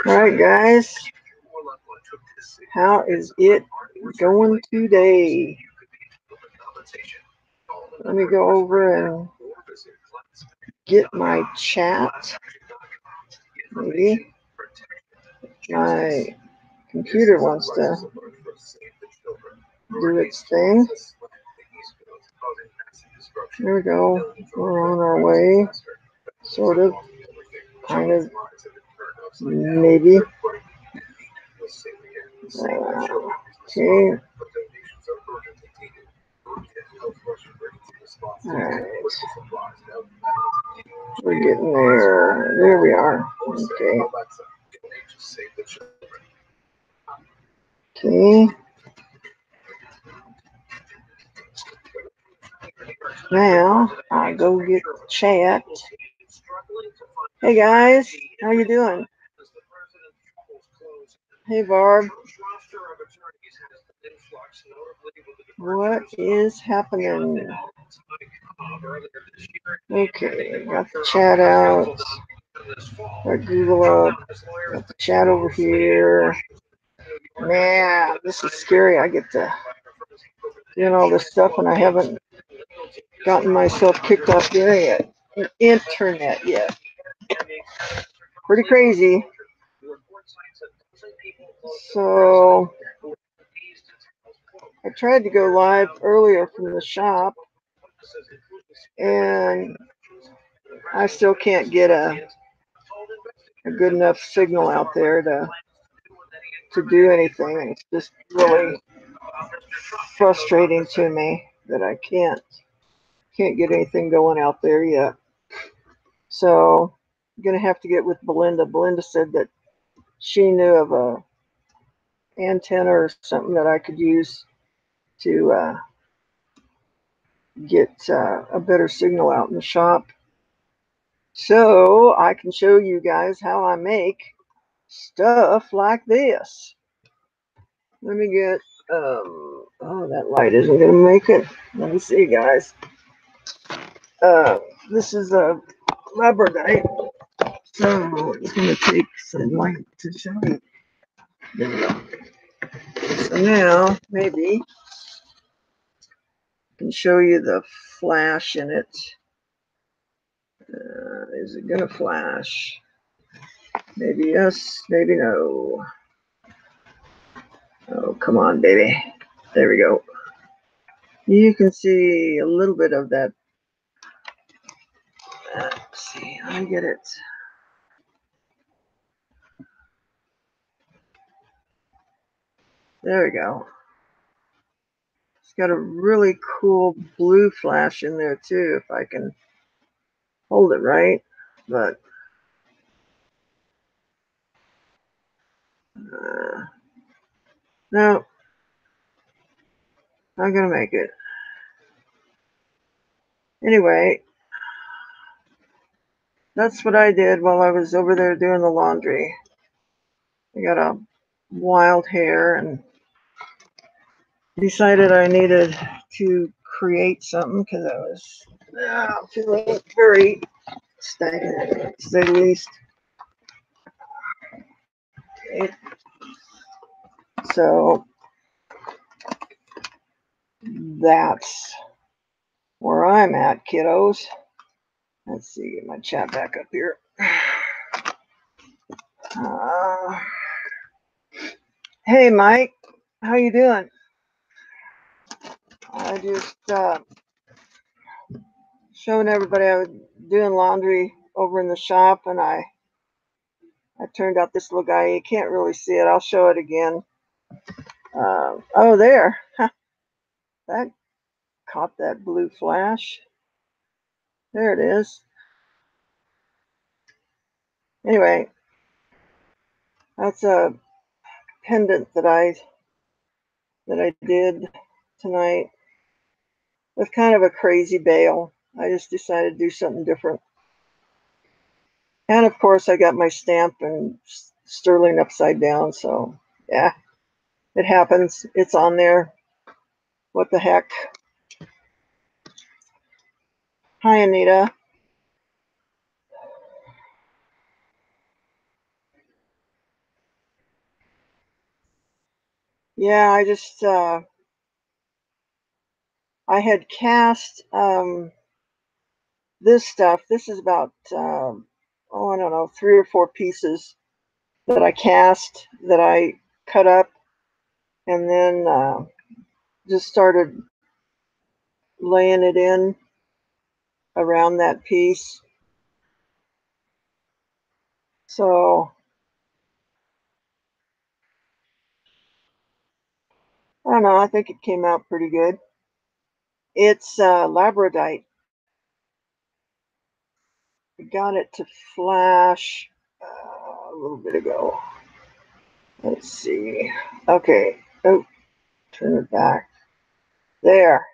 All right, guys. How is it going today? Let me go over and get my chat. Maybe my computer wants to do its thing. There we go. We're on our way. Sort of. Kind of. Maybe. Okay. Alright. We're getting there. There we are. Okay. Okay. Now I go get chat. Hey guys, how you doing? Hey Barb. What is happening? Okay, got the chat out. Got Google up. Got the chat over here. Man, this is scary. I get to doing all this stuff and I haven't gotten myself kicked off the internet yet. Pretty crazy. So I tried to go live earlier from the shop and I still can't get a good enough signal out there to do anything. And it's just really frustrating to me that I can't get anything going out there yet. So I'm gonna have to get with Belinda. Belinda said that she knew of a antenna or something that I could use to get a better signal out in the shop. So I can show you guys how I make stuff like this. Let me get, oh, that light isn't going to make it. Let me see, guys. This is a Labradorite. So it's going to take some light to show you. There we go. So now, maybe I can show you the flash in it. Is it going to flash? Maybe yes, maybe no. Oh, come on, baby. There we go. You can see a little bit of that. Let's see, I get it. There we go. It's got a really cool blue flash in there too, if I can hold it right. But no, not gonna make it. Anyway, that's what I did while I was over there doing the laundry. I got a wild hair and decided I needed to create something because I was feeling very stagnant, to say the least. Okay. So that's where I'm at, kiddos. Let's see, get my chat back up here. Hey, Mike, how you doing? I just showing everybody I was doing laundry over in the shop, and I turned out this little guy. You can't really see it. I'll show it again. Oh, there. That caught that blue flash. There it is. Anyway, that's a pendant that I did tonight with kind of a crazy bail. I just decided to do something different. And of course, I got my stamp and sterling upside down. So yeah, it happens. It's on there. What the heck? Hi, Anita. Yeah, I just I had cast this stuff. This is about oh, I don't know, 3 or 4 pieces that I cast, that I cut up, and then just started laying it in around that piece. So I don't know. I think it came out pretty good. It's Labradorite. I got it to flash a little bit ago. Let's see. Okay. Oh, turn it back. There.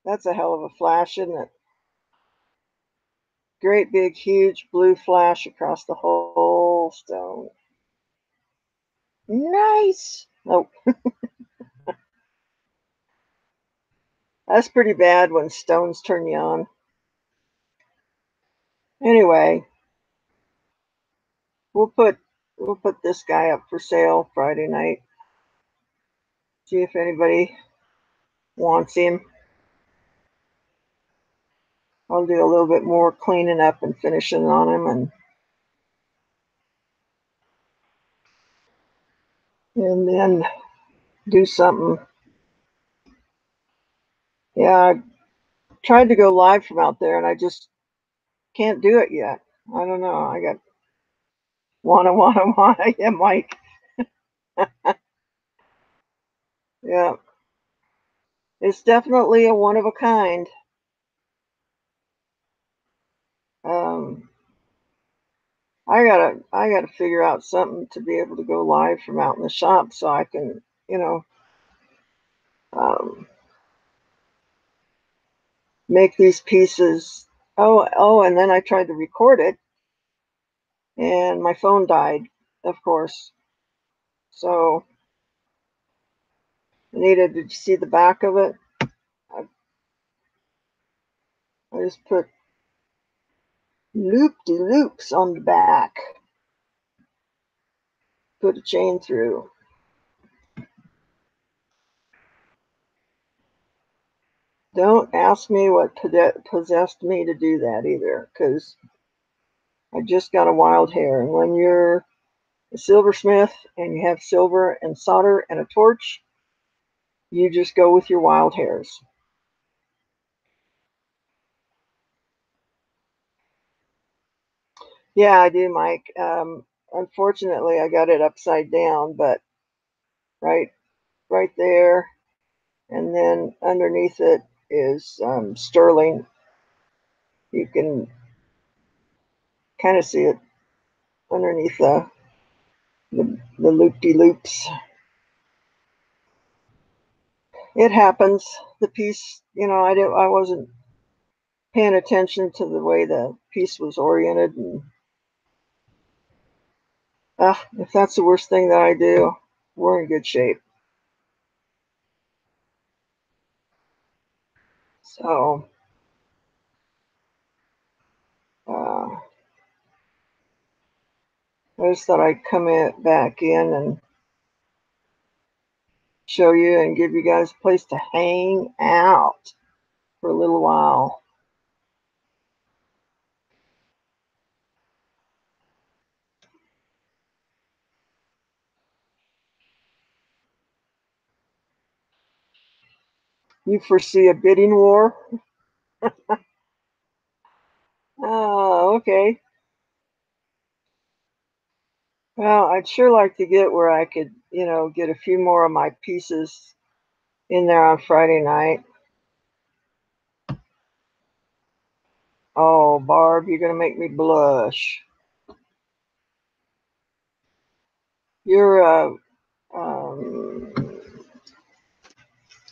That's a hell of a flash, isn't it? Great big, huge blue flash across the whole stone. Nice. Oh, that's pretty bad when stones turn you on. Anyway, we'll put we'll put this guy up for sale Friday night. See if anybody wants him. I'll do a little bit more cleaning up and finishing on him, and then do something. Yeah, I tried to go live from out there, and I just can't do it yet. I don't know. I got wanna. Yeah, Mike. Yeah, it's definitely a one of a kind. Um, I gotta figure out something to be able to go live from out in the shop, so I can, um, make these pieces. Oh, and then I tried to record it, and my phone died, of course. So I needed to see the back of it. I, I just put loop-de-loops on the back, put a chain through. Don't ask me what possessed me to do that either, because I just got a wild hair. And when you're a silversmith and you have silver and solder and a torch, you just go with your wild hairs. Yeah, I do, Mike. Unfortunately, I got it upside down, but right, right there, and then underneath it is sterling. You can kind of see it underneath the loop-de-loops. It happens. The piece, I wasn't paying attention to the way the piece was oriented, and if that's the worst thing that I do, we're in good shape. So uh, I just thought I'd come back in and show you and give you guys a place to hang out for a little while. You foresee a bidding war? Oh, okay. Well, I'd sure like to get where I could, get a few more of my pieces in there on Friday night. Oh, Barb, you're going to make me blush. Your um,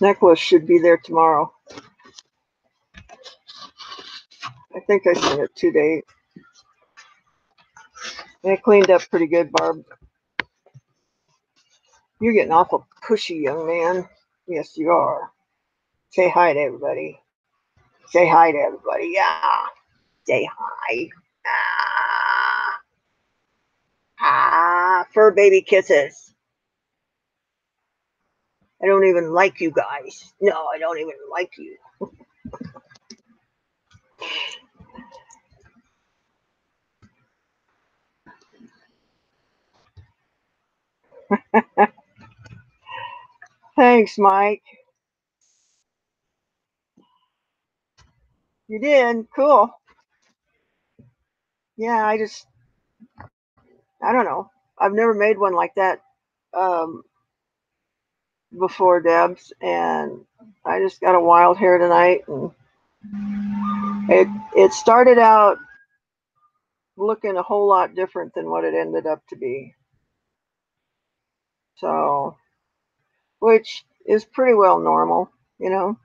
necklace should be there tomorrow. I think I sent it today. And it cleaned up pretty good, Barb. You're getting awful pushy, young man. Yes, you are. Say hi to everybody. Say hi to everybody. Yeah. Say hi. Ah. Ah. Fur baby kisses. I don't even like you guys. No, I don't even like you. Thanks, Mike. You did. Cool. Yeah, I don't know. I've never made one like that um, before, Debs, and I just got a wild hair tonight, and it started out looking a whole lot different than what it ended up to be. So, which is pretty well normal, you know.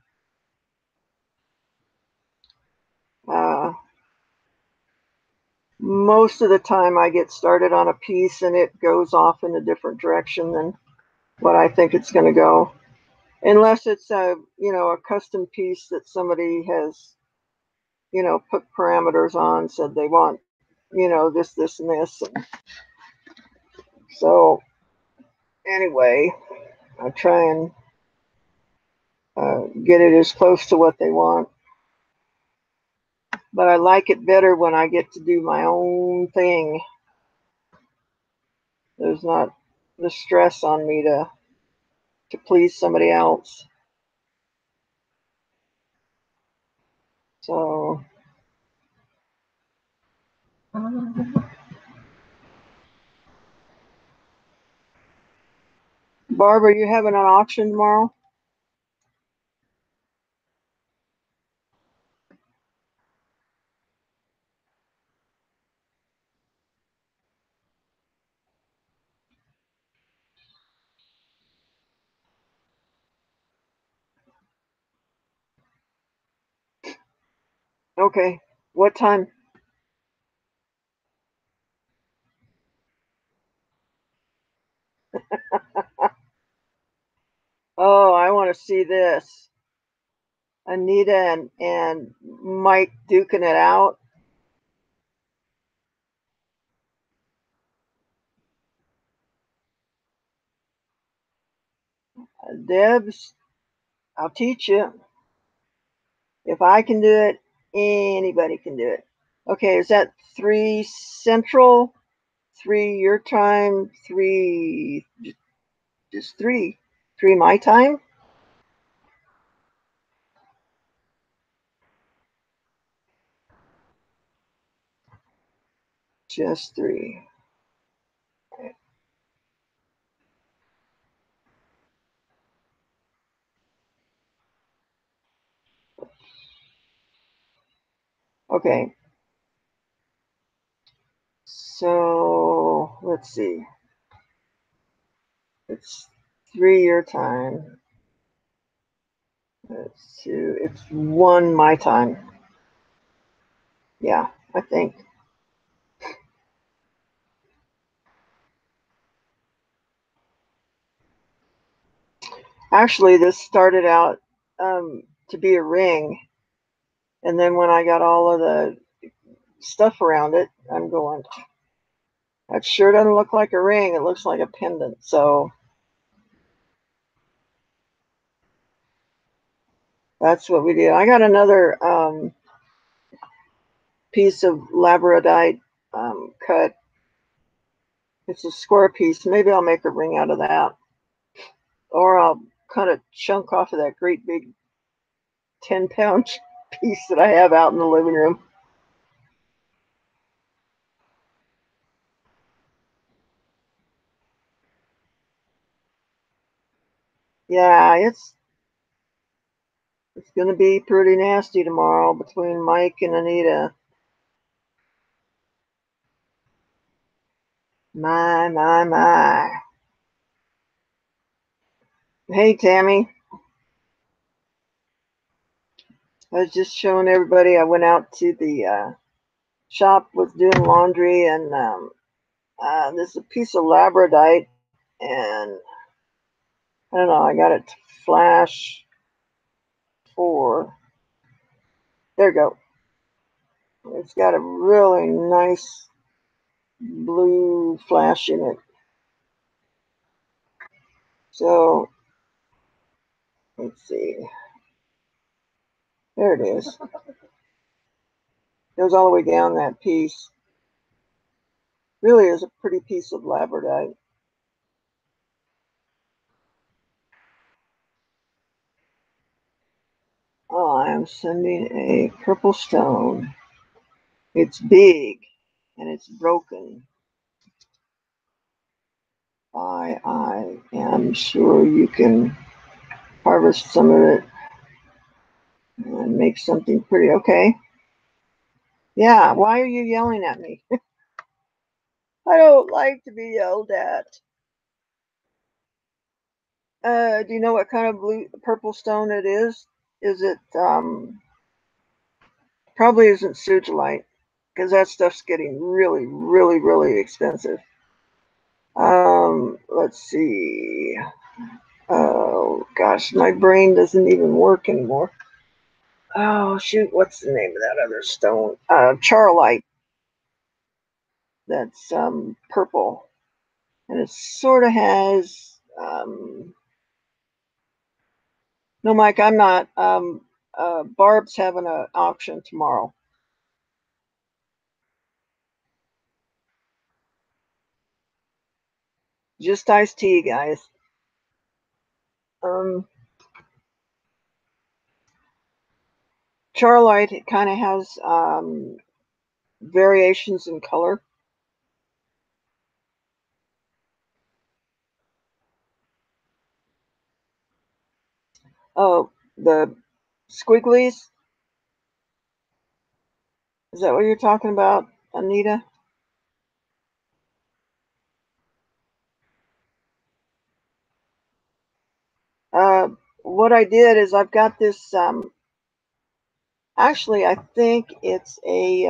Uh, most of the time, I get started on a piece and it goes off in a different direction than what I think it's going to go, unless it's a custom piece that somebody has put parameters on, said they want this and this. And so anyway, I try and get it as close to what they want. But I like it better when I get to do my own thing. There's not the stress on me to please somebody else. So, Barb, are you having an auction tomorrow? Okay. What time? Oh, I want to see this. Anita and Mike duking it out. Debs, I'll teach you. If I can do it, anybody can do it. Okay, is that 3 Central, 3 your time, 3, just 3, 3 my time? Just 3. Okay, so let's see. It's 3 your time. It's 2, it's 1 my time. Yeah, I think. Actually, this started out to be a ring, and then when I got all of the stuff around it, I'm going, that sure doesn't look like a ring. It looks like a pendant. So that's what we did. I got another piece of Labradorite cut. It's a square piece. Maybe I'll make a ring out of that. Or I'll cut a chunk off of that great big 10-pound piece that I have out in the living room. Yeah, it's going to be pretty nasty tomorrow between Mike and Anita. My. Hey, Tammy. I was just showing everybody I went out to the shop, was doing laundry, and there's a piece of Labradorite, and I don't know, I got it to flash 4. There you go. It's got a really nice blue flash in it. So Let's see. There it is. Goes all the way down that piece. Really is a pretty piece of labradorite. Oh, I'm sending a purple stone. It's big and it's broken. I am sure you can harvest some of it and make something pretty. Okay. Yeah, why are you yelling at me? I don't like to be yelled at. Do you know what kind of purple stone it is? Is it probably isn't sugilite because that stuff's getting really, really, really expensive. Let's see. Oh gosh, my brain doesn't even work anymore. Oh shoot, what's the name of that other stone? Charlite. That's purple, and it sort of has. No, Mike, I'm not. Barb's having an auction tomorrow. Just iced tea, guys. Um, Charlite, it kind of has variations in color. Oh, the squigglies. Is that what you're talking about, Anita? Uh, what I did is I've got this. Actually, I think it's a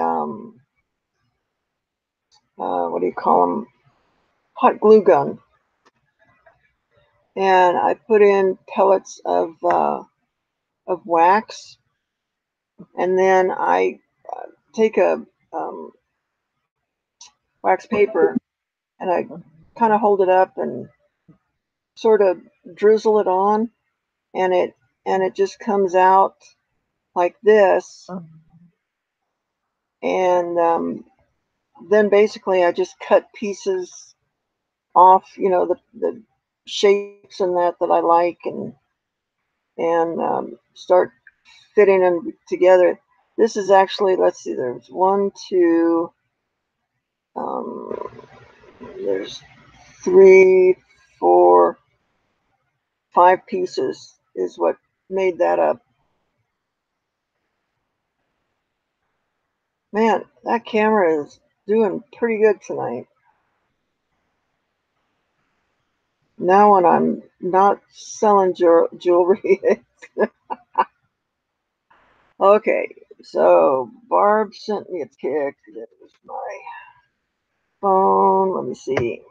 what do you call them? Hot glue gun, and I put in pellets of wax, and then I take a wax paper and I kind of hold it up and sort of drizzle it on, and it just comes out like this, and then basically I just cut pieces off, the shapes and that I like, and start fitting them together. This is actually, let's see, there's one, two, um, there's three, four, five pieces is what made that up. Man, that camera is doing pretty good tonight. Now when I'm not selling jewelry. Okay, so Barb sent me a pic. There's my phone. Let me see.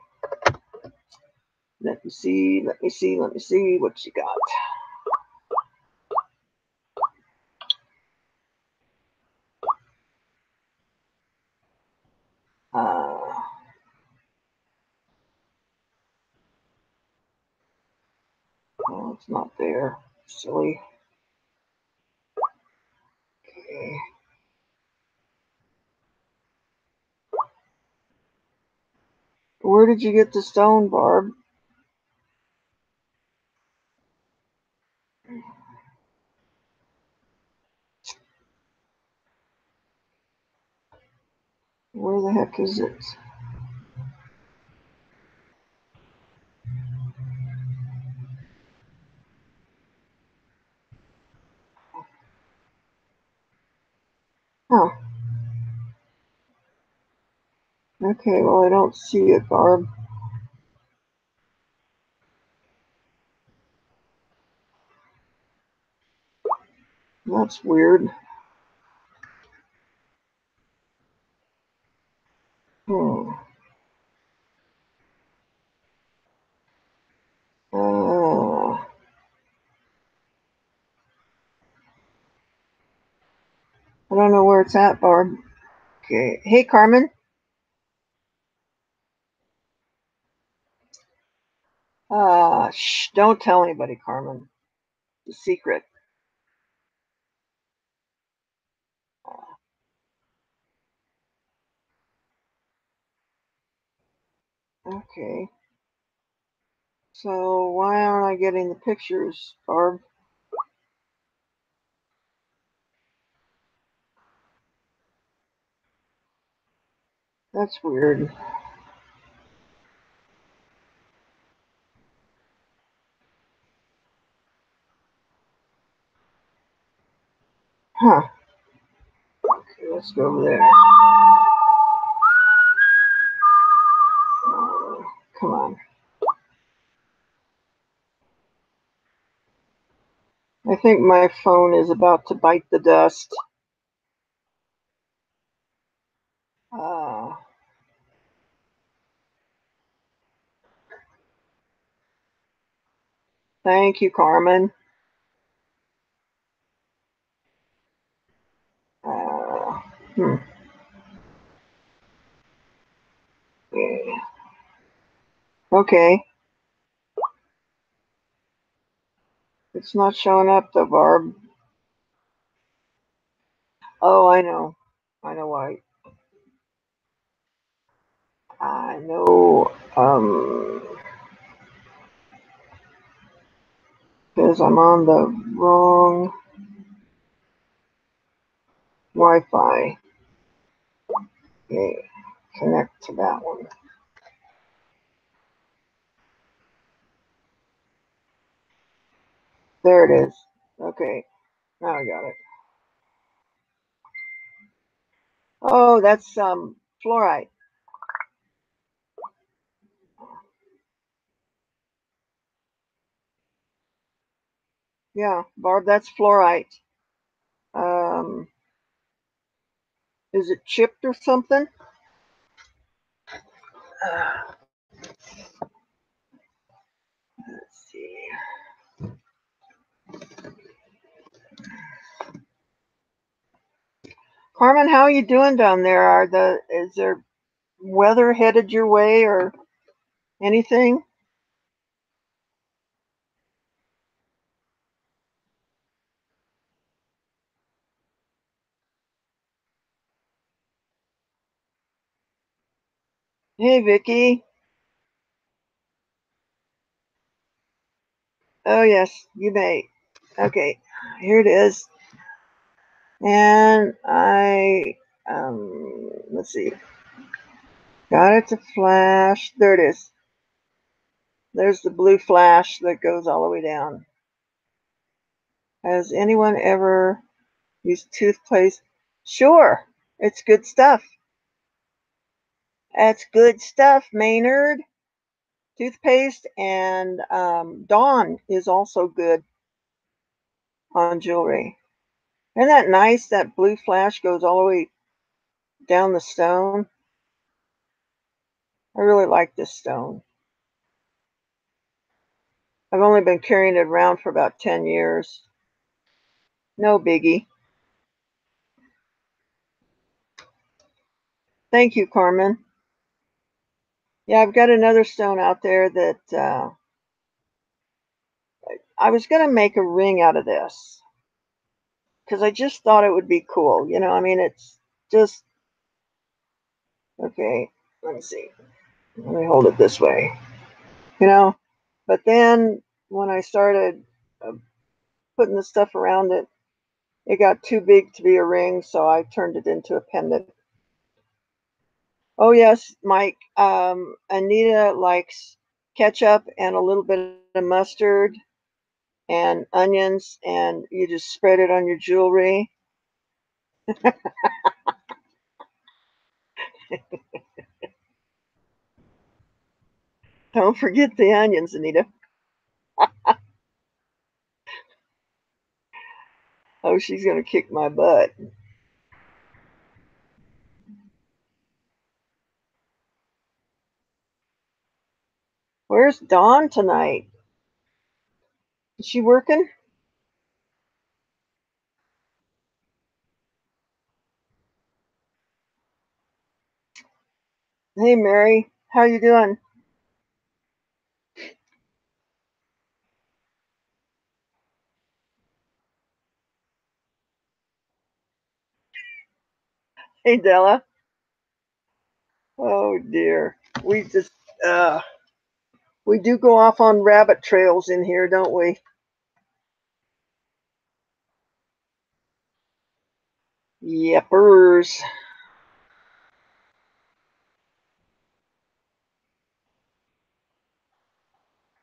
Let me see. Let me see. Let me see what you got. Uh, well, it's not there. Silly. Okay. Where did you get the stone, Barb? Where the heck is it? Huh. Okay, well, I don't see it, Barb. That's weird. Hmm. I don't know where it's at, Barb. Okay. Hey, Carmen. Shh, don't tell anybody, Carmen. the secret. Okay. So why aren't I getting the pictures, Barb? That's weird. Huh. Okay, let's go over there. Come on. I think my phone is about to bite the dust. Uh, Thank you, Carmen. Uh, hmm. Okay. It's not showing up though, Barb. Oh, I know. I know why. I know. Because I'm on the wrong Wi-Fi. Okay. Connect to that one. There it is. Okay. Now I got it. Oh, that's fluorite. Yeah, Barb, that's fluorite. Um, is it chipped or something? Let's see. Carmen, how are you doing down there? Is there weather headed your way or anything? Hey, Vicky. Oh yes, you may. Okay, here it is. And let's see, got it to flash. There it is. There's the blue flash that goes all the way down. Has anyone ever used toothpaste? Sure, it's good stuff. That's good stuff, Maynard. Toothpaste and Dawn is also good on jewelry. Isn't that nice? That blue flash goes all the way down the stone. I really like this stone. I've only been carrying it around for about 10 years. No biggie. Thank you, Carmen. Yeah, I've got another stone out there that I was going to make a ring out of this because I just thought it would be cool. I mean, it's just okay. Let me see. Let me hold it this way. You know, but then when I started uh, putting the stuff around it, it got too big to be a ring, so I turned it into a pendant. Oh yes, Mike. Anita likes ketchup and a little bit of mustard and onions, and you just spread it on your jewelry. Don't forget the onions, Anita. Oh, she's gonna kick my butt. Where's Dawn tonight? Is she working? Hey, Mary, how you doing? Hey, Della. Oh dear. We just we do go off on rabbit trails in here, don't we? Yepers.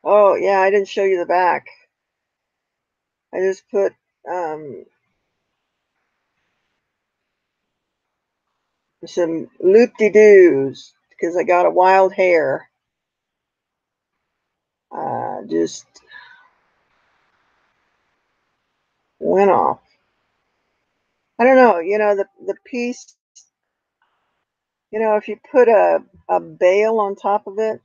Oh yeah, I didn't show you the back. I just put um, some loop-de-doos because I got a wild hair. Just went off. I don't know. The piece. If you put a bale on top of it,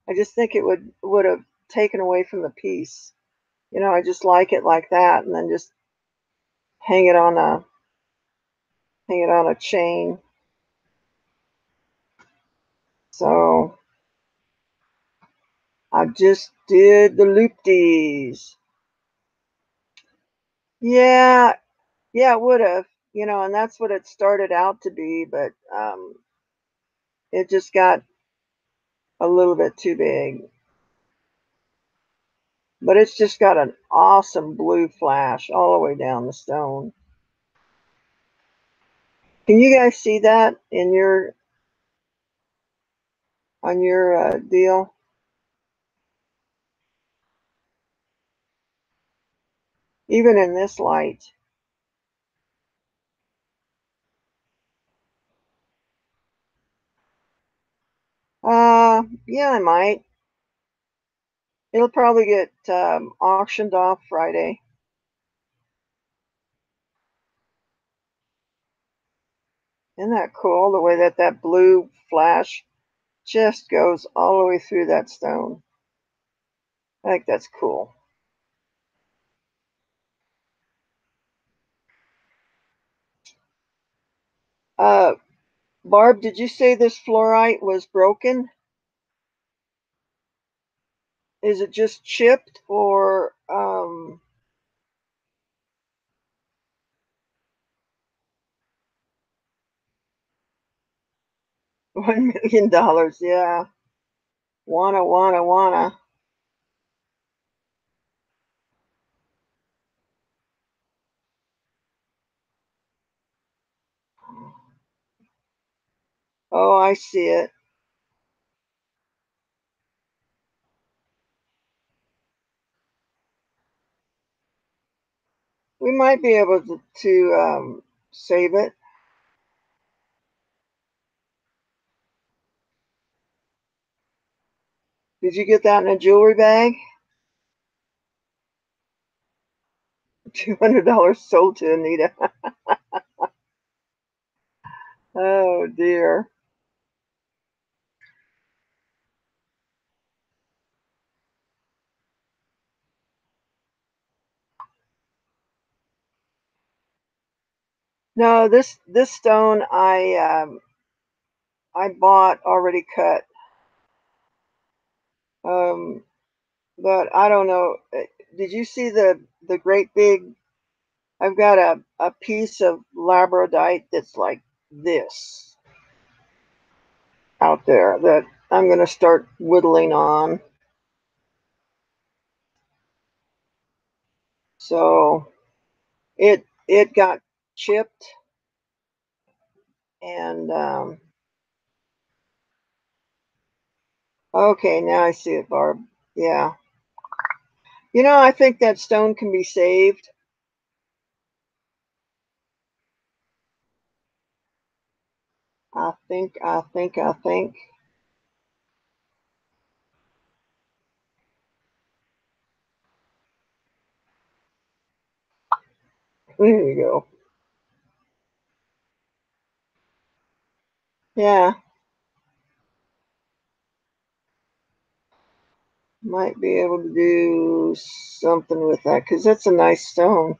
I just think it would have taken away from the piece. I just like it like that, and then just hang it on a chain. So I just did the loop-dees. Yeah, yeah, it would have, and that's what it started out to be, but it just got a little bit too big. But it's just got an awesome blue flash all the way down the stone. Can you guys see that in your on your deal? Even in this light. Yeah, I might. It'll probably get auctioned off Friday. Isn't that cool? The way that blue flash just goes all the way through that stone. I think that's cool. Uh, Barb, did you say this fluorite was broken? Is it just chipped or $1 million? Yeah. Wanna. Oh, I see it. We might be able to save it. Did you get that in a jewelry bag? $200 sold to Anita. Oh dear. No, this stone I bought already cut. Um, but I don't know. Did you see the great big? I've got a piece of Labradorite that's like this out there that I'm going to start whittling on. So it got chipped and okay, now I see it, Barb. Yeah. I think that stone can be saved. I think. There you go. Yeah, might be able to do something with that because that's a nice stone.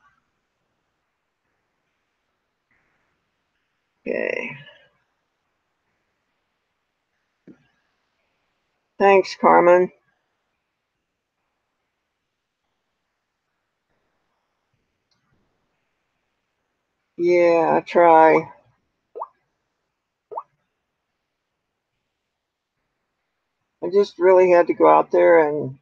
Okay. Thanks, Carmen. Yeah, I try. I just really had to go out there and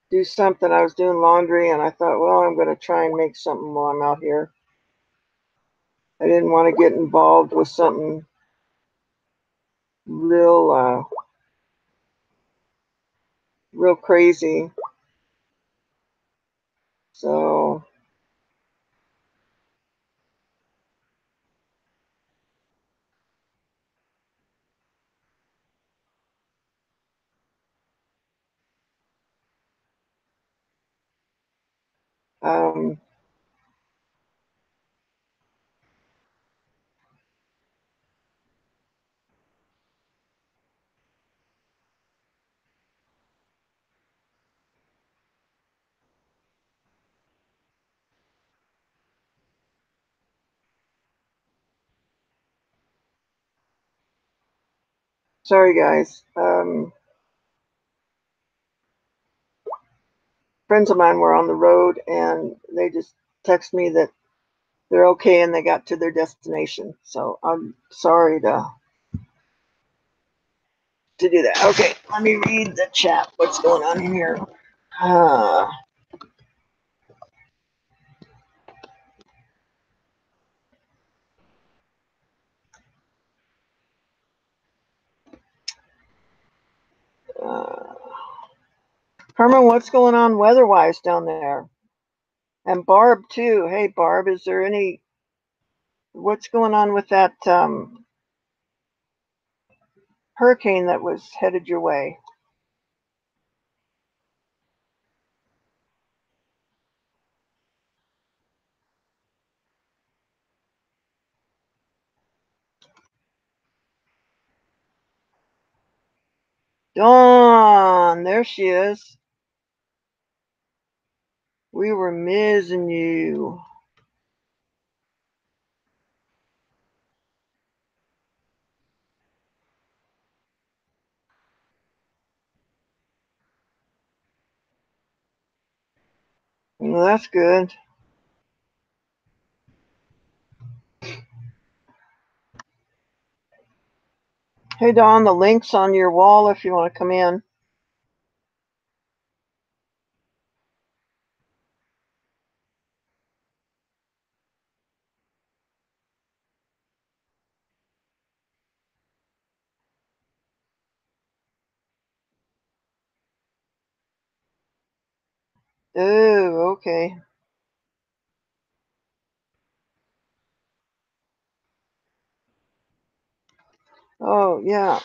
do something. I was doing laundry and I thought, well, I'm going to try and make something while I'm out here. I didn't want to get involved with something real, real crazy. So, um, sorry guys. Friends of mine were on the road and they just text me that they're okay and they got to their destination. So I'm sorry to do that. Okay, let me read the chat. What's going on in here? Uh, uh, Herman, what's going on weather-wise down there? And Barb too. Hey Barb, is there any? What's going on with that hurricane that was headed your way? Dawn, there she is. We were missing you. Well, that's good. Hey Dawn, the link's on your wall if you want to come in. Oh, okay. Oh, yeah.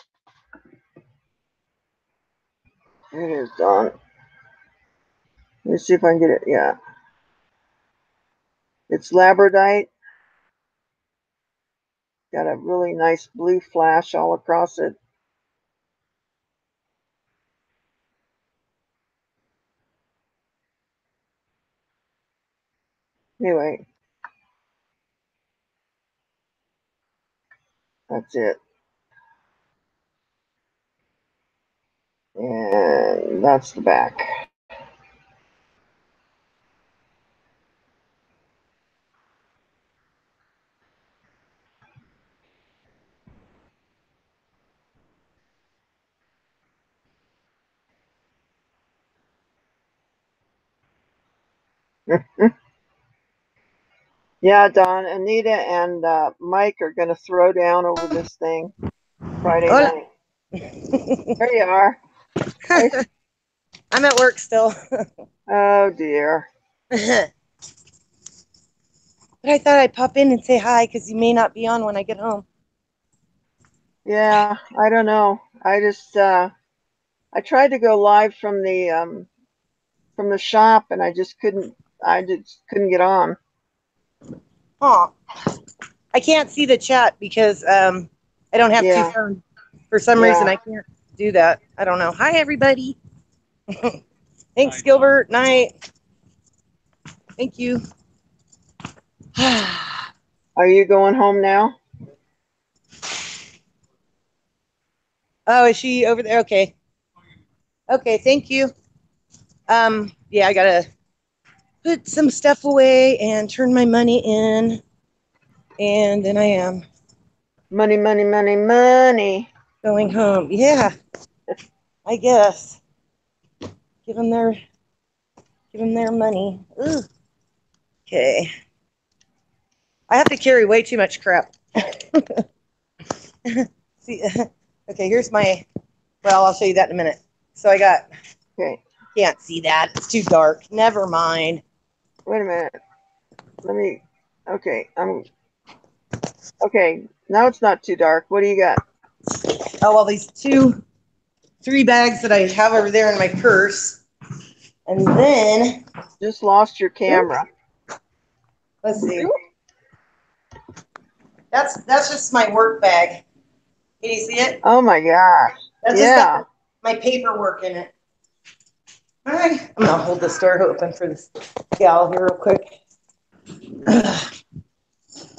It is done. Let me see if I can get it. Yeah. It's Labradorite. Got a really nice blue flash all across it. Anyway, that's it. And that's the back. Yeah, Don, Anita and Mike are going to throw down over this thing Friday Hola. night. There you are. I'm at work still. Oh, dear. But I thought I'd pop in and say hi because you may not be on when I get home. Yeah, I don't know. I just I tried to go live from the shop and I just couldn't get on. Oh, I can't see the chat because I don't have two Yeah. phones. For some reason, Yeah. I can't do that. I don't know. Hi, everybody. Thanks, Gilbert. Night. Thank you. Are you going home now? Oh, is she over there? Okay. Okay, thank you. Yeah, I gotta put some stuff away and turn my money in, and then I am. Money, money, money, money. Going home. Yeah, I guess. Give them their money. Ooh. Okay. I have to carry way too much crap. See, okay, here's my, well, I'll show you that in a minute. So I got, Okay. can't see that. It's too dark. Never mind. Wait a minute. Let me, okay, okay, now it's not too dark. What do you got? Oh, well, these 3 bags that I have over there in my purse. And then, Just lost your camera. let's see. That's just my work bag. Can you see it? Oh my gosh. That's just Yeah. got my paperwork in it. All right, I'm gonna hold this door open for this gal here real quick.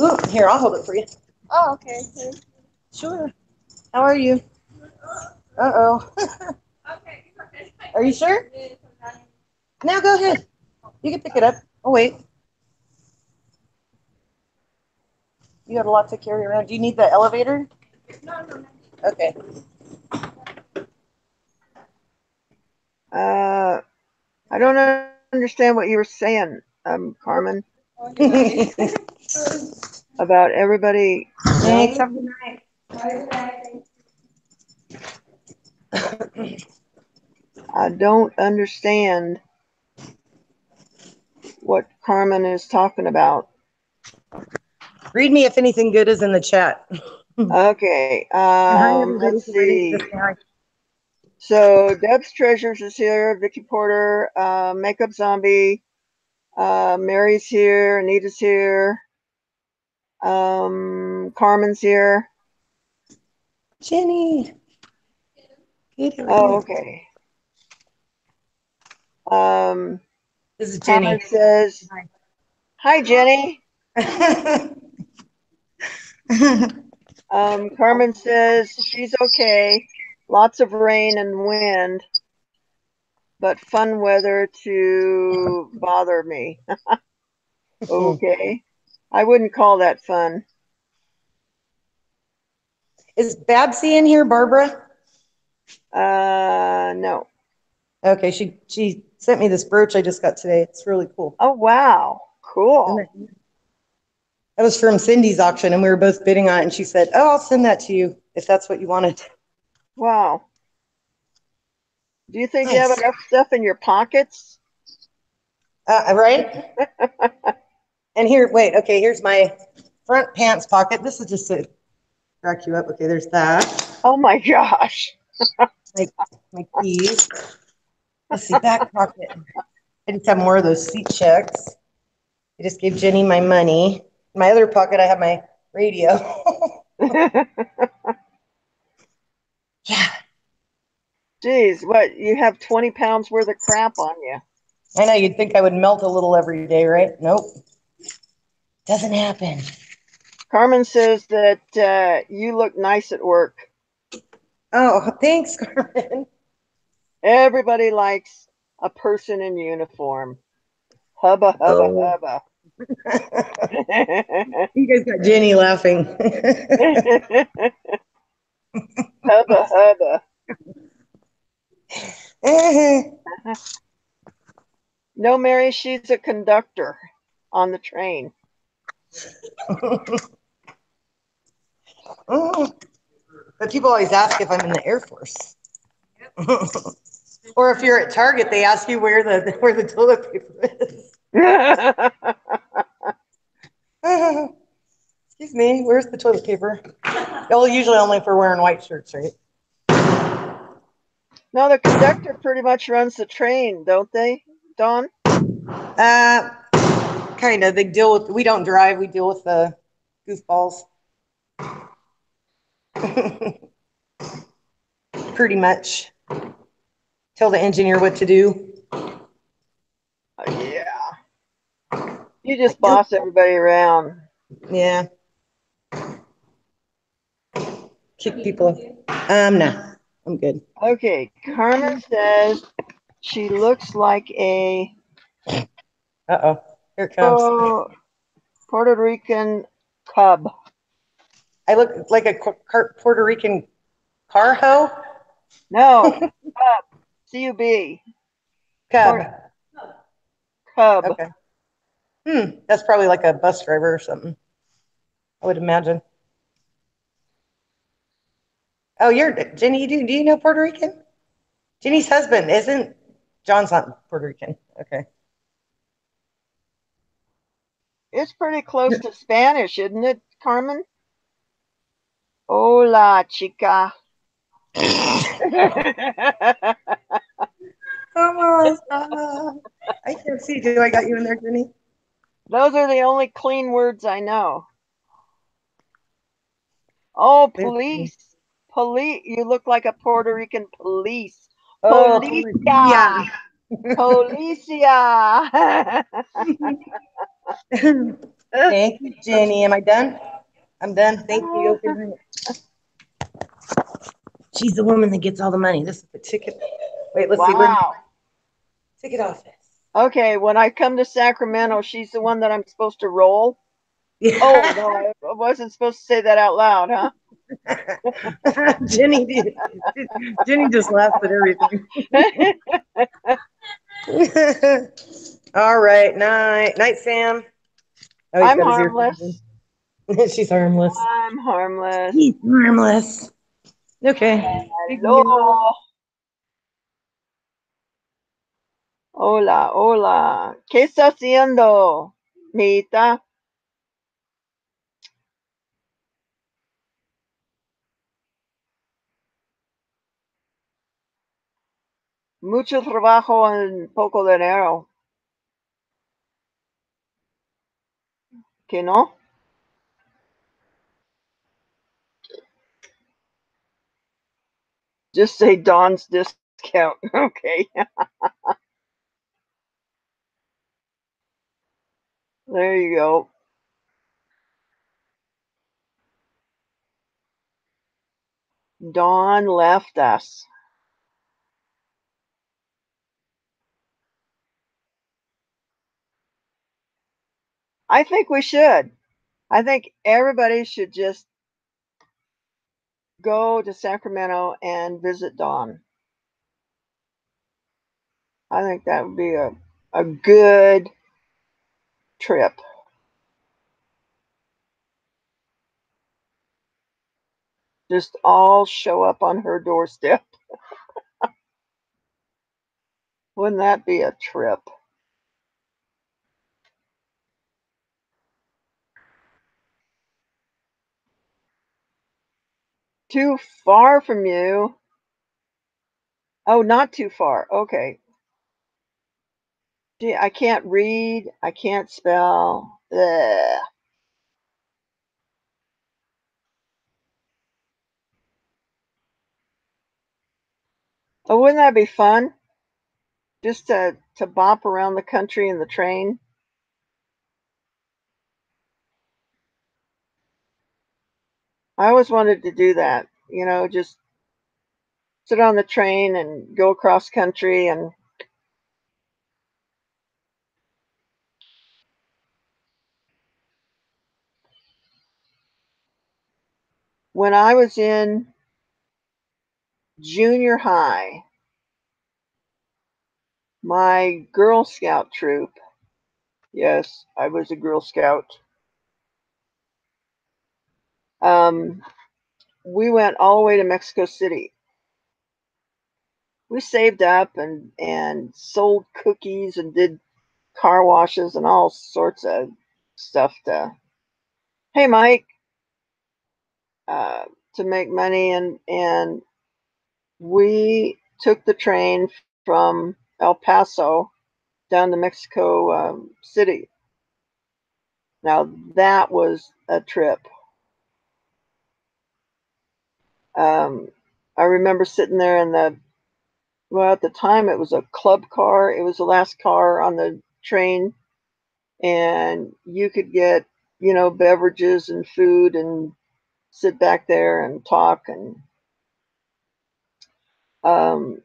Ooh, here, I'll hold it for you. Oh, okay. Sure. How are you? Uh-oh. Okay. Are you sure? Now go ahead. You can pick it up. Oh, wait. You got a lot to carry around. Do you need the elevator? No. Okay. I don't understand what you were saying, Carmen, about everybody. Thanks. Have a good night. I don't understand what Carmen is talking about. Read me if anything good is in the chat. Okay, Hi, everybody. let's see. So Deb's Treasures is here, Vicky Porter, Makeup Zombie, Mary's here, Anita's here, Carmen's here. Jenny. Good. Oh, okay. This is Carmen Jenny. says, "Hi, Jenny." Carmen says she's okay. Lots of rain and wind, but fun weather to bother me. Okay. I wouldn't call that fun. Is Babsy in here, Barbara? No. Okay, she sent me this brooch I just got today. It's really cool. Oh, wow. Cool. That was from Cindy's auction, and we were both bidding on it. And she said, "Oh, I'll send that to you if that's what you wanted." Wow. Do you think you Nice. have enough stuff in your pockets? Right? And here, wait. Okay, here's my front pants pocket. This is just to crack you up. Okay, there's that. Oh my gosh. My keys. Let's see, back pocket. I just have more of those seat checks. I just gave Jenny my money. In my other pocket, I have my radio. Yeah. Geez, what? You have 20 pounds worth of crap on you. I know you'd think I would melt a little every day, right? Nope. Doesn't happen. Carmen says that you look nice at work. Oh, thanks, Carmen. Everybody likes a person in uniform. Hubba, hubba, Oh. hubba. You guys got Jenny laughing. Hubba, hubba. No, Mary, she's a conductor on the train. But people always ask if I'm in the Air Force. Or if you're at Target, they ask you where the toilet paper is. Excuse me, where's the toilet paper? Well, usually only for wearing white shirts, right? No, the conductor pretty much runs the train, don't they, Dawn? Kind of. We don't drive, we deal with the goofballs. Pretty much. Tell the engineer what to do. Yeah. You just boss everybody around. Yeah. Kick people. No. I'm good. Okay, Carmen says she looks like a Uh-oh. Here it comes. Puerto Rican cub. I look like a Puerto Rican Carho? No, Cub. C-U-B. Cub. Cub. Okay. That's probably like a bus driver or something, I would imagine. Oh, you're Jenny. Do you know Puerto Rican? Jenny's husband isn't John's not Puerto Rican. Okay. It's pretty close to Spanish, isn't it, Carmen? Hola, chica. Come on, stop. I can't see. Do I got you in there, Jenny? Those are the only clean words I know. Oh, There's Jenny. police. Police. You look like a Puerto Rican police. Oh, Policia. yeah. Policia. Thank you, Jenny. Am I done? I'm done. Thank you. Okay. She's the woman that gets all the money. This is the ticket. Wait, let's see. Where Wow. ticket office? Okay, when I come to Sacramento, she's the one that I'm supposed to roll. Oh, Yeah. no, I wasn't supposed to say that out loud, huh? Jenny just laughs at everything. All right. Night, Sam. Oh, he's I'm got his earphones harmless. in. She's harmless. I'm harmless. He's harmless. Okay. Hello. Hola, hola. ¿Qué está haciendo, Mita? Mucho trabajo en poco dinero. ¿Que no? Just say Don's discount. Okay. There you go. Dawn left us. I think we should. I think everybody should just go to Sacramento and visit Dawn. I think that would be a good trip. Just all show up on her doorstep. Wouldn't that be a trip? Too far from you. Oh, not too far. Okay. Gee, I can't read. I can't spell. Ugh. Oh, wouldn't that be fun? Just to bop around the country in the train. I always wanted to do that. Just sit on the train and go across country. And when I was in junior high, my Girl Scout troop, yes, I was a Girl Scout, we went all the way to Mexico City. We saved up and sold cookies and did car washes and all sorts of stuff hey Mike, uh, to make money. And we took the train from El Paso down to Mexico City. Now that was a trip. I remember sitting there in at the time it was a club car. It was the last car on the train, and you could get, beverages and food and sit back there and talk and um,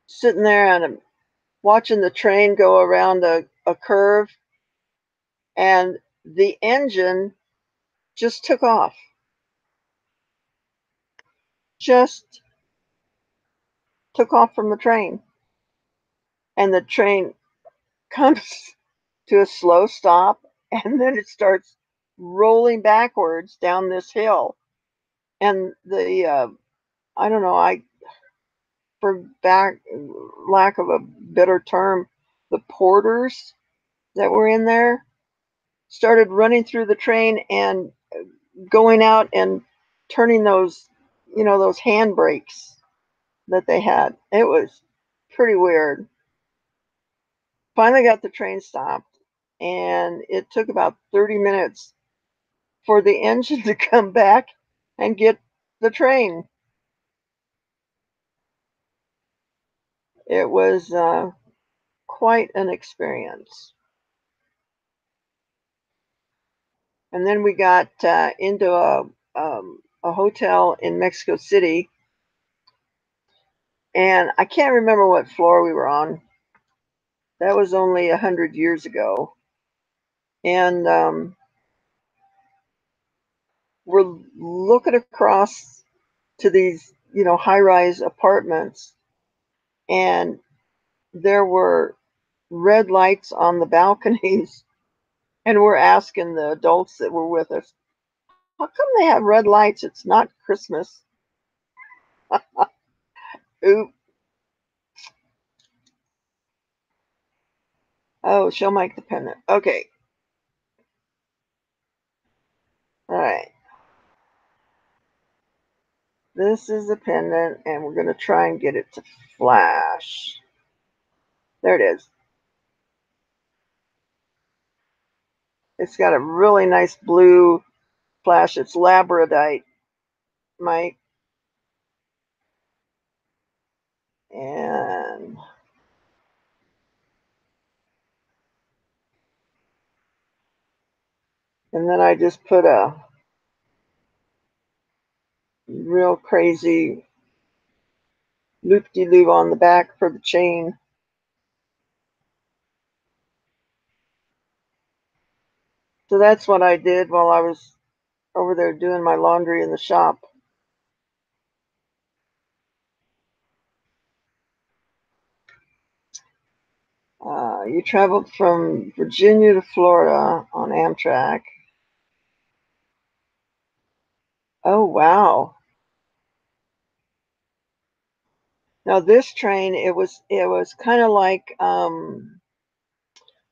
sitting there and watching the train go around a curve, and the engine just took off. just took off from the train. And the train comes to a slow stop, and then it starts rolling backwards down this hill. And I don't know, for lack of a better term, the porters that were in there started running through the train and going out and turning those, those handbrakes that they had. It was pretty weird. Finally got the train stopped, and it took about 30 minutes for the engine to come back and get the train. It was quite an experience. And then we got into a hotel in Mexico City, and I can't remember what floor we were on. That was only 100 years ago. And we're looking across to these, high-rise apartments, and there were red lights on the balconies, and we're asking the adults that were with us, how come they have red lights? It's not Christmas. Oop. Oh, she'll make the pendant. Okay. All right. This is a pendant, and we're going to try and get it to flash. There it is. It's got a really nice blue flash. It's Labradorite, Mike. And then I just put a real crazy loop-de-loop on the back for the chain. So that's what I did while I was over there doing my laundry in the shop. You traveled from Virginia to Florida on Amtrak. Oh, wow. Now this train, it was kind of like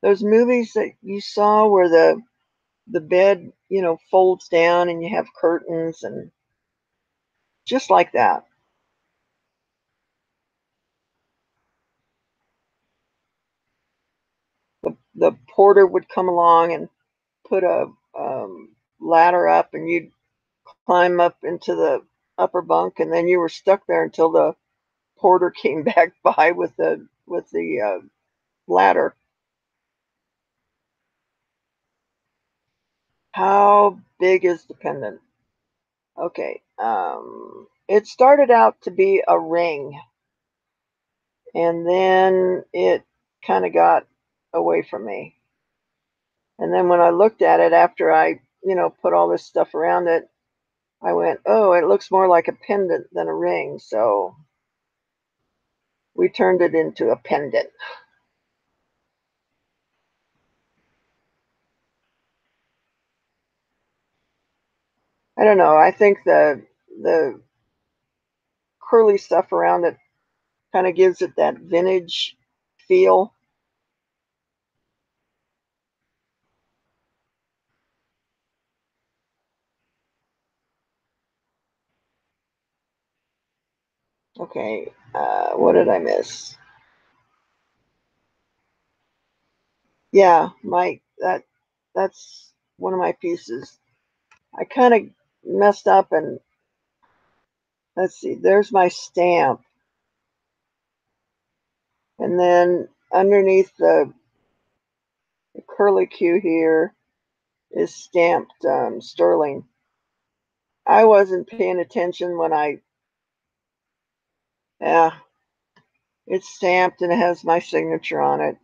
those movies that you saw where the bed, folds down and you have curtains, and just like that. The porter would come along and put a ladder up, and you'd climb up into the upper bunk, and then you were stuck there until the porter came back by with the ladder. How big is the pendant? Okay. It started out to be a ring, and then it kind of got away from me. And then when I looked at it after I, put all this stuff around it, I went, oh, it looks more like a pendant than a ring. So we turned it into a pendant. I don't know. I think the curly stuff around it kind of gives it that vintage feel. Okay, what did I miss? Yeah, that's one of my pieces. I kind of messed up, and let's see, there's my stamp. And then underneath the curlicue here is stamped sterling. I wasn't paying attention when yeah, it's stamped and it has my signature on it.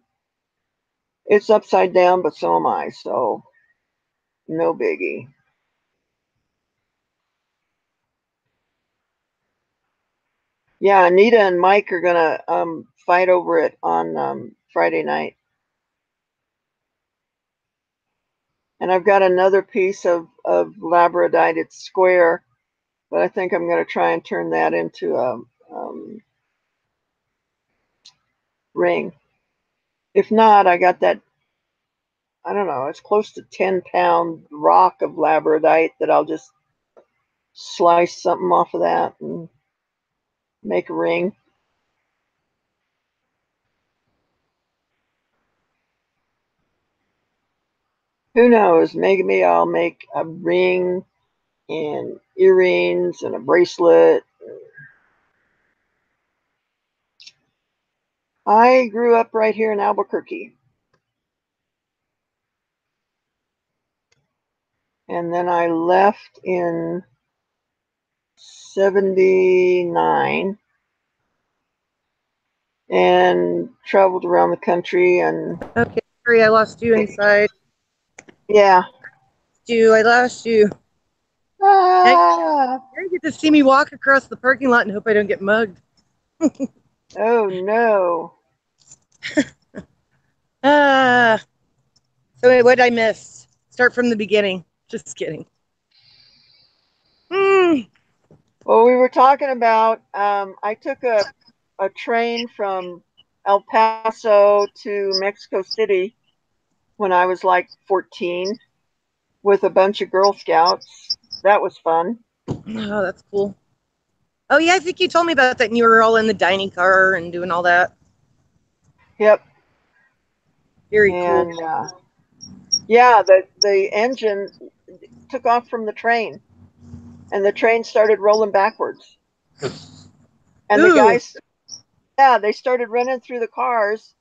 It's upside down, but so am I, so no biggie. Yeah, Anita and Mike are gonna fight over it on Friday night. And I've got another piece of Labradorite. It's square, but I think I'm going to try and turn that into a ring. If not, I got that, I don't know, it's close to 10-pound rock of Labradorite that I'll just slice something off of that and make a ring. Who knows? Maybe I'll make a ring and earrings and a bracelet. I grew up right here in Albuquerque. And then I left in 79 and traveled around the country. And Okay, sorry, I lost you inside. yeah. I lost you. Ah, You get to see me walk across the parking lot and hope I don't get mugged. oh no. So wait, what did I miss? Start from the beginning. Just kidding. Well, we were talking about, I took a train from El Paso to Mexico City when I was like 14 with a bunch of Girl Scouts. That was fun. Oh, that's cool. Oh yeah, I think you told me about that, and you were all in the dining car and doing all that. Yep. Very And cool. yeah, the engine took off from the train and the train started rolling backwards. And the Ooh, guys, yeah, they started running through the cars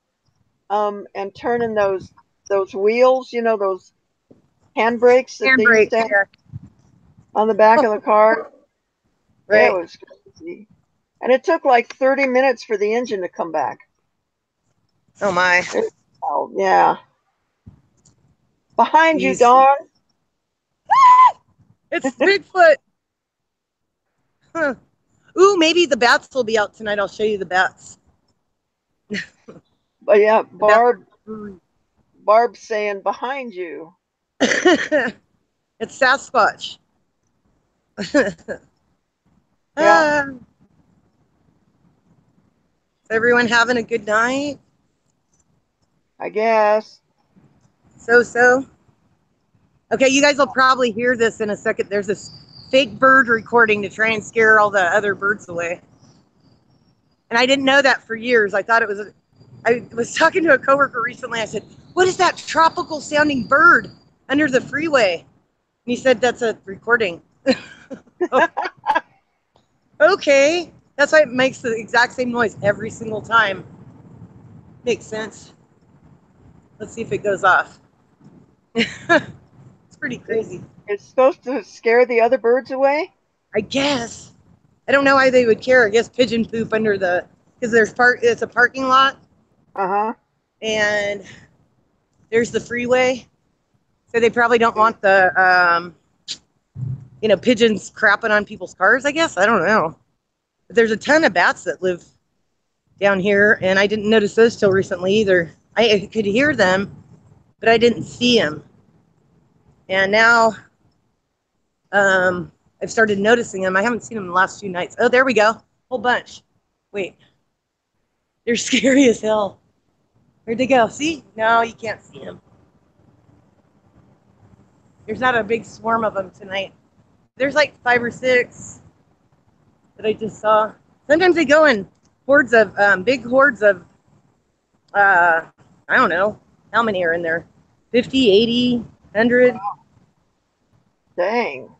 and turning those wheels, you know, those handbrakes that they used handbrake. to have Yeah. on the back of the car. It Right. was crazy. And it took like 30 minutes for the engine to come back. Oh my. Oh, yeah. Behind you, Jeez. Dawn. It's Bigfoot. Huh. Ooh, maybe the bats will be out tonight. I'll show you the bats. But yeah, The bats Barb's saying behind you. It's Sasquatch. Yeah, Is everyone having a good night? I guess. So. Okay, you guys will probably hear this in a second. There's this fake bird recording to try and scare all the other birds away. And I didn't know that for years. I thought it was. I was talking to a coworker recently. I said, "What is that tropical sounding bird under the freeway?" And he said, "That's a recording." Okay, that's why it makes the exact same noise every single time. Makes sense. Let's see if it goes off. It's pretty crazy. It's supposed to scare the other birds away? I guess. I don't know why they would care. I guess pigeon poop under the because it's a parking lot Uh-huh. and there's the freeway, so they probably don't want the pigeons crapping on people's cars. I guess I don't know. But there's a ton of bats that live down here, and I didn't notice those till recently either. I could hear them, but I didn't see them. And now I've started noticing them. I haven't seen them in the last few nights. Oh, there we go. Whole bunch. Wait. They're scary as hell. Where'd they go? See? No, you can't see them. There's not a big swarm of them tonight. There's like 5 or 6 that I just saw. Sometimes they go in hordes of, big hordes of, I don't know. How many are in there? 50, 80, 100? Dang.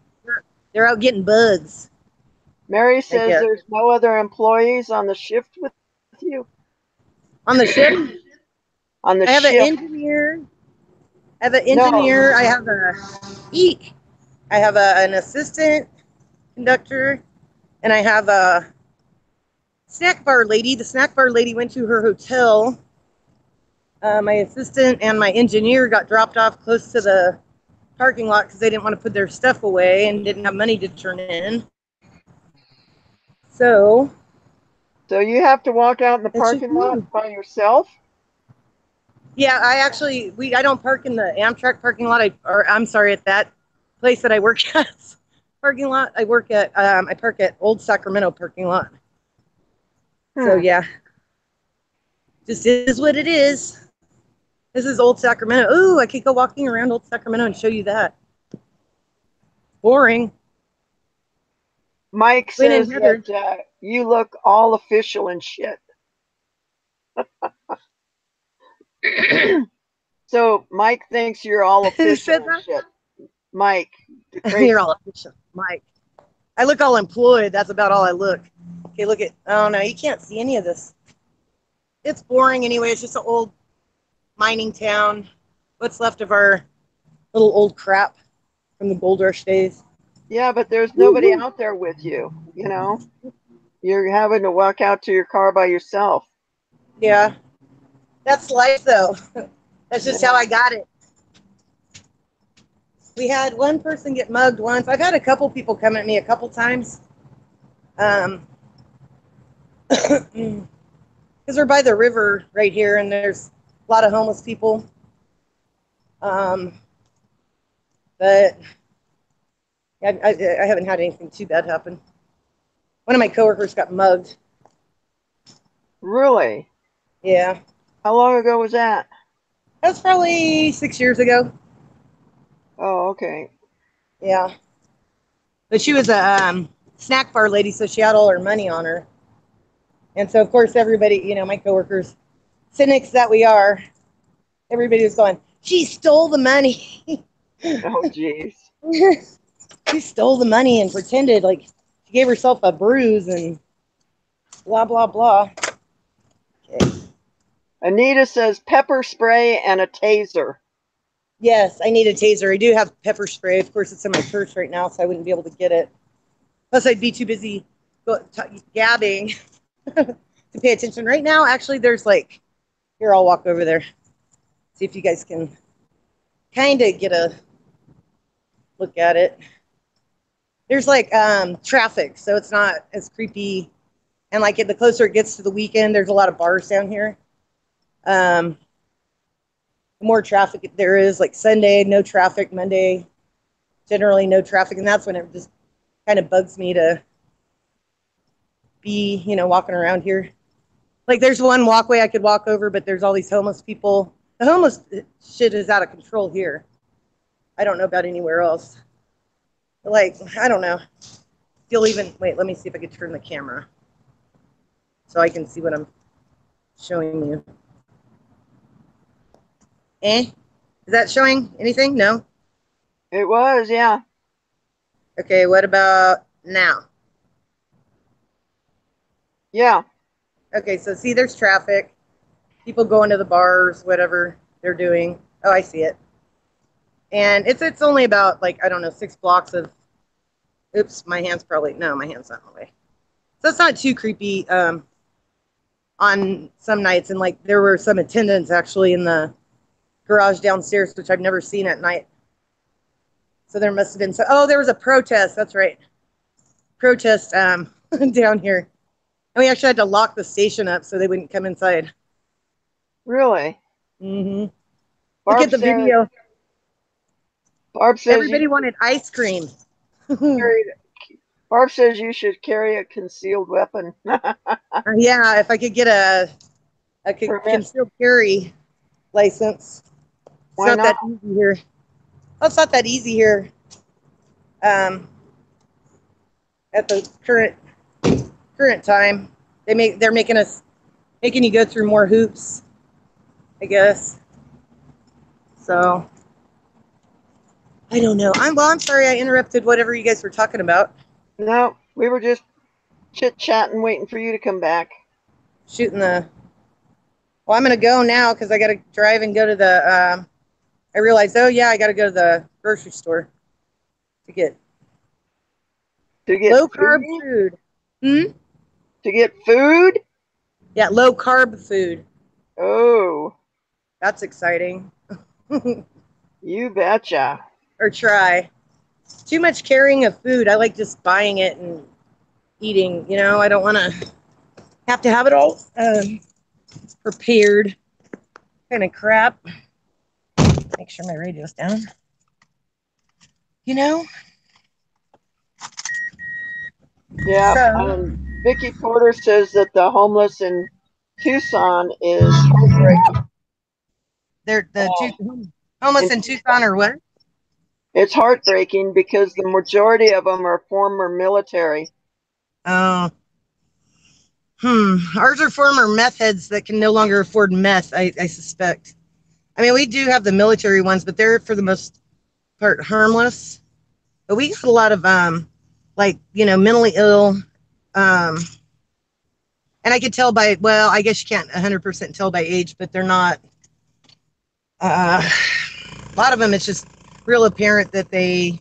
They're out getting bugs. Mary I says guess. there's no other employees on the shift with you. On the ship, On the I have an shift. engineer. I have an No. engineer. I have eek. I have an assistant conductor, and I have a snack bar lady. The snack bar lady went to her hotel. My assistant and my engineer got dropped off close to the parking lot because they didn't want to put their stuff away and didn't have money to turn in. So So you have to walk out in the It's just, parking lot by yourself? yeah, I don't park in the Amtrak parking lot. I'm sorry, at that place that I work at parking lot. I park at Old Sacramento parking lot. So yeah, just is what it is. This is Old Sacramento. Ooh, I could go walking around Old Sacramento and show you that. Boring. Mike Wait, says and Heather. that you look all official and shit. So Mike thinks you're all Who official said and that? shit. Mike, the crazy. You're all official, Mike. I look all employed. That's about all I look. Okay, look at. Oh no, you can't see any of this. It's boring anyway. It's just an old mining town. What's left of our little old crap from the gold rush days. Yeah, but there's nobody out there with you, you know? You're having to walk out to your car by yourself. Yeah, that's life though. That's just Yeah. how I got it. We had one person get mugged once. I've had a couple people come at me a couple times. Because we're by the river right here, and there's a lot of homeless people. But I haven't had anything too bad happen. One of my coworkers got mugged. Really? Yeah, How long ago was that? that was probably 6 years ago. Oh, okay. Yeah, but she was a snack bar lady, so she had all her money on her. And so, of course, everybody, my coworkers, cynics that we are, everybody was going, she stole the money. Oh, jeez. She stole the money and pretended like she gave herself a bruise and blah, blah, blah. Okay. Anita says pepper spray and a taser. Yes, I need a taser. I do have pepper spray. Of course, it's in my purse right now, so I wouldn't be able to get it. Plus, I'd be too busy gabbing to pay attention. Right now, actually, there's here, I'll walk over there. See if you guys can kind of get a look at it. There's traffic, so it's not as creepy. And the closer it gets to the weekend, there's a lot of bars down here. The more traffic there is, like Sunday, no traffic. Monday, generally no traffic. And that's when it just kind of bugs me to be, walking around here. Like there's one walkway I could walk over, but there's all these homeless people. The homeless shit is out of control here. I don't know about anywhere else. I don't know. Wait, let me see if I can turn the camera so I can see what I'm showing you. Is that showing anything? No? It was, yeah. Okay, what about now? Yeah. Okay, so see, there's traffic. People going to the bars, whatever they're doing. Oh, I see it. And it's only about, I don't know, 6 blocks of, oops, my hand's not in the way. So it's not too creepy on some nights. And, there were some attendants, actually, in the garage downstairs, which I've never seen at night. So there must have been there was a protest. That's right. Protest down here. And we actually had to lock the station up so they wouldn't come inside. Really? Mm-hmm. Barb Look at the video. Barb says Everybody wanted ice cream. Barb says you should carry a concealed weapon. Yeah, if I could get a concealed carry license. It's Why not that not? easy here. Well, it's not that easy here. At the current time, they're making you go through more hoops, I guess. So I don't know. I'm sorry I interrupted whatever you guys were talking about. No, we were just chit-chatting, waiting for you to come back. Well, I'm going to go now because I got to drive and go to the, I realized, oh yeah, I got to go to the grocery store to get low carb food. To get food? Yeah, low carb food. Oh. That's exciting. You betcha. Or try. Too much carrying of food. I like just buying it and eating. I don't want to have to have it all prepared. Kind of crap. Make sure my radio's down. You know? Yeah. So, Vicky Porter says that the homeless in Tucson is heartbreaking. they're the homeless And in Tucson or what? it's heartbreaking because the majority of them are former military. Oh. Ours are former meth heads that can no longer afford meth, I suspect. I mean, we do have the military ones, but they're for the most part harmless. But we got a lot of like, mentally ill. Um, and I could tell by, well, I guess you can't 100% tell by age, but they're not. A lot of them, it's just real apparent that they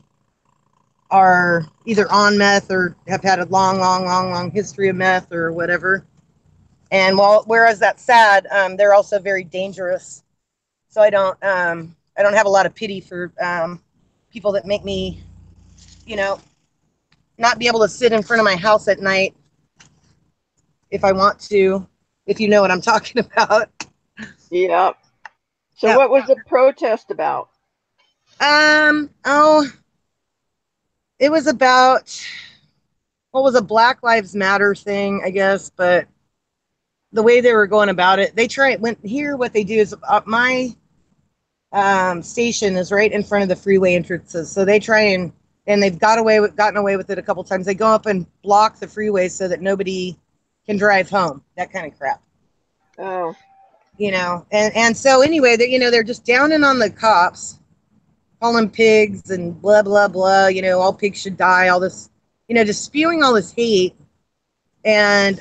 are either on meth or have had a long history of meth or whatever. And whereas that's sad, they're also very dangerous. So I don't have a lot of pity for people that make me, you know, not be able to sit in front of my house at night if I want to, if you know what I'm talking about. Yeah. So Yeah. what was the protest about? Oh, it was about what was a Black Lives Matter thing, I guess, but the way they were going about it, what they do is my station is right in front of the freeway entrances. So they try and they've gotten away with it a couple times. They go up and block the freeway so that nobody can drive home. That kind of crap. Oh. And so anyway, they're just downing on the cops, calling pigs and blah blah blah. All pigs should die. All this, just spewing all this hate. And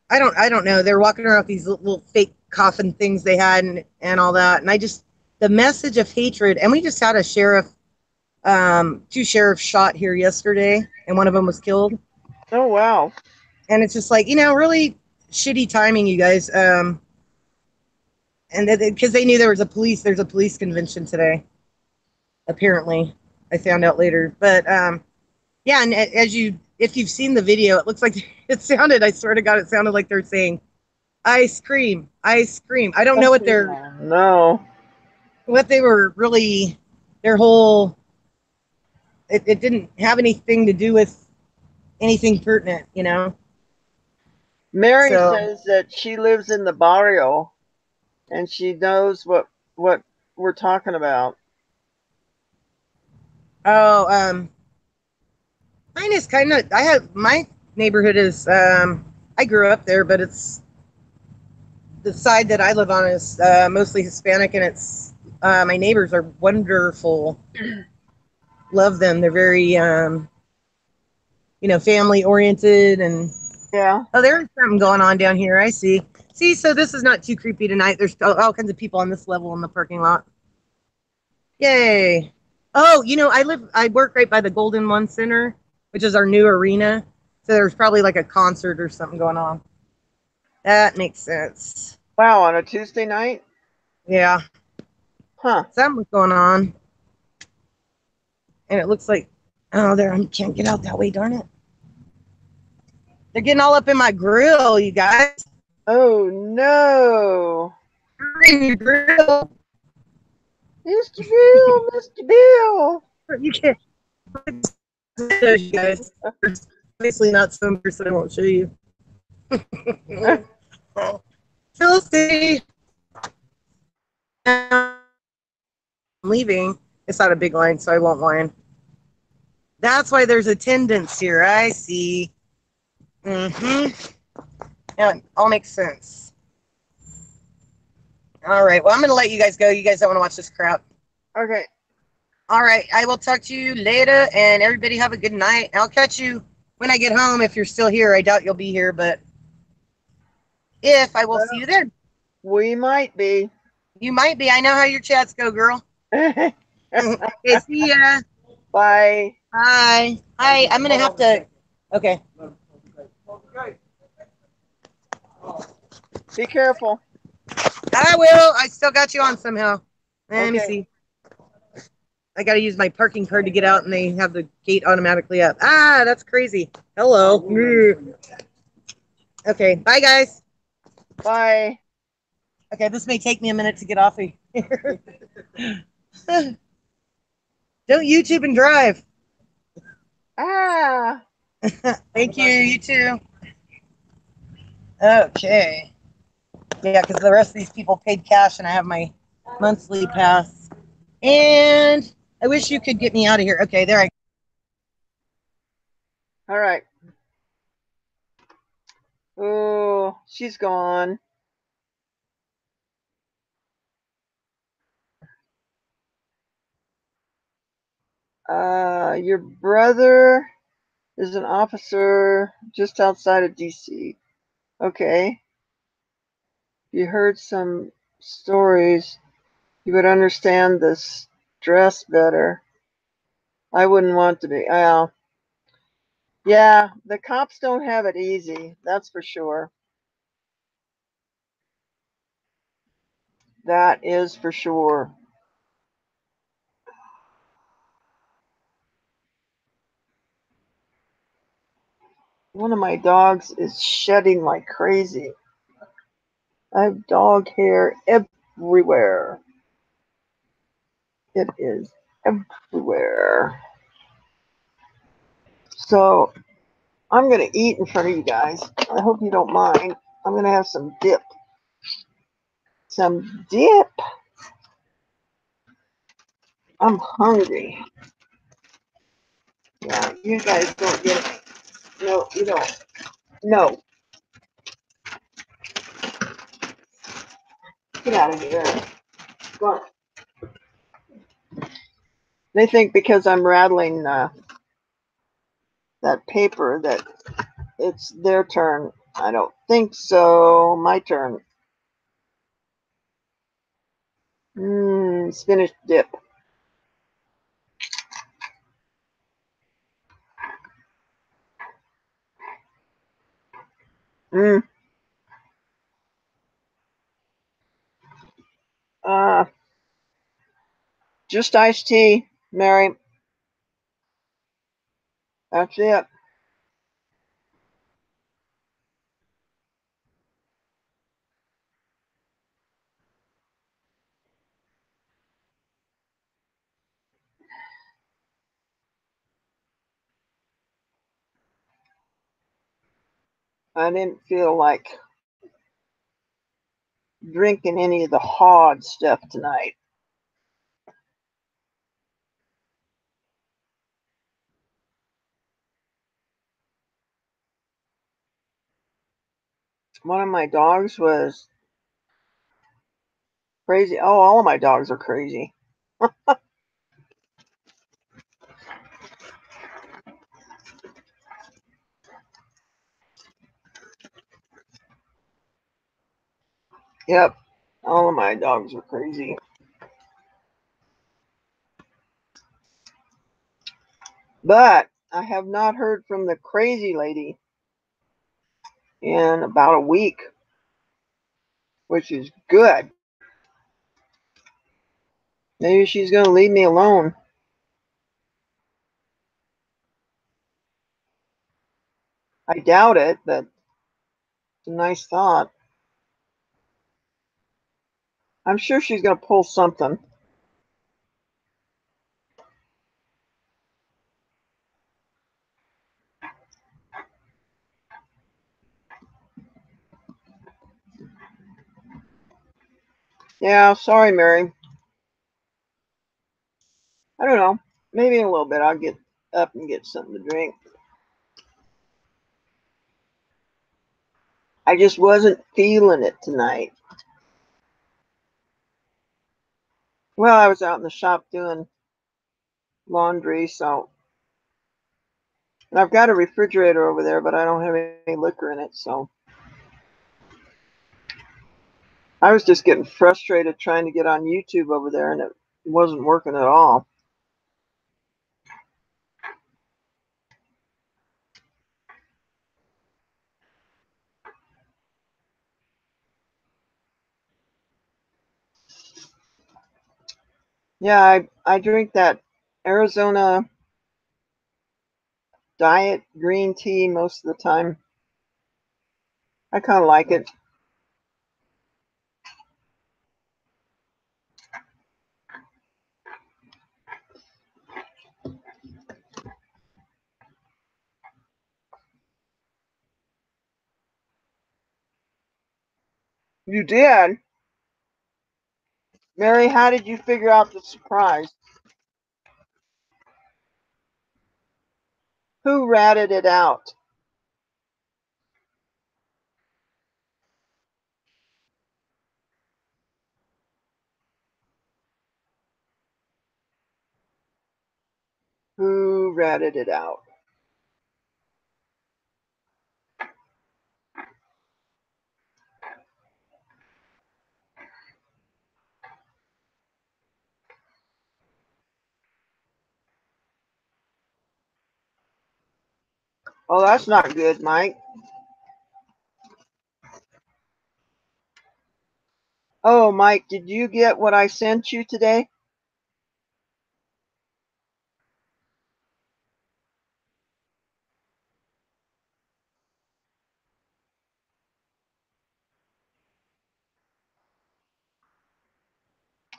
I don't know. They're walking around with these little fake coffin things they had and all that. And the message of hatred. And we just had two sheriffs shot here yesterday, and one of them was killed. Oh, wow. And it's just like, really shitty timing, you guys. And because they knew there's a police convention today. Apparently, I found out later. But yeah, and if you've seen the video, it looks like I swear to God, it sounded like they're saying, ice cream, ice cream. I don't know what they were really, their whole, it didn't have anything to do with anything pertinent, Mary So, says that she lives in the barrio and she knows what we're talking about. oh, mine is my neighborhood is, I grew up there, but it's, the side that I live on is mostly Hispanic, and it's, my neighbors are wonderful. Love them. They're very, family oriented, and Yeah. oh, there's something going on down here. I see. See, so this is not too creepy tonight. There's all kinds of people on this level in the parking lot. Yay. Oh, I work right by the Golden One Center, which is our new arena. So there's probably like a concert or something going on. That makes sense. Wow, on a Tuesday night? Yeah. Huh. Something's going on. And it looks like, oh, there, I can't get out that way, darn it. They're getting all up in my grill, you guys. Oh, no. In your grill. Mr. Bill, Mr. Bill. You can't. You guys. There's obviously not so much, so I won't show you. Filthy. I'm leaving. It's not a big line, so I won't whine. That's why there's attendance here. I see. Mm-hmm. Yeah, it all makes sense. All right. Well, I'm going to let you guys go. You guys don't want to watch this crap. Okay. All right. I will talk to you later, and everybody have a good night. I'll catch you when I get home. If you're still here, I doubt you'll be here, but if I will see you then. We might be. You might be. I know how your chats go, girl. Okay, see ya. Bye. Bye. Hi. I'm going to have to. Okay. Be careful. I will. I still got you on somehow. Let me see. I got to use my parking card to get out, and they have the gate automatically up. Ah, that's crazy. Hello. Okay, bye, guys. Bye. Okay, this may take me a minute to get off of here. Don't YouTube and drive. Ah. Thank you. You too. Okay. Yeah, because the rest of these people paid cash, and I have my monthly pass. And I wish you could get me out of here. Okay, there I go. All right. Oh, she's gone. Your brother is an officer just outside of DC. Okay. If you heard some stories, you would understand the stress better. I wouldn't want to be. Well, yeah, the cops don't have it easy. That's for sure. That is for sure. One of my dogs is shedding like crazy. I have dog hair everywhere. It is everywhere. So I'm going to eat in front of you guys. I hope you don't mind. I'm going to have some dip. Some dip. I'm hungry. Yeah, you guys don't get it. No, you don't. No. Get out of here. Go on. They think because I'm rattling that paper that it's their turn. I don't think so. My turn. Spinach dip. Mmm. Uh, just iced tea, Mary. That's it. I didn't feel like drinking any of the hard stuff tonight. One of my dogs was crazy. Oh, all of my dogs are crazy. Yep, all of my dogs are crazy. But I have not heard from the crazy lady in about a week, which is good. Maybe she's going to leave me alone. I doubt it, but it's a nice thought. I'm sure she's going to pull something. Yeah, sorry, Mary. I don't know. Maybe in a little bit I'll get up and get something to drink. I just wasn't feeling it tonight. Well, I was out in the shop doing laundry, so. And I've got a refrigerator over there, but I don't have any liquor in it, so. I was just getting frustrated trying to get on YouTube over there, and it wasn't working at all. Yeah, I drink that Arizona diet green tea most of the time. I kind of like it. You did? Mary, how did you figure out the surprise? Who ratted it out? Who ratted it out? Oh, that's not good, Mike. Oh, Mike, did you get what I sent you today?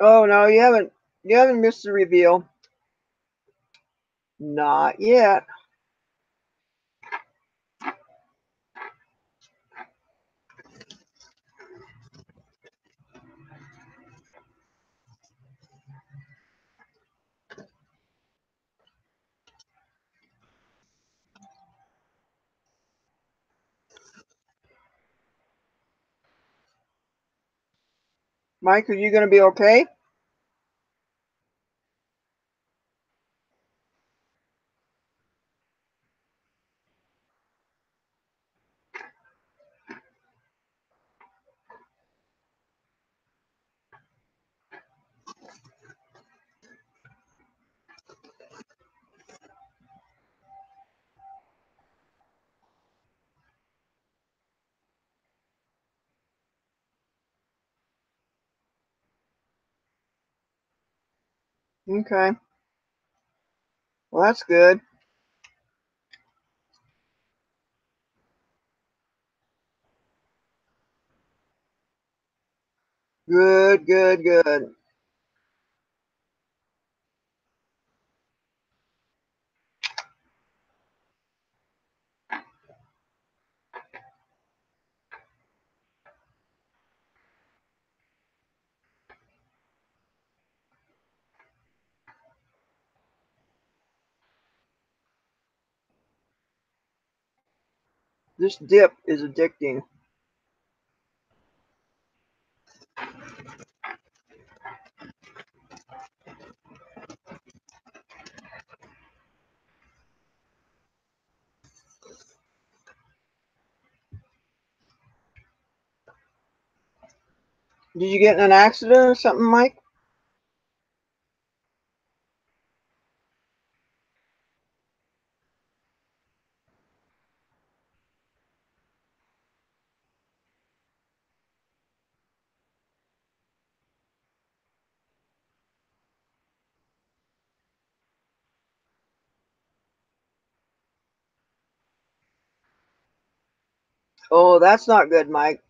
Oh no, you haven't. You haven't missed the reveal. Not yet. Mike, are you going to be okay? Okay. Well, that's good. Good, good, good. This dip is addicting. Did you get in an accident or something, Mike? Oh, that's not good, Mike.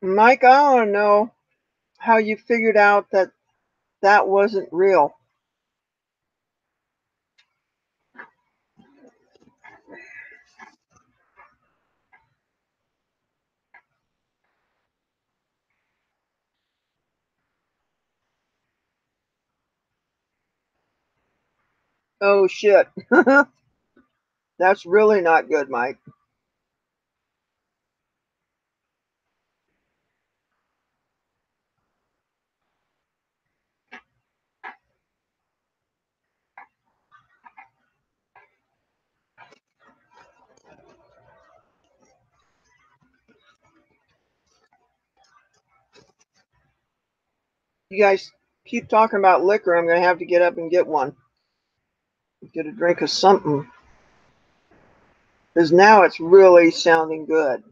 Mike, I want to know how you figured out that that wasn't real. Oh, shit. That's really not good, Mike. You guys keep talking about liquor, I'm going to have to get up and get one. Get a drink of something. Because now it's really sounding good.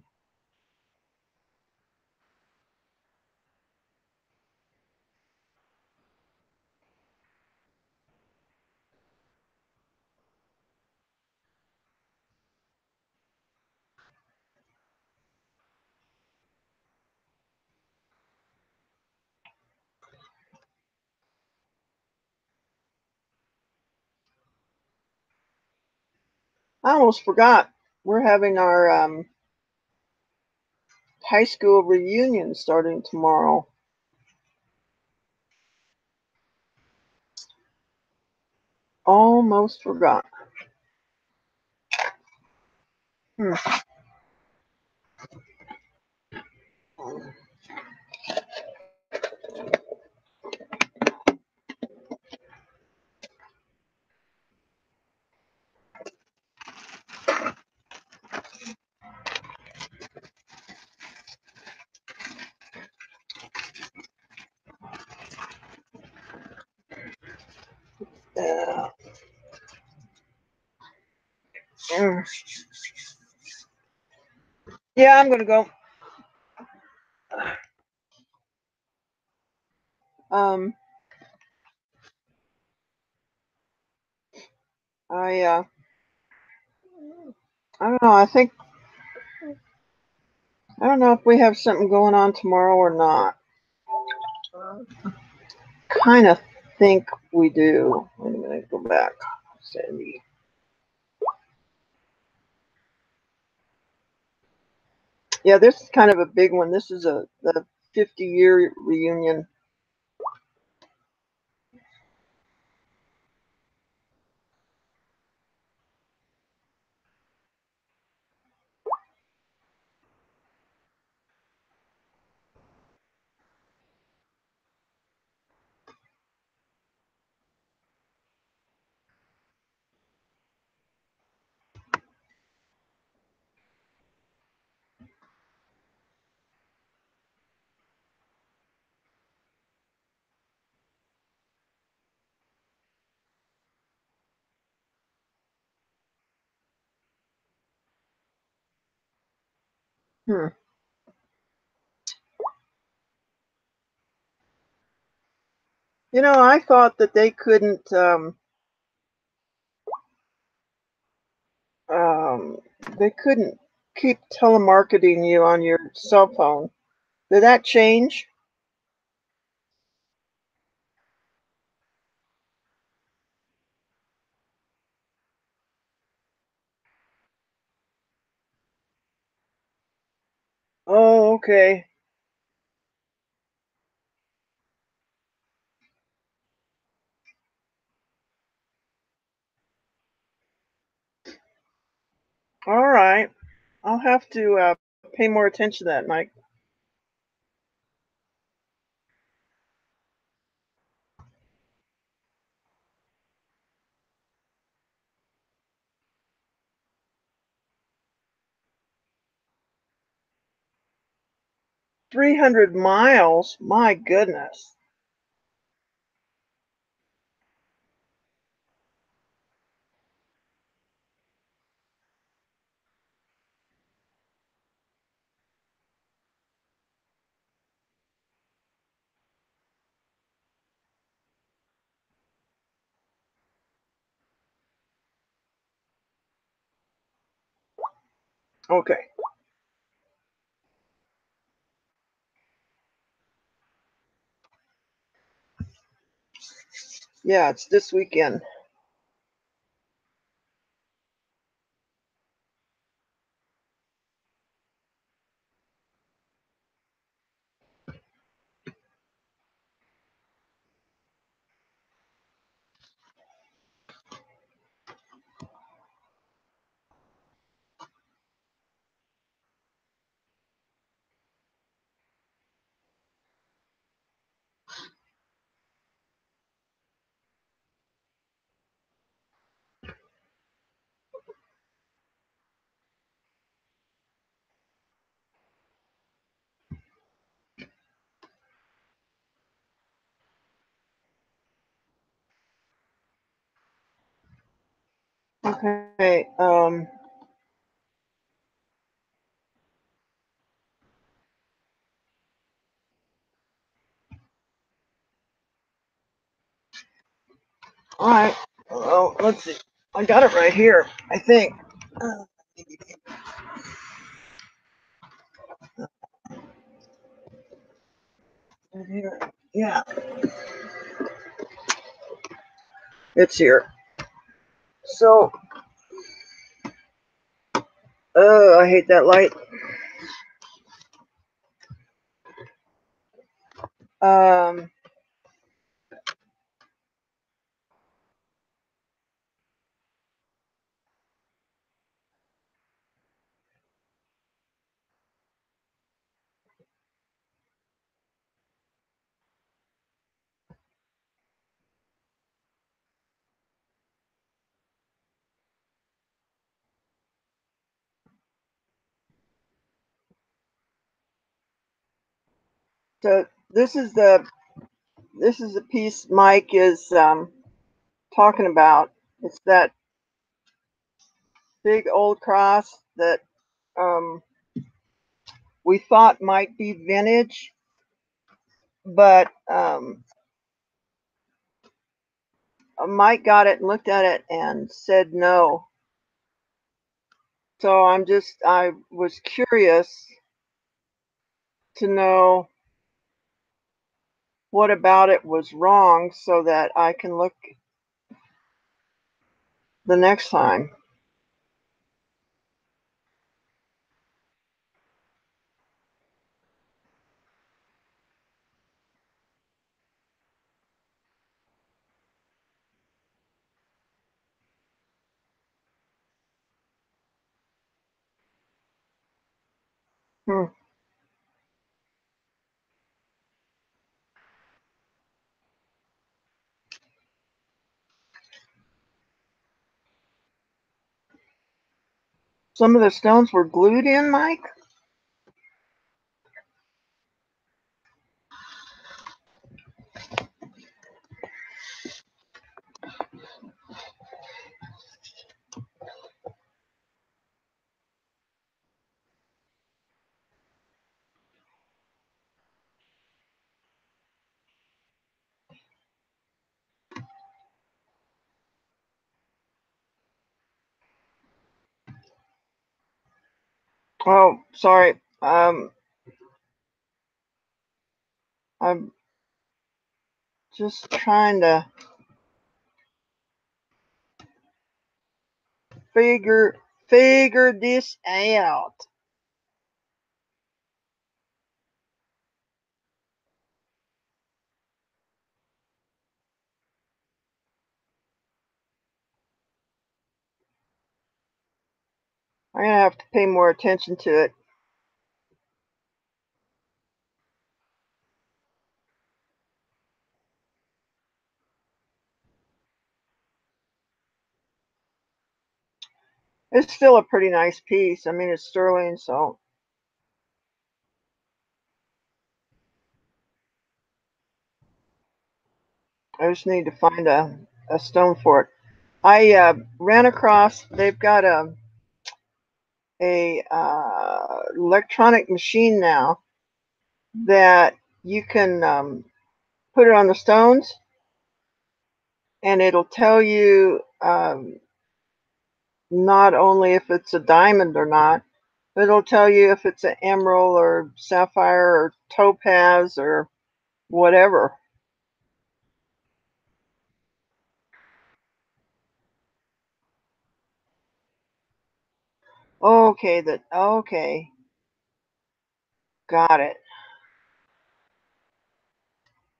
I almost forgot. We're having our high school reunion starting tomorrow. Almost forgot. Hmm. Yeah. Mm. Yeah, I'm gonna go. Um, I I don't know. I don't know if we have something going on tomorrow or not. Kind of think we do. I'm gonna go back, Sandy. Yeah, this is kind of a big one. This is the 50-year reunion. Hmm. You know, I thought that um, they couldn't keep telemarketing you on your cell phone. Did that change? Oh, okay. All right. I'll have to pay more attention to that, Mike. $300 miles? My goodness. Okay. Yeah, it's this weekend. Okay. All right. Well, let's see. I got it right here, I think. Right here. Yeah, it's here. So, I hate that light. Um, so this is the piece Mike is talking about. It's that big old cross that um, we thought might be vintage, but Mike got it and looked at it and said no. So I was curious to know what about it was wrong so that I can look the next time. Hmm. Some of the stones were glued in, Mike? Oh, sorry. I'm just trying to figure figure this out. I'm gonna have to pay more attention to it. It's still a pretty nice piece. I mean, it's sterling, so I just need to find a stone for it. I ran across. They've got a electronic machine now that you can put it on the stones, and it'll tell you not only if it's a diamond or not, but it'll tell you if it's an emerald or sapphire or topaz or whatever. Okay, that okay, got it.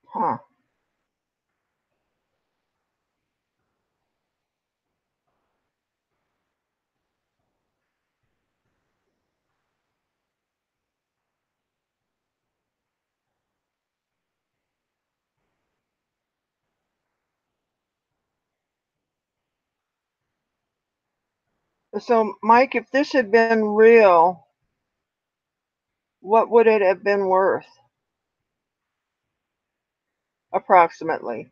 Huh. So, Mike, if this had been real, what would it have been worth, approximately?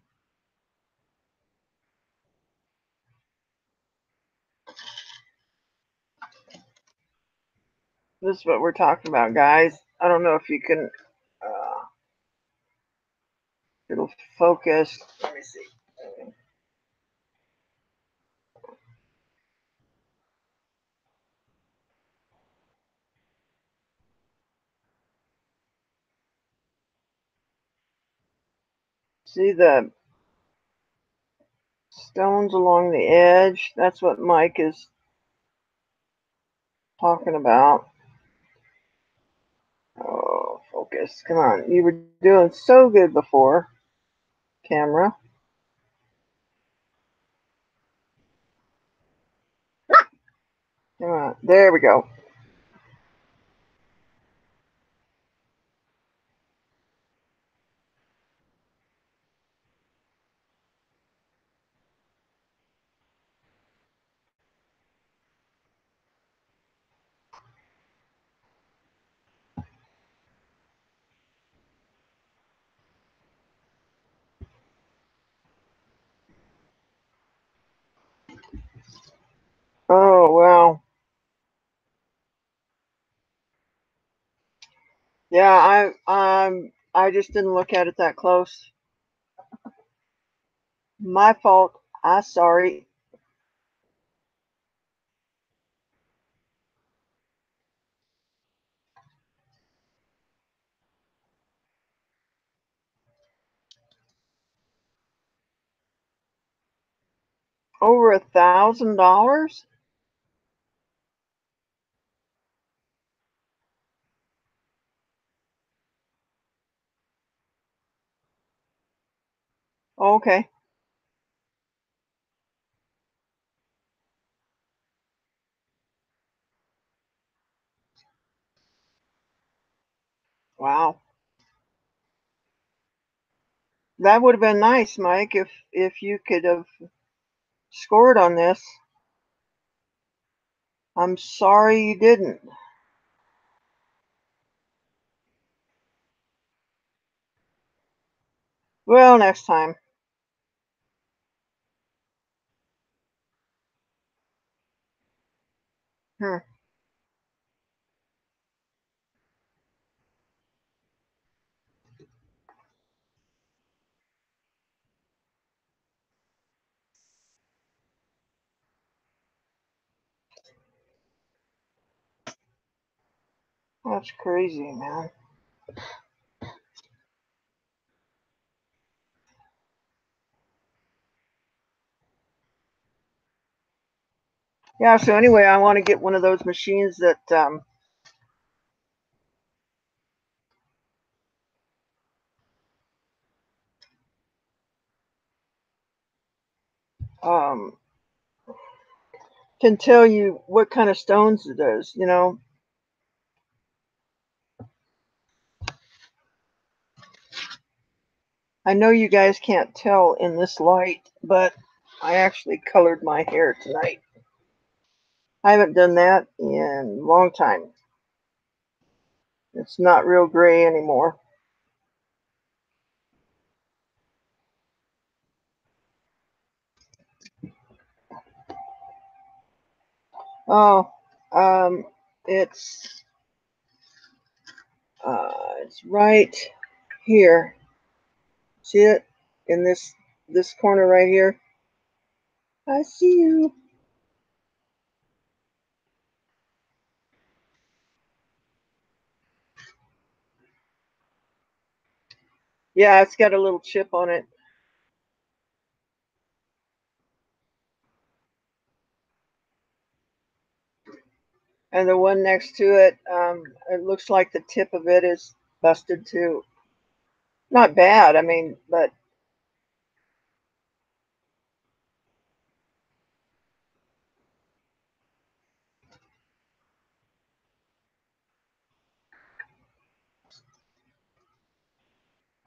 This is what we're talking about, guys. I don't know if you can, it'll focus. Let me see. See the stones along the edge? That's what Mike is talking about. Oh, focus. Come on. You were doing so good before, camera. Come on. There we go. Oh, wow. Yeah, I just didn't look at it that close. My fault. I'm sorry. Over $1,000? Okay. Wow. That would have been nice, Mike, if you could have scored on this. I'm sorry you didn't. Well, next time. Hmm. That's crazy, man. Yeah, so anyway, I want to get one of those machines that um, can tell you what kind of stones it is, you know. I know you guys can't tell in this light, but I actually colored my hair tonight. I haven't done that in a long time. It's not real gray anymore. Oh, um, it's it's right here. See it in this corner right here? I see you. Yeah, it's got a little chip on it. And the one next to it, it looks like the tip of it is busted too. Not bad, I mean, but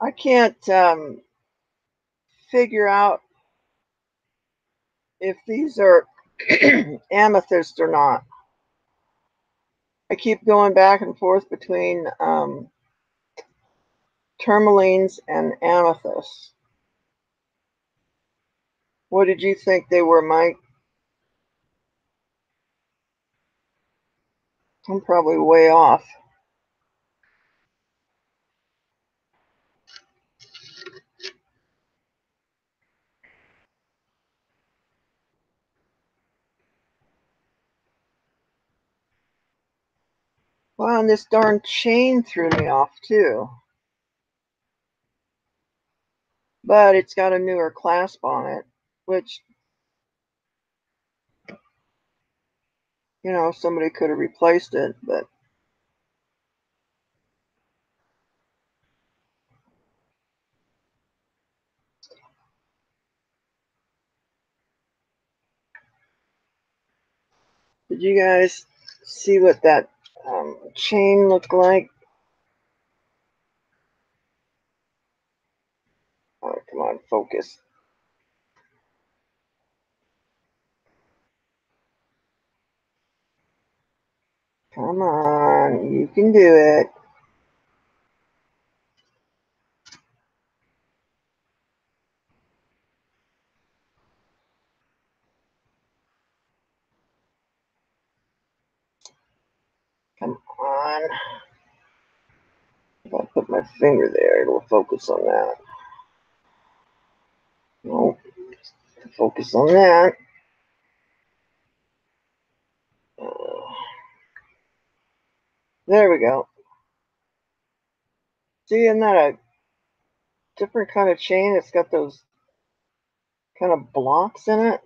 I can't figure out if these are amethyst or not. I keep going back and forth between tourmalines and amethyst. What did you think they were, Mike? I'm probably way off. Wow, and this darn chain threw me off too. But it's got a newer clasp on it, which, you know, somebody could have replaced it, but did you guys see what that chain looked like? Oh, come on, focus. Come on, you can do it. Come on. If I put my finger there, it'll focus on that. Nope. Focus on that. There we go. See, isn't that a different kind of chain? It's got those kind of blocks in it.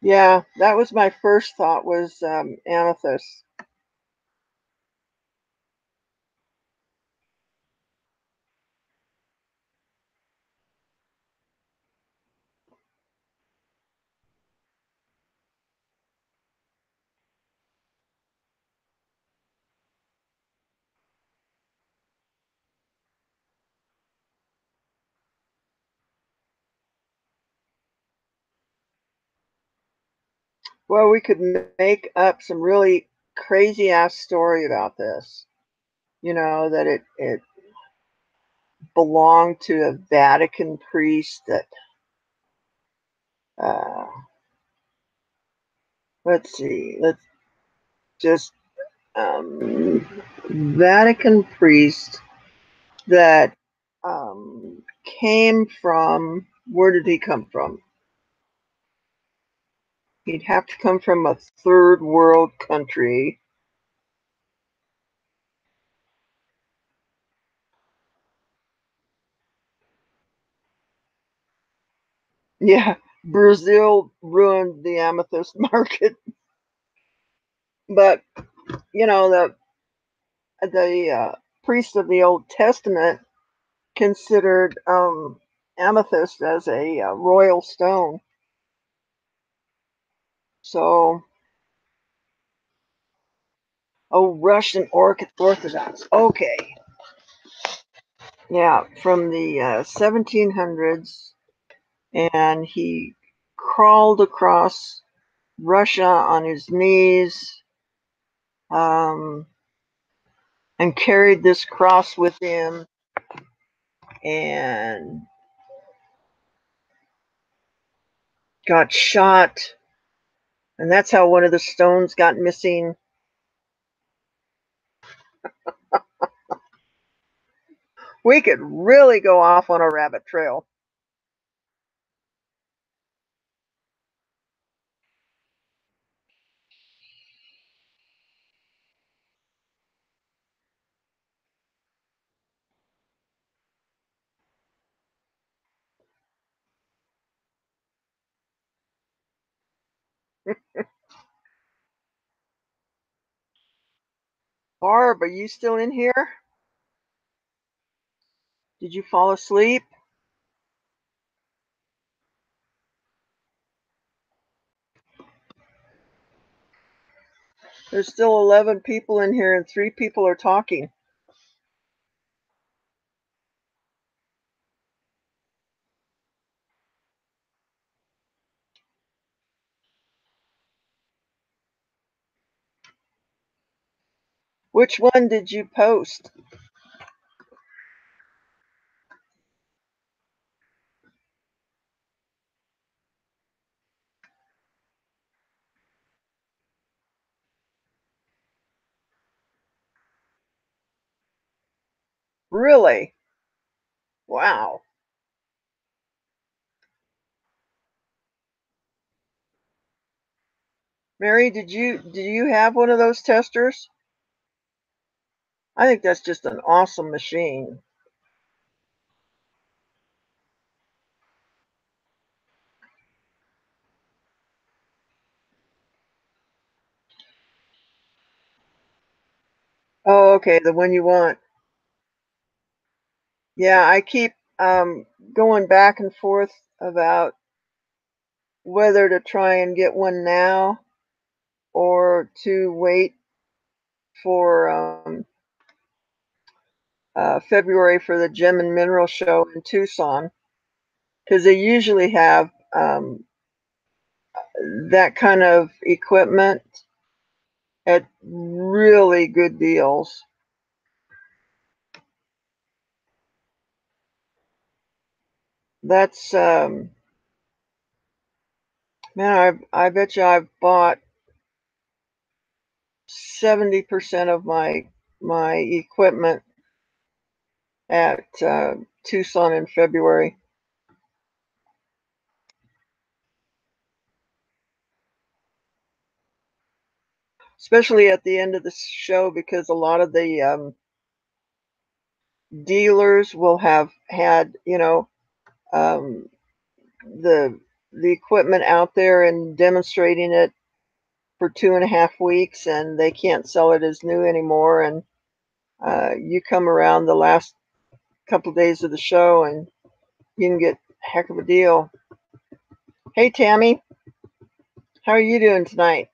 Yeah, that was my first thought, was amethyst. Well, we could make up some really crazy ass story about this. You know, that it belonged to a Vatican priest that, uh, let's see, let's just, Vatican priest that came from, where did he come from? He'd have to come from a third world country. Yeah, Brazil ruined the amethyst market. But, you know, the priests of the Old Testament considered amethyst as a royal stone. So, oh, Russian Orthodox. Okay. Yeah, from the 1700s, and he crawled across Russia on his knees, and carried this cross with him, and got shot. And that's how one of the stones got missing. We could really go off on a rabbit trail. Barb, are you still in here? Did you fall asleep? There's still 11 people in here and 3 people are talking. Which one did you post? Really? Wow. Mary, did you have one of those testers? I think that's just an awesome machine. Oh, okay, the one you want. Yeah, I keep going back and forth about whether to try and get one now or to wait for February for the Gem and Mineral Show in Tucson, because they usually have that kind of equipment at really good deals. That's man, I bet you I've bought 70% of my equipment at Tucson in February. Especially at the end of the show, because a lot of the dealers will have had, um, the equipment out there and demonstrating it for 2.5 weeks, and they can't sell it as new anymore. And you come around the last couple of days of the show, and you can get a heck of a deal. Hey, Tammy, how are you doing tonight?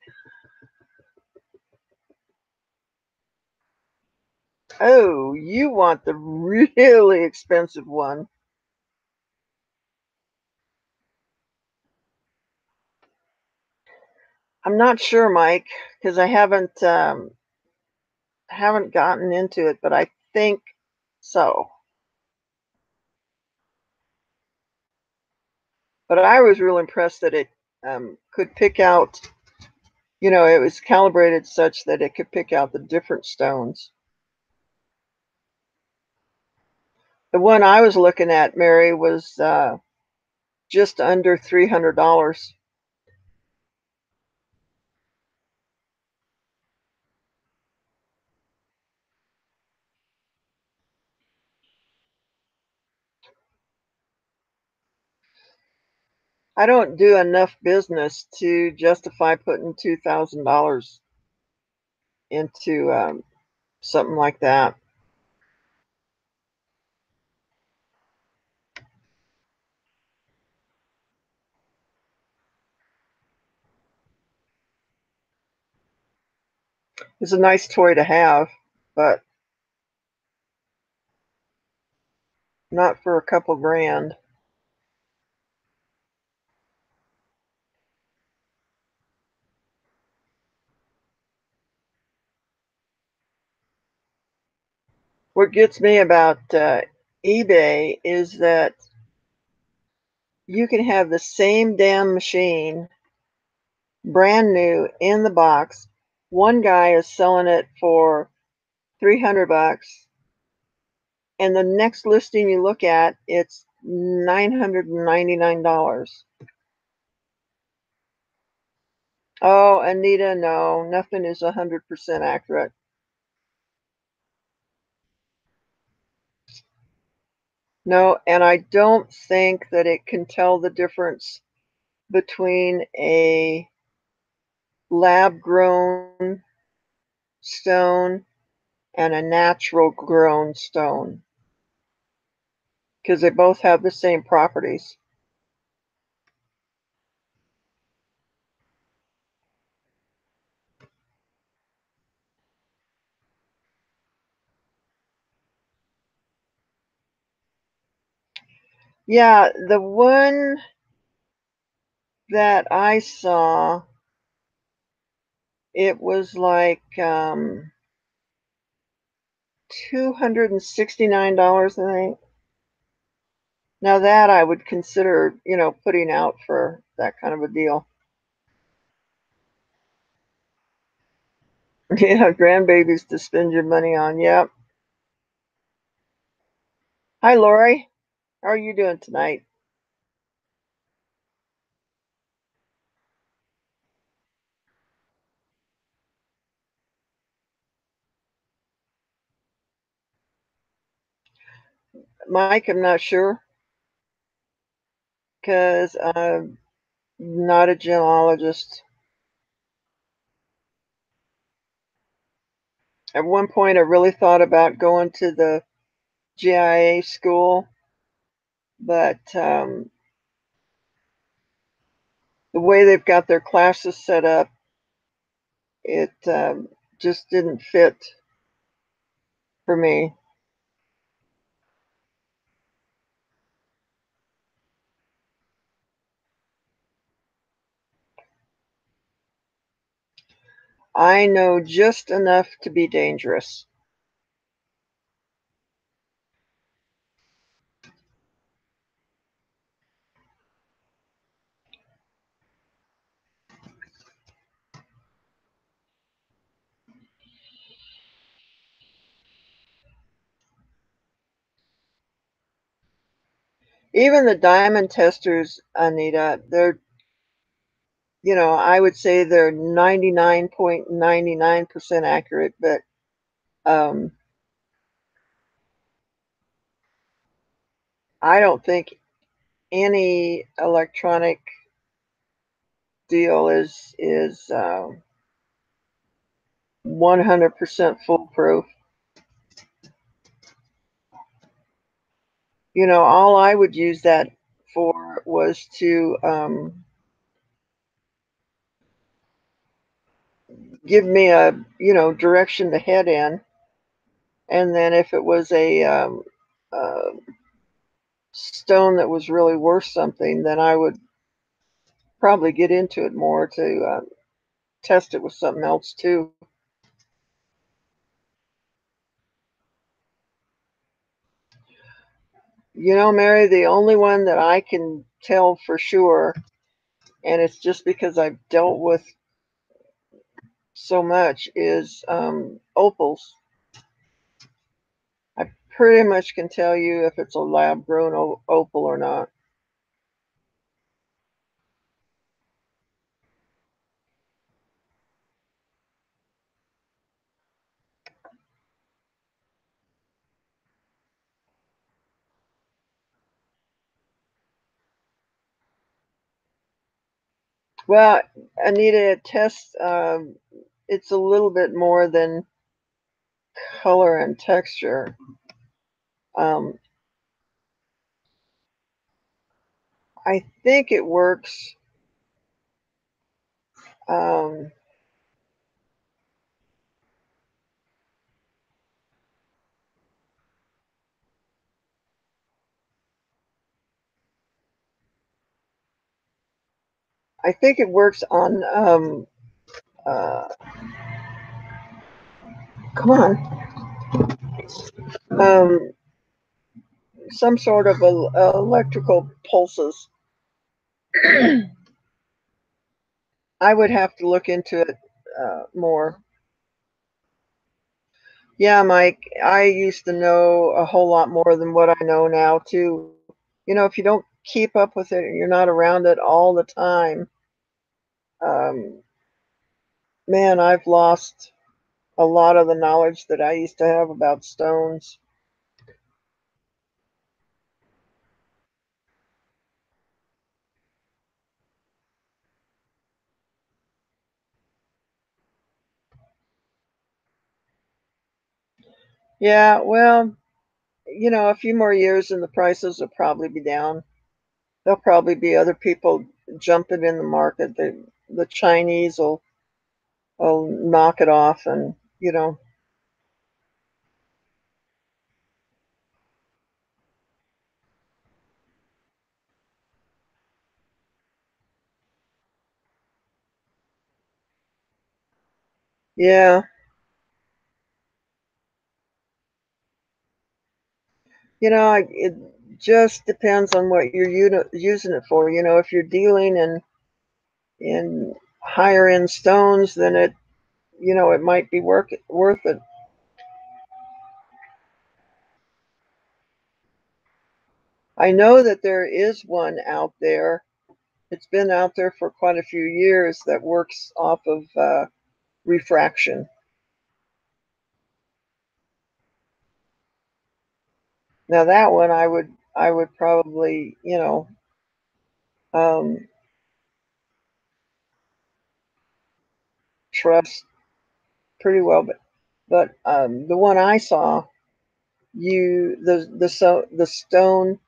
Oh, you want the really expensive one. I'm not sure, Mike, because I haven't gotten into it, but I think so. But I was real impressed that it could pick out, it was calibrated such that it could pick out the different stones. The one I was looking at, Mary, was just under $300. I don't do enough business to justify putting $2,000 into something like that. It's a nice toy to have, but not for a couple grand. What gets me about eBay is that you can have the same damn machine brand new in the box. One guy is selling it for $300, and the next listing you look at, it's $999. Oh, Anita, no, nothing is 100% accurate. No, and I don't think that it can tell the difference between a lab grown stone and a natural grown stone, because they both have the same properties. Yeah, the one that I saw, it was like $269, I think. Now that I would consider, putting out for that kind of a deal. Yeah, grandbabies to spend your money on. Yep. Hi, Lori. How are you doing tonight? Mike, I'm not sure because I'm not a gemologist. At one point, I really thought about going to the GIA school, but the way they've got their classes set up, it just didn't fit for me. I know just enough to be dangerous. Even the diamond testers, Anita, I would say they're 99.99% accurate, but um, I don't think any electronic deal is 100% foolproof. All I would use that for was to give me a direction to head in, and then if it was a uh, stone that was really worth something, then I would probably get into it more to test it with something else too. Mary, the only one that I can tell for sure, and it's just because I've dealt with so much, is opals. I pretty much can tell you if it's a lab grown opal or not. Well, Anita, tests, it's a little bit more than color and texture. Um, I think it works. Um, I think it works on, uh, come on, um, some sort of electrical pulses. I would have to look into it more. Yeah, Mike, I used to know a whole lot more than what I know now, too. If you don't keep up with it and you're not around it all the time, um, man, I've lost a lot of the knowledge that I used to have about stones. Yeah, well, a few more years and the prices will probably be down. There'll probably be other people jumping in the market. The Chinese will knock it off, and yeah. It just depends on what you're using it for. If you're dealing in higher end stones, then it might be worth it. I know that there is one out there. It's been out there for quite a few years that works off of refraction. Now that one I would probably um, trust pretty well, but the one I saw, the stone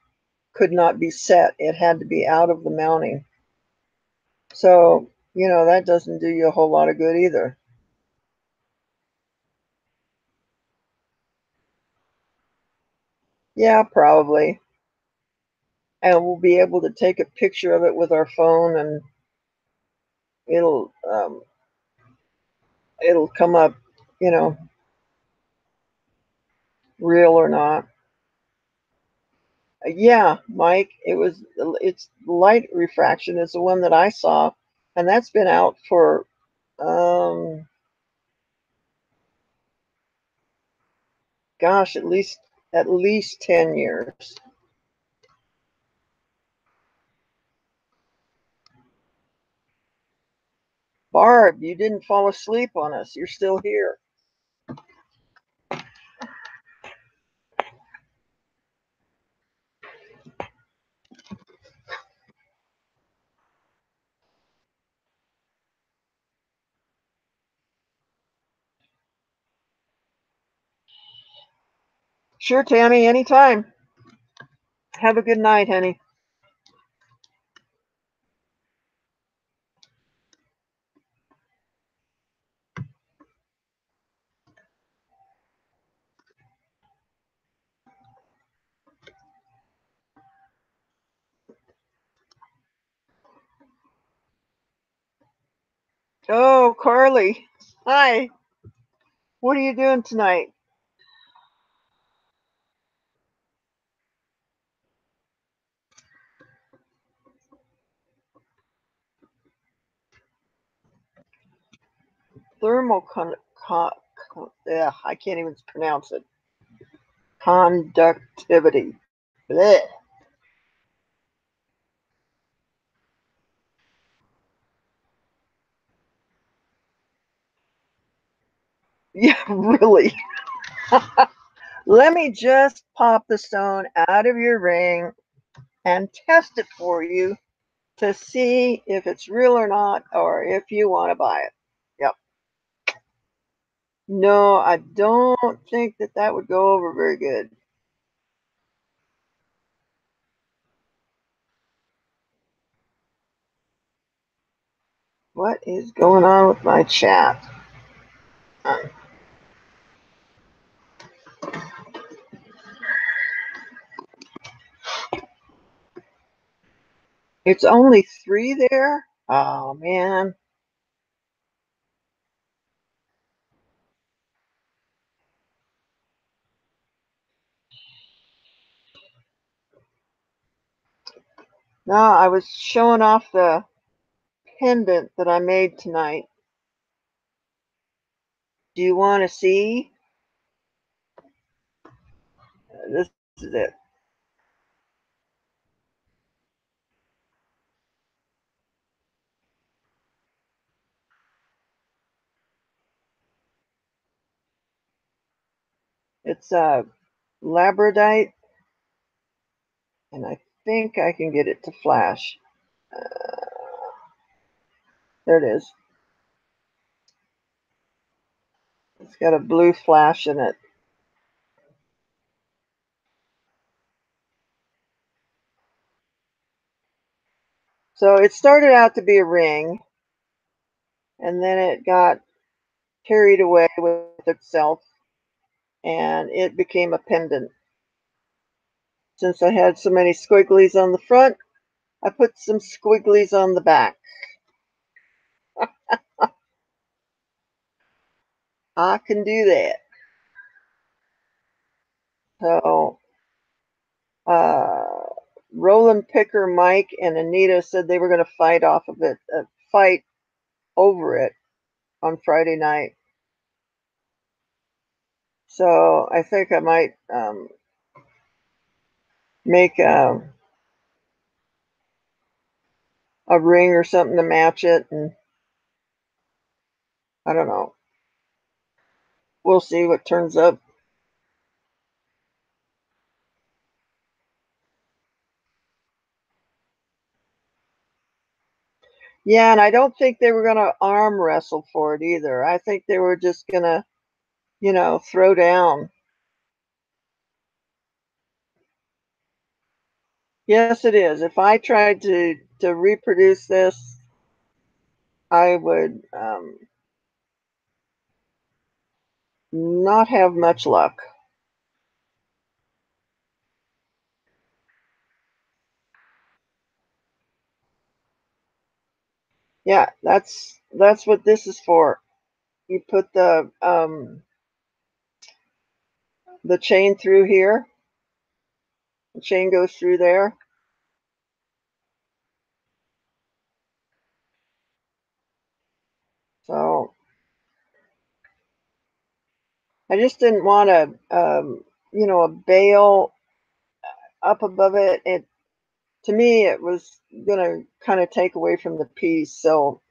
could not be set; it had to be out of the mounting. So that doesn't do you a whole lot of good either. Yeah, probably. And we'll be able to take a picture of it with our phone, and it'll um, it'll come up, you know, real or not. Yeah, Mike, it's light refraction is the one that I saw, and that's been out for um, gosh, at least 10 years. Barb, you didn't fall asleep on us. You're still here. Sure, Tammy, anytime. Have a good night, honey. Oh, Carly. Hi. What are you doing tonight? Thermal I can't even pronounce it. Conductivity. Blech. Yeah, really. Let me just pop the stone out of your ring and test it for you to see if it's real or not, or if you want to buy it. Yep. No, I don't think that would go over very good. What is going on with my chat? It's only 3 there? Oh, man. No, I was showing off the pendant that I made tonight. Do you want to see? This is it. It's a Labradorite, and I think I can get it to flash. There it is. It's got a blue flash in it. So it started out to be a ring, and then it got carried away with itself, and it became a pendant. Since I had so many squigglies on the front, I put some squigglies on the back. I can do that. So uh, Roland Picker, Mike, and Anita said they were going to fight over it on Friday night. So I think I might make a ring or something to match it, and I don't know. We'll see what turns up. Yeah, and I don't think they were going to arm wrestle for it either. I think they were just going to, throw down. Yes, it is. If I tried to reproduce this, I would not have much luck. Yeah, that's what this is for. You put the chain through here. The chain goes through there. So I just didn't want a bail up above it. To me, it was gonna kind of take away from the piece. So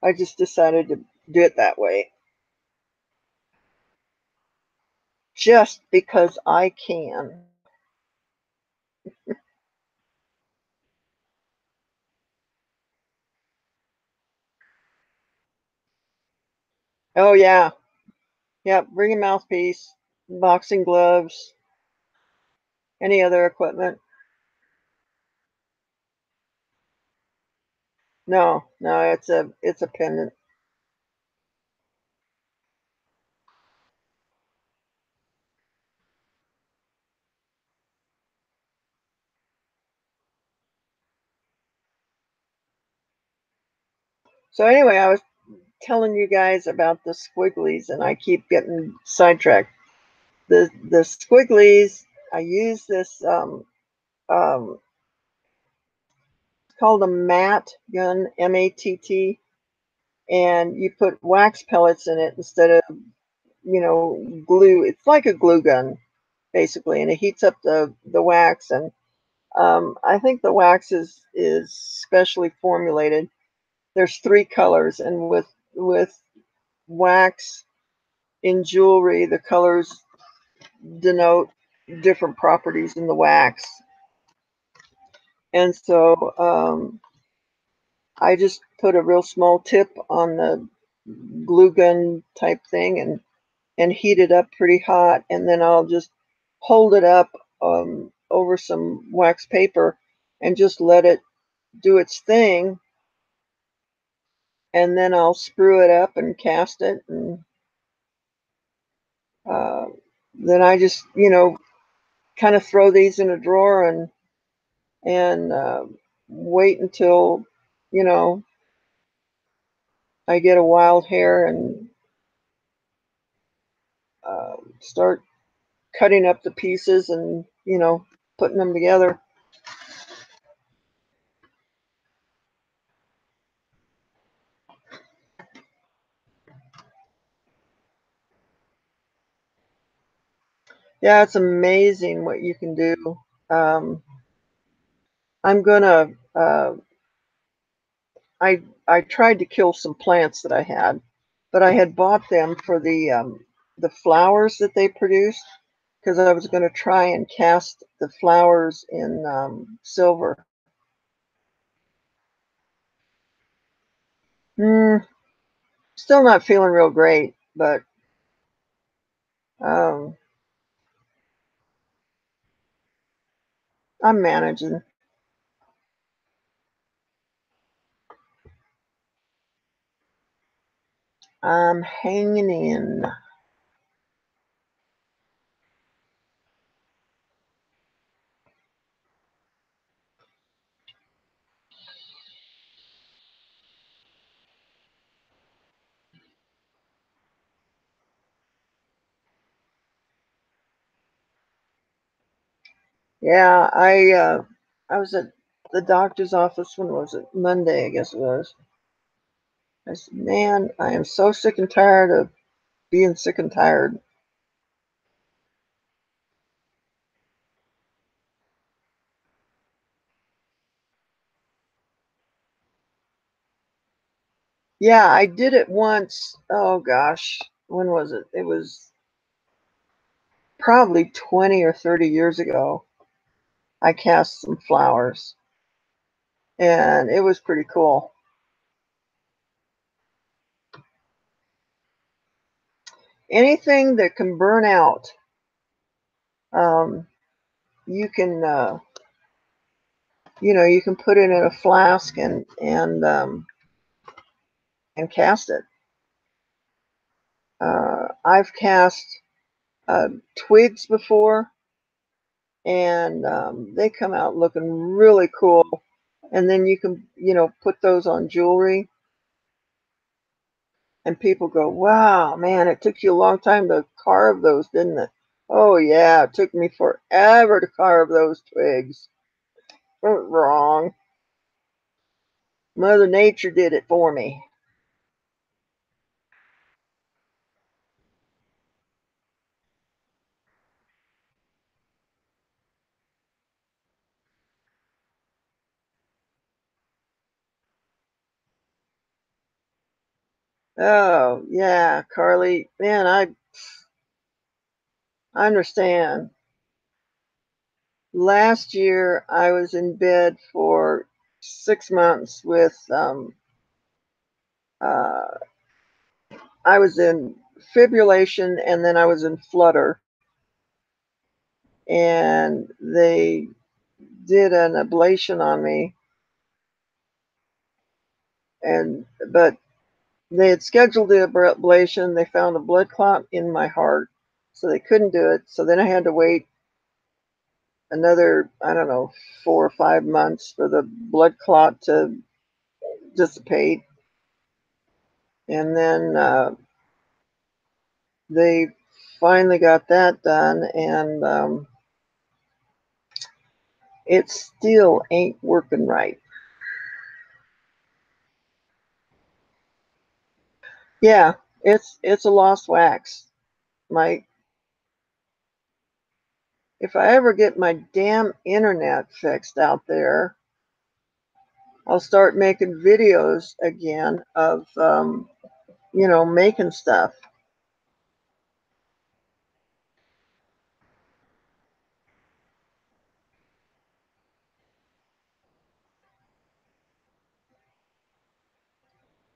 I just decided to do it that way, just because I can. Oh yeah, yeah. Bring a mouthpiece, boxing gloves, any other equipment. No, no, it's a pendant. So anyway, I was telling you guys about the squigglies, and I keep getting sidetracked. The squigglies, I use this it's called a matte gun, MATT, and you put wax pellets in it instead of glue. It's like a glue gun basically, and it heats up the wax. And I think the wax is specially formulated. There's three colors, and with wax in jewelry, the colors denote different properties in the wax. And so I just put a real small tip on the glue gun type thing and heat it up pretty hot, and then I'll just hold it up over some wax paper and just let it do its thing, and then I'll screw it up and cast it, and uh, then I just kind of throw these in a drawer and wait until you know I get a wild hair and start cutting up the pieces and putting them together. Yeah, it's amazing what you can do. Um, I'm gonna. I tried to kill some plants that I had, but I had bought them for the flowers that they produced because I was going to try and cast the flowers in silver. Mm, Still not feeling real great, but um, I'm managing. I'm hanging in. Yeah, I was at the doctor's office. When was it? Monday, I guess it was. I said, man, I am so sick and tired of being sick and tired. Yeah, I did it once. Oh gosh, when was it? It was probably 20 or 30 years ago. I cast some flowers and it was pretty cool. Anything that can burn out, um, you can, you can put it in a flask and cast it. I've cast twigs before, and they come out looking really cool. And then you can, put those on jewelry, and people go, "Wow, man, it took you a long time to carve those, didn't it?" Oh yeah, it took me forever to carve those twigs. Wrong. Mother Nature did it for me. Oh yeah, Carly, man, I understand. Last year, I was in bed for 6 months with, uh, I was in fibrillation and then I was in flutter. And they did an ablation on me. But they had scheduled the ablation. They found a blood clot in my heart. So they couldn't do it. So then I had to wait another, I don't know, 4 or 5 months for the blood clot to dissipate. And then they finally got that done, and it still ain't working right. Yeah, it's a lost wax. My If I ever get my damn internet fixed out there, I'll start making videos again of making stuff.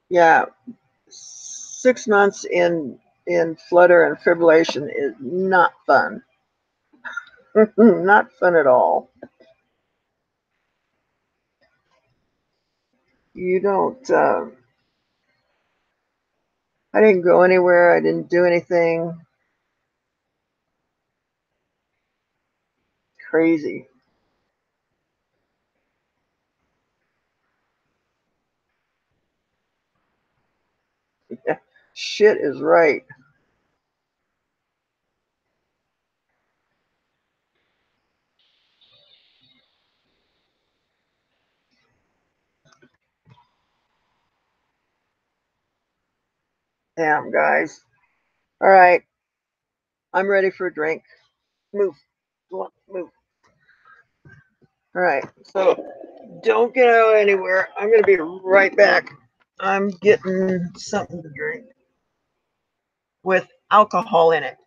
Yeah, 6 months in flutter and fibrillation is not fun. Not fun at all. You don't. I didn't go anywhere. I didn't do anything crazy. Shit is right. Damn, guys. All right, I'm ready for a drink. Move. Move. All right, so don't get out anywhere. I'm going to be right back. I'm getting something to drink with alcohol in it.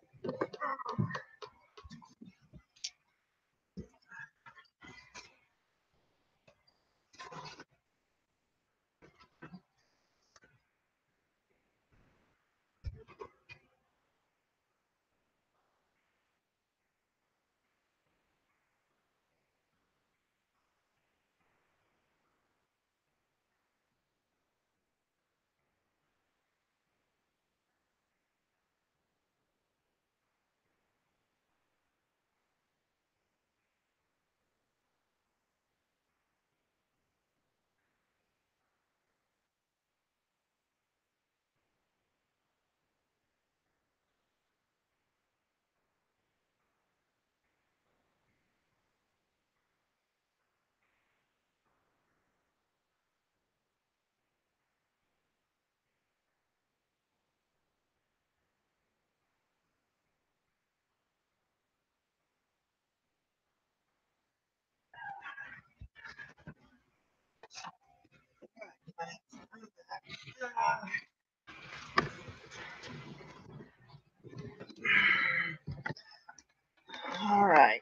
All right.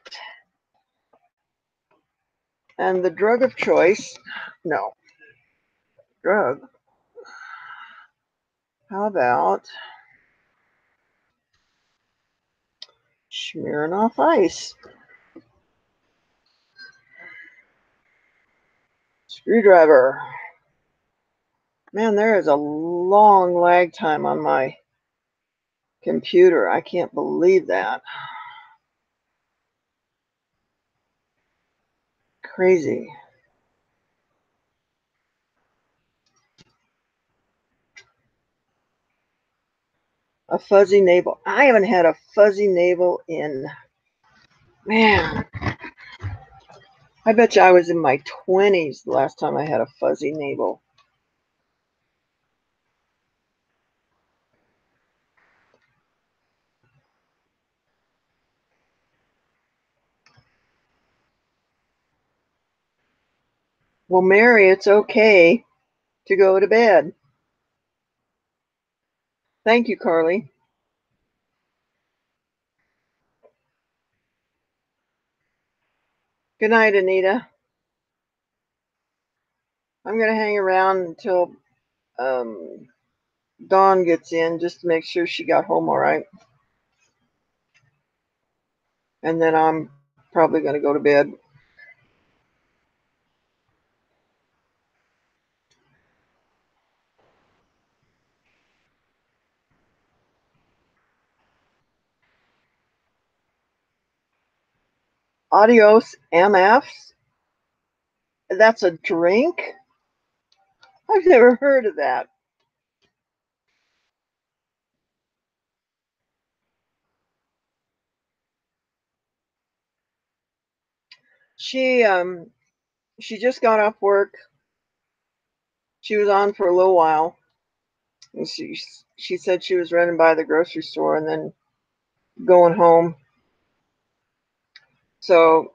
And the drug of choice, no. Drug. How about Smirnoff Ice? Screwdriver. Man, there is a long lag time on my computer. I can't believe that. Crazy. A fuzzy navel. I haven't had a fuzzy navel in, man, I bet you I was in my 20s the last time I had a fuzzy navel. Well, Mary, it's okay to go to bed. Thank you, Carly. Good night, Anita. I'm going to hang around until Dawn gets in just to make sure she got home all right. And then I'm probably going to go to bed. Adios, MFs. That's a drink? I've never heard of that. She just got off work. She was on for a little while. And she said she was running by the grocery store and then going home. So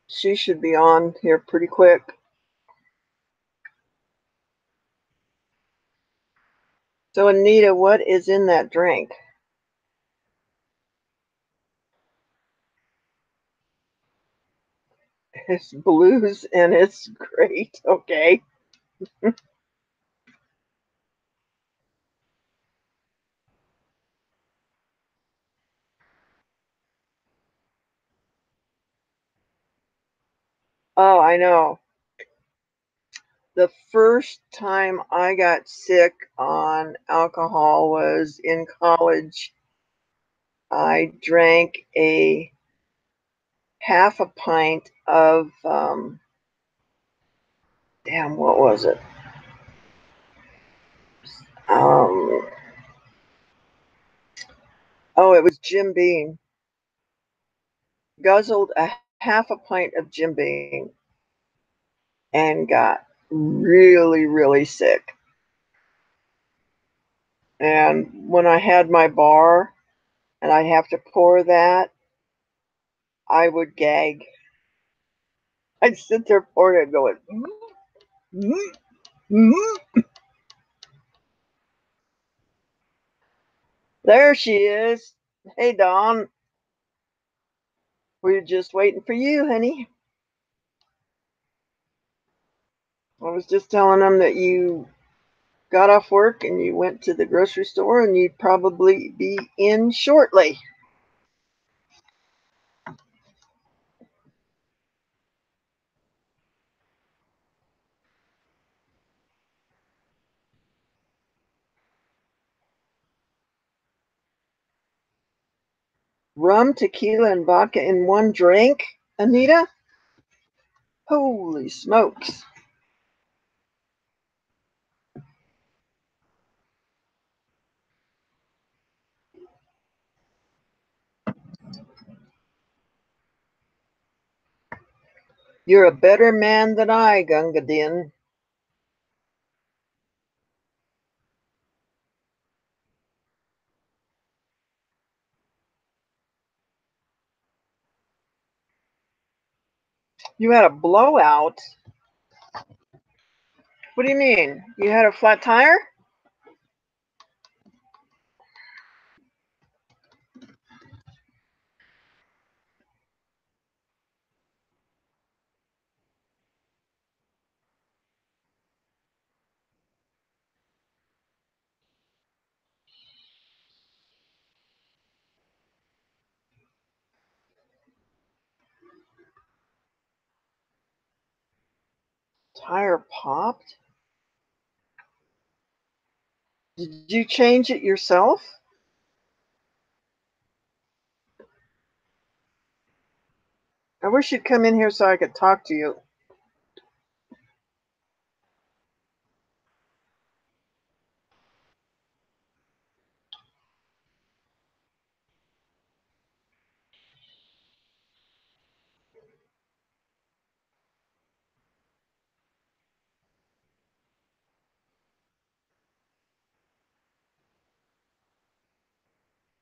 she should be on here pretty quick. So Anita, what is in that drink? It's blues and it's great. Okay. Oh, I know. The first time I got sick on alcohol was in college. I drank a half a pint of, damn, what was it? Um, oh, it was Jim Beam. Guzzled a half a pint of Jim Beam and got really, really sick. And when I had my bar and I'd have to pour that, I would gag. I'd sit there pouring it going, mm, mm, mm. There she is. Hey, Dawn. We're just waiting for you, honey. I was just telling them that you got off work and you went to the grocery store and you'd probably be in shortly. Rum, tequila, and vodka in one drink, Anita? Holy smokes. You're a better man than I, Gunga Din. You had a blowout? What do you mean? You had a flat tire? Tire popped? Did you change it yourself? I wish you'd come in here so I could talk to you.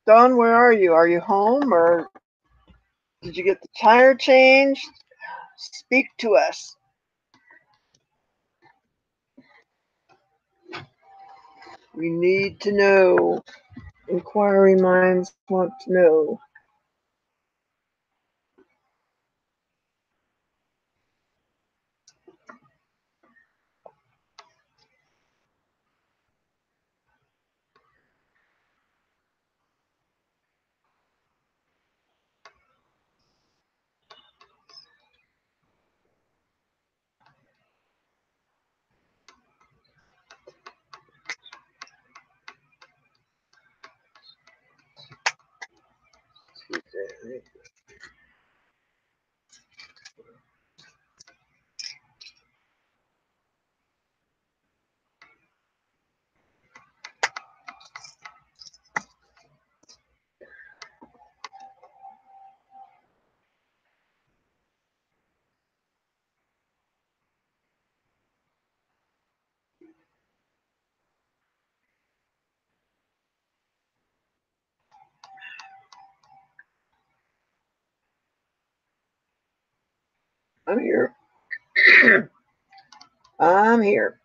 Dawn, where are you? Are you home or did you get the tire changed? Speak to us. We need to know. Inquiring minds want to know. I'm here. I'm here.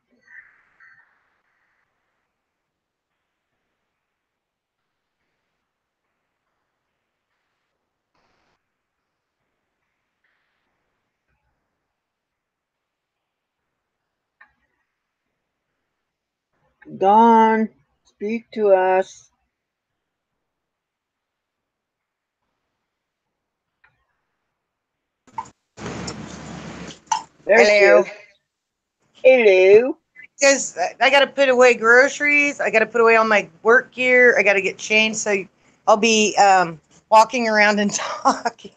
Dawn, speak to us. There she Hello. is. Hello. Because I got to put away groceries. I got to put away all my work gear. I got to get changed. So I'll be walking around and talking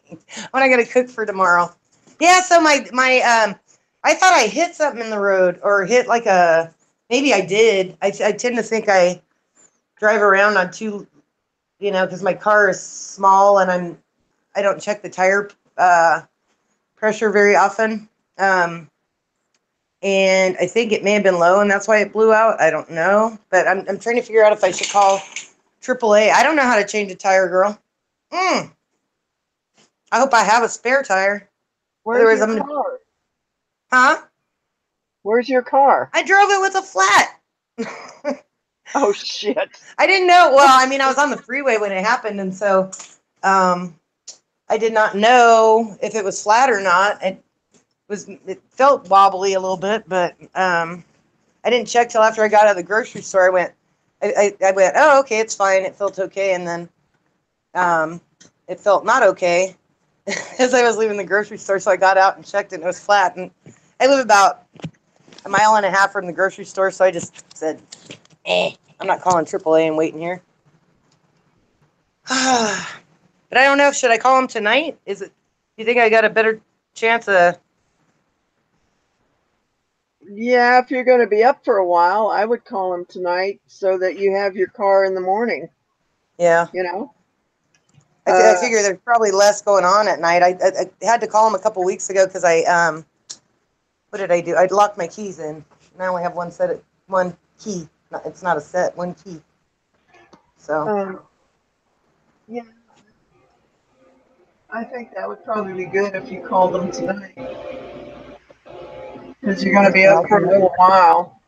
when I got to cook for tomorrow. Yeah. So I thought I hit something in the road or hit like maybe I did. I tend to think I drive around on two, because my car is small and I don't check the tire pressure very often. And I think it may have been low, and that's why it blew out. I don't know, but I'm trying to figure out if I should call AAA. I don't know how to change a tire, girl. I hope I have a spare tire. Where's Otherwise, your I'm gonna. car? Huh? Where's your car? I drove it with a flat. Oh shit. I didn't know. Well, I mean, I was on the freeway when it happened, and so I did not know if it was flat or not. It felt wobbly a little bit, but I didn't check till after I got out of the grocery store. I went, oh, okay, it's fine. It felt okay, and then it felt not okay as I was leaving the grocery store. So I got out and checked, and it was flat. And I live about a mile and a half from the grocery store, so I just said, I'm not calling AAA and waiting here. But I don't know. Should I call them tonight? Do you think I got a better chance of? Yeah, if you're going to be up for a while, I would call him tonight so that you have your car in the morning. Yeah. You know? I figure there's probably less going on at night. I had to call them a couple weeks ago because what did I do? I locked my keys in. And I only have one key. It's not a set, one key. So. Yeah, I think that would probably be good if you called them tonight. Because you're going to be up for a little while.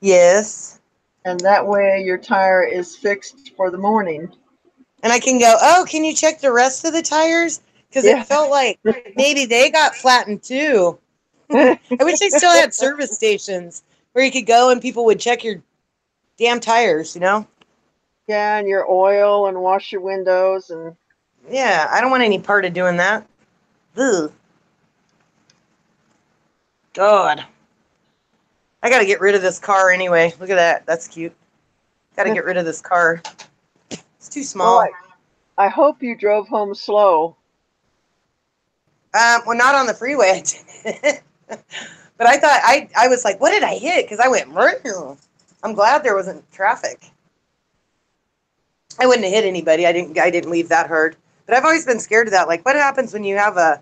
Yes. And that way your tire is fixed for the morning. And I can go, oh, can you check the rest of the tires? Because Yeah. it felt like maybe they got flattened too. I wish they still had service stations where you could go and people would check your damn tires, Yeah, and your oil and wash your windows and Yeah, I don't want any part of doing that. Ugh. God. I got to get rid of this car anyway. Look at that. That's cute. Got to get rid of this car. It's too small. Well, I hope you drove home slow. Well, not on the freeway. But I thought, I was like, what did I hit? Because I went, I'm glad there wasn't traffic. I wouldn't have hit anybody. I didn't leave that hard. But I've always been scared of that. Like, what happens when you have it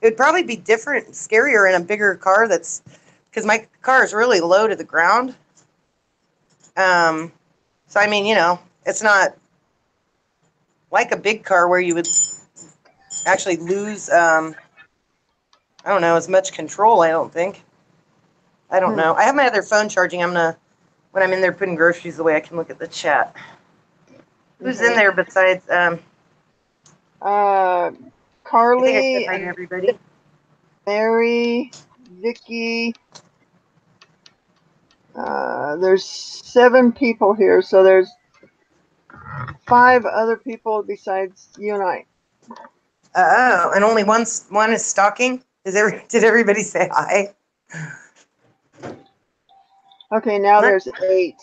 would probably be different, scarier in a bigger car because my car is really low to the ground. So, I mean, it's not like a big car where you would actually lose, I don't know, as much control, I don't think. I don't know. I have my other phone charging. When I'm in there putting groceries away, I can look at the chat. Who's in there besides, Carly, I said hi to everybody. Mary, Vicky. There's 7 people here, so there's 5 other people besides you and I. Oh, and only one is stalking? Did everybody say hi? Okay, now there's 8.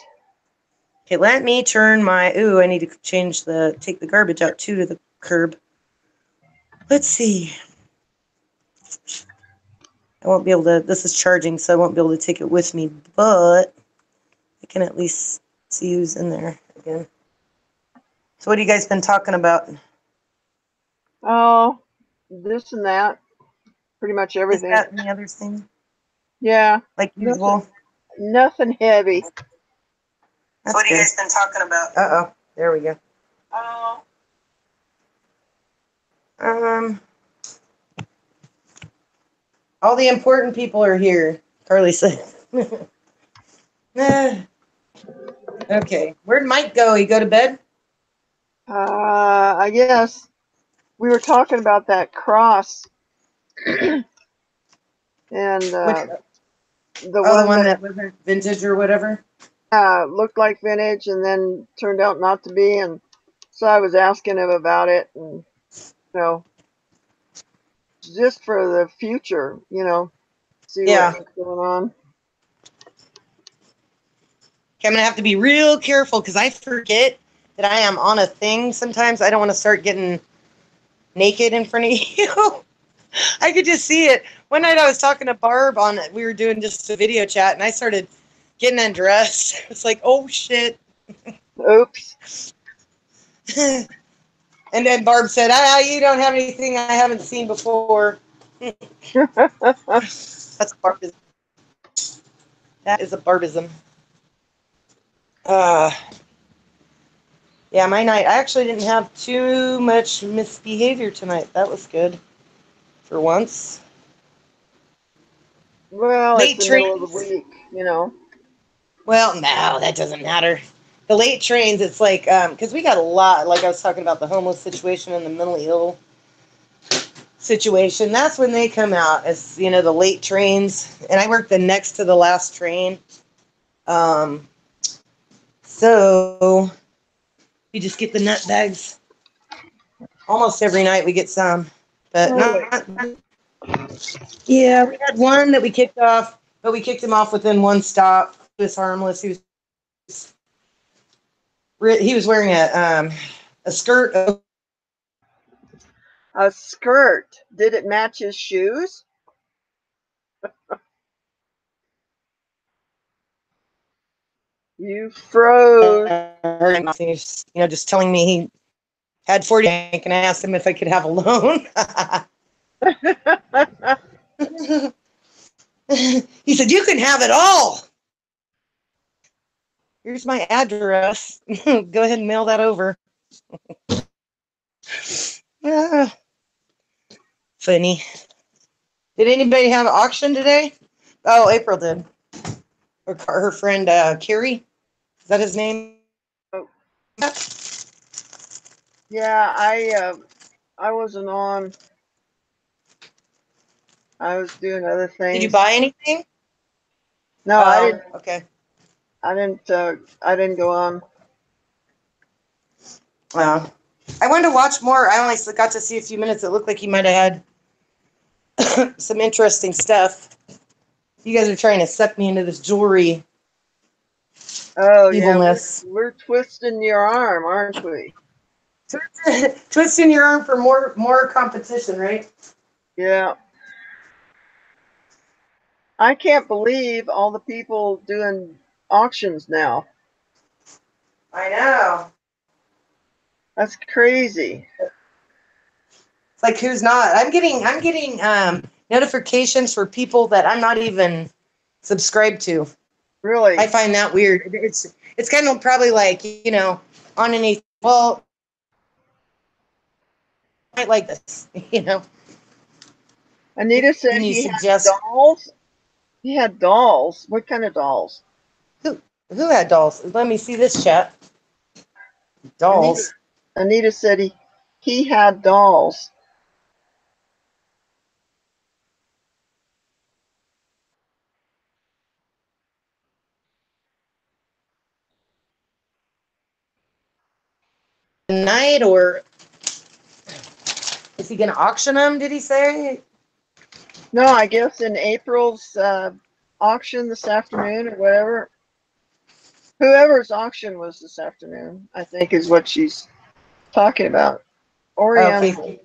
Okay, let me turn I need to take the garbage out too to the curb. Let's see. I won't be able to, this is charging, so I won't be able to take it with me, but I can at least see who's in there again. So what have you guys been talking about? Oh, this and that. Pretty much everything. Is that any other thing? Yeah. Like usual? Nothing heavy. So what have you guys been talking about? Uh-oh. There we go. Oh. All the important people are here, Carly said. Okay. Where'd Mike go? He go to bed? I guess we were talking about that cross. And the one that wasn't vintage or whatever? Looked like vintage and then turned out not to be. And so I was asking him about it. And, just for the future, see what's going on. Okay, I'm going to have to be real careful because I forget that I am on a thing sometimes. I don't want to start getting naked in front of you. I could just see it. One night I was talking to Barb we were doing just a video chat, and I started getting undressed. It's like, oh, shit. Oops. And then Barb said, you don't have anything I haven't seen before. That's Barbism. That is a Barbism. Yeah, my night. I actually didn't have too much misbehavior tonight. That was good. For once. Well, late it's the middle of the week, Well, no, that doesn't matter. The late trains, it's like, because we got a lot, like I was talking about the homeless situation and the mentally ill situation. That's when they come out, as, the late trains. And I work the next to the last train. So we just get the nut bags. Almost every night we get some. But not yeah, we had one that we kicked off, but we kicked him off within one stop. He was harmless. He was wearing a skirt. A skirt. Did it match his shoes? You froze. Just telling me he had 40, and I asked him if I could have a loan. He said, you can have it all. Here's my address. Go ahead and mail that over. Funny. Did anybody have an auction today? Oh, April did. Or her friend Carrie. Is that his name? Oh. Yeah, I wasn't on. I was doing other things. Did you buy anything? No, I didn't. Okay. I didn't go on. Well, I wanted to watch more. I only got to see a few minutes. It looked like he might have had some interesting stuff. You guys are trying to suck me into this jewelry Oh yeah, evilness. we're twisting your arm, aren't we? Twisting your arm for more competition, right? Yeah. I can't believe all the people doing auctions now. I know. That's crazy. It's like who's not? I'm getting notifications for people that I'm not even subscribed to. I Really. find that weird. It's kind of probably like, on any, well, I like this, Anita said Can you he had suggest dolls. He had dolls. What kind of dolls? who who had dolls? Let me see this chat. Anita Dolls. Anita said he had dolls. Tonight, or is he going to auction them? Did he say? No, I guess in April's auction this afternoon or whatever. Whoever's auction was this afternoon, I think is what she's talking about. Oriental Okay.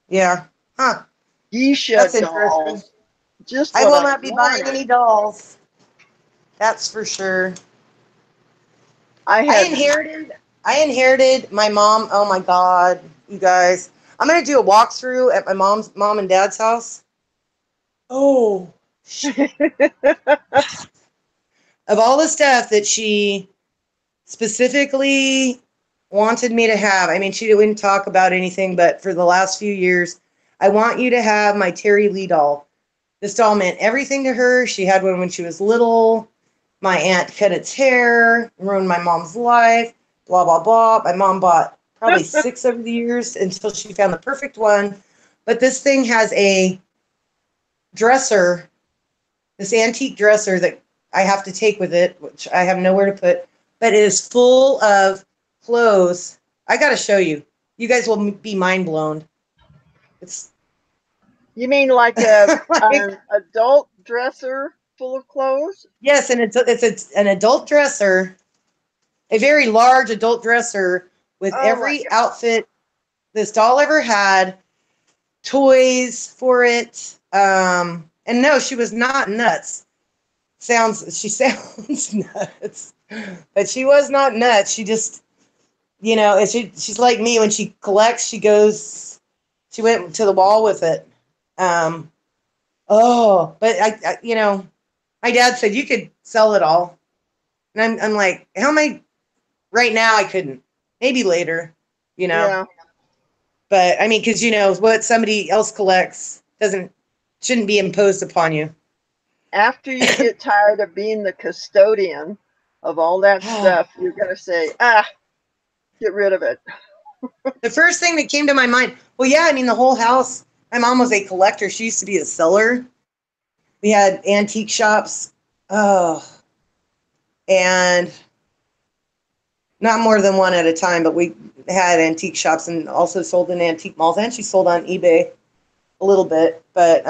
Yeah. Huh. geisha That's interesting. dolls. Just I what will I not be buying wanted. any dolls. That's for sure. I I had inherited I inherited my mom. Oh my god, you guys. I'm gonna do a walkthrough at my mom and dad's house. Oh, of all the stuff that she specifically wanted me to have. I mean, she wouldn't talk about anything, but for the last few years, I want you to have my Terry Lee doll. This doll meant everything to her. She had one when she was little. My aunt cut its hair, ruined my mom's life, blah, blah, blah. My mom bought probably 6 over the years until she found the perfect one. But this thing has a dresser, this antique dresser that I have to take with it, which I have nowhere to put, but it is full of clothes. I got to show you. You guys will be mind blown. It's You mean like a like, an adult dresser full of clothes? yes, and it's an adult dresser, a very large adult dresser with Oh my every outfit this doll ever had, toys for it. And no, she was not nuts. She sounds nuts, but she was not nuts. She just, she's like me. When she collects, she went to the wall with it. Um, but my dad said you could sell it all. And I'm like, how am I, right now I couldn't, maybe later, you know, Yeah. but I mean, cause what somebody else collects shouldn't be imposed upon you. After you get tired of being the custodian of all that stuff, you're gonna say, get rid of it. The first thing that came to my mind, well, yeah, I mean, the whole house, my mom was a collector. She used to be a seller. We had antique shops. Oh, and not more than one at a time, but we had antique shops and also sold in antique malls. And she sold on eBay a little bit, but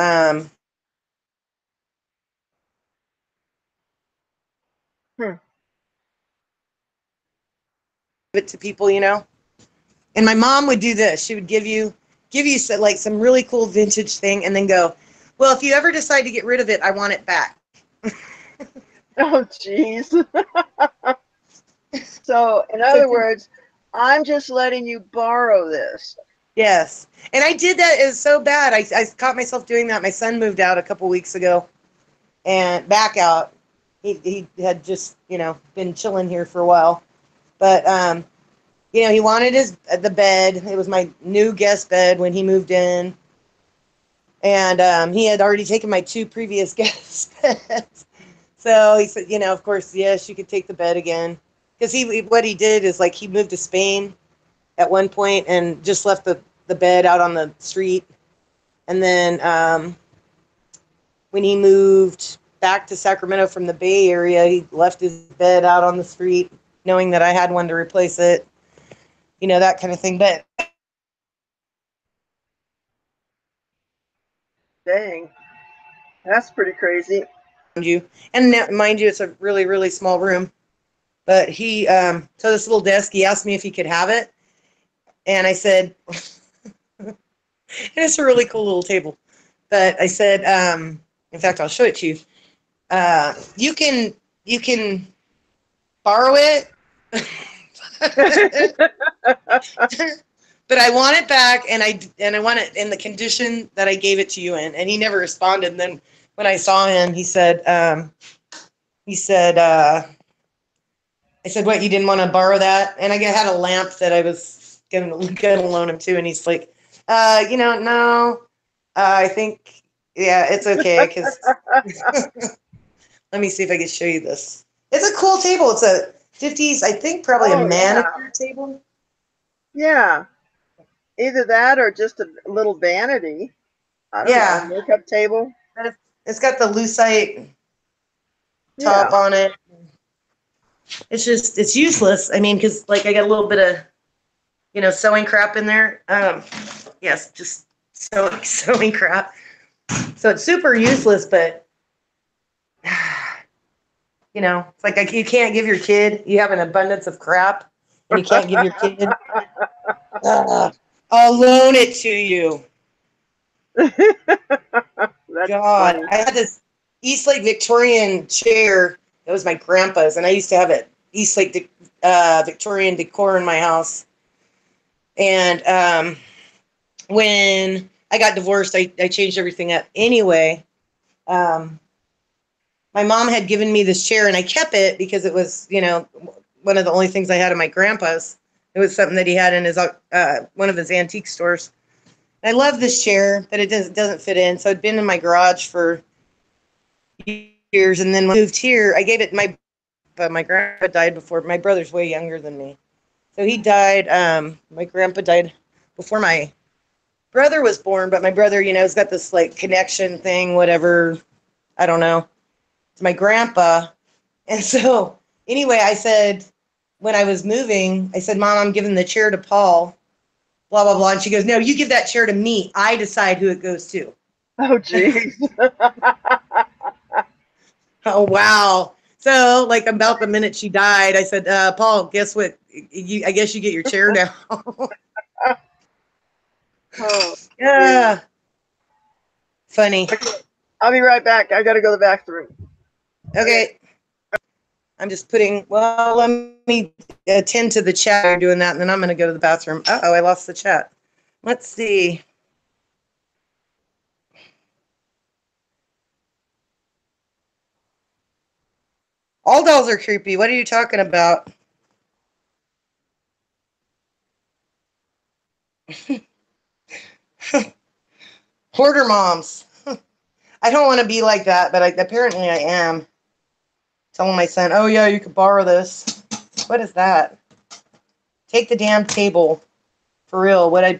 Hmm. give it to people. And my mom would do this. She would give you some really cool vintage thing, and then go, well, if you ever decide to get rid of it, I want it back. Oh, jeez. So, in other words, I'm just letting you borrow this. Yes. And I did that. It was so bad. I caught myself doing that. My son moved out a couple weeks ago and back out. He had just, been chilling here for a while. But, he wanted the bed. It was my new guest bed when he moved in. And he had already taken my 2 previous guest beds. So he said, of course, yes, you could take the bed again. Because what he did is he moved to Spain at one point and just left the bed out on the street. And then when he moved back to Sacramento from the Bay Area, he left his bed out on the street, knowing that I had one to replace it, that kind of thing. But Dang, that's pretty crazy. you. And now, mind you, it's a really, really small room. But he, so this little desk, he asked me if he could have it. And I said, and it's a really cool little table. But I said, in fact, I'll show it to you. You can borrow it. But I want it back, and I want it in the condition that I gave it to you in. And he never responded. And then when I saw him, he said, I said, what, you didn't want to borrow that? And I had a lamp that I was gonna loan him to, and he's like, no, I think, yeah, it's okay, because let me see if I can show you this. It's a cool table. It's a 50s, I think, probably a manicure table. Yeah. Either that or just a little vanity. I don't know, makeup table. It's got the lucite top on it. It's just, it's useless. I mean, because like I got a little bit of, sewing crap in there. Yes, just sewing crap. So it's super useless, but it's like you can't give your kid. You have an abundance of crap, and you can't give your kid. I'll loan it to you. God, funny. I had this Eastlake Victorian chair. That was my grandpa's, and I used to have it Eastlake Victorian decor in my house. And when I got divorced, I changed everything up. Anyway, my mom had given me this chair, and I kept it because it was, one of the only things I had in my grandpa's. It was something that he had in his one of his antique stores. I love this chair, but it doesn't fit in. So it'd been in my garage for years, and then when I moved here, I gave it my grandpa died before. My brother's way younger than me, so he died. My grandpa died before my brother was born, but my brother, has got this like connection thing, whatever. I don't know. It's my grandpa, and so anyway, I said when I was moving, I said, "Mom, I'm giving the chair to Paul." Blah, blah, blah. And she goes, "No, you give that chair to me. I decide who it goes to." Oh, geez. Oh, wow. So, like, about the minute she died, I said, Paul, guess what? I guess you get your chair now. Oh, yeah. Funny. I'll be right back. I got to go to the bathroom. Okay. I'm just let me attend to the chat. You're doing that, and then I'm going to go to the bathroom. Uh-oh, I lost the chat. Let's see. All dolls are creepy. What are you talking about? Hoarder moms. I don't want to be like that, but apparently I am. Telling my son, "Oh yeah, you could borrow this." What is that? Take the damn table. For real. What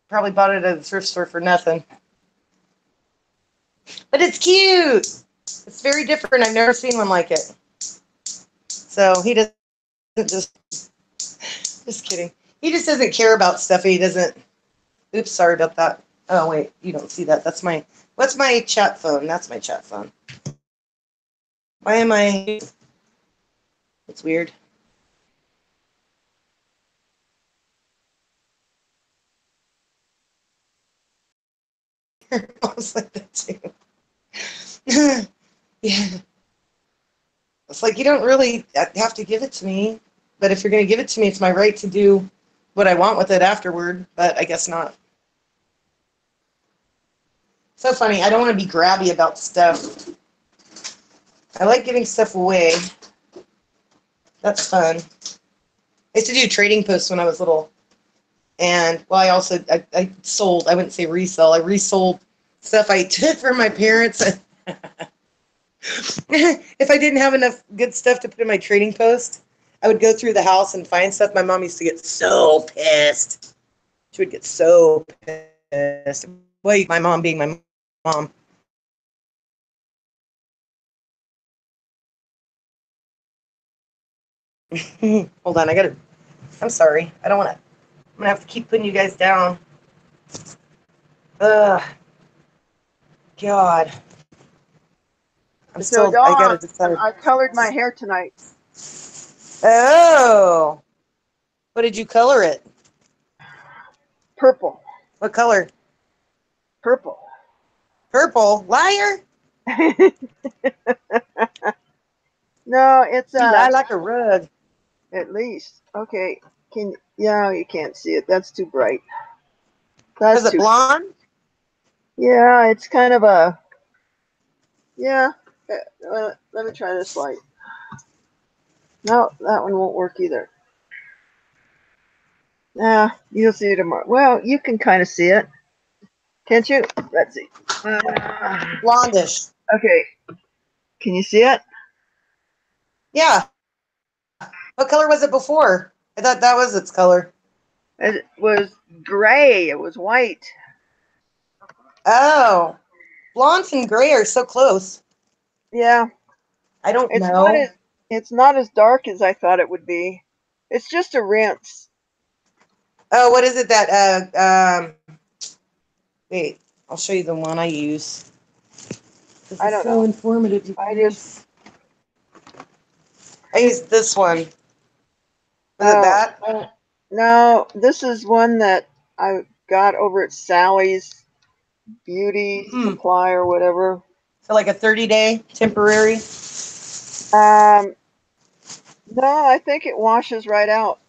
probably bought it at the thrift store for nothing. But it's cute. It's very different. I've never seen one like it. So he doesn't just kidding. He just doesn't care about stuff. He doesn't. Oops, sorry about that. Oh wait, you don't see that. What's my chat phone? That's my chat phone. Why am I? It's weird. I was like that too. Yeah. It's like you don't really have to give it to me, but if you're going to give it to me, it's my right to do what I want with it afterward, but I guess not. So funny. I don't want to be grabby about stuff. I like giving stuff away. That's fun. I used to do trading posts when I was little. And, well, I sold, I wouldn't say resell, I resold stuff I took from my parents. If I didn't have enough good stuff to put in my trading post, I would go through the house and find stuff. My mom used to get so pissed. She would get so pissed. Well, my mom being my mom. Hold on, I'm sorry. I don't want to, I'm going to have to keep putting you guys down. Ugh. God. So I gotta Dawn, decide. I colored my hair tonight. Oh. What did you color it? Purple. What color? Purple. Purple? Liar? No, it's You lie like a rug. at least. Okay. Yeah, you can't see it. That's too bright. That's Was it too blonde? Yeah, it's kind of a yeah. Let me try this light. No, that one won't work either. Nah, you'll see it tomorrow. Well, you can kind of see it, can't you? Let's see. Blondish. Okay, can you see it? Yeah. What color was it before? I thought that was its color. It was gray. It was white. Oh. Blonde and gray are so close. Yeah, I don't it's not know. as it's not as dark as I thought it would be. It's just a rinse. Oh, what is it that wait, I'll show you the one I use. This I is don't so know. informative, you I just guys. I used this one. Was it oh that? no, this is one that I got over at Sally's Beauty Mm. Supply or whatever. So like a 30-day temporary. Um, no, I think it washes right out.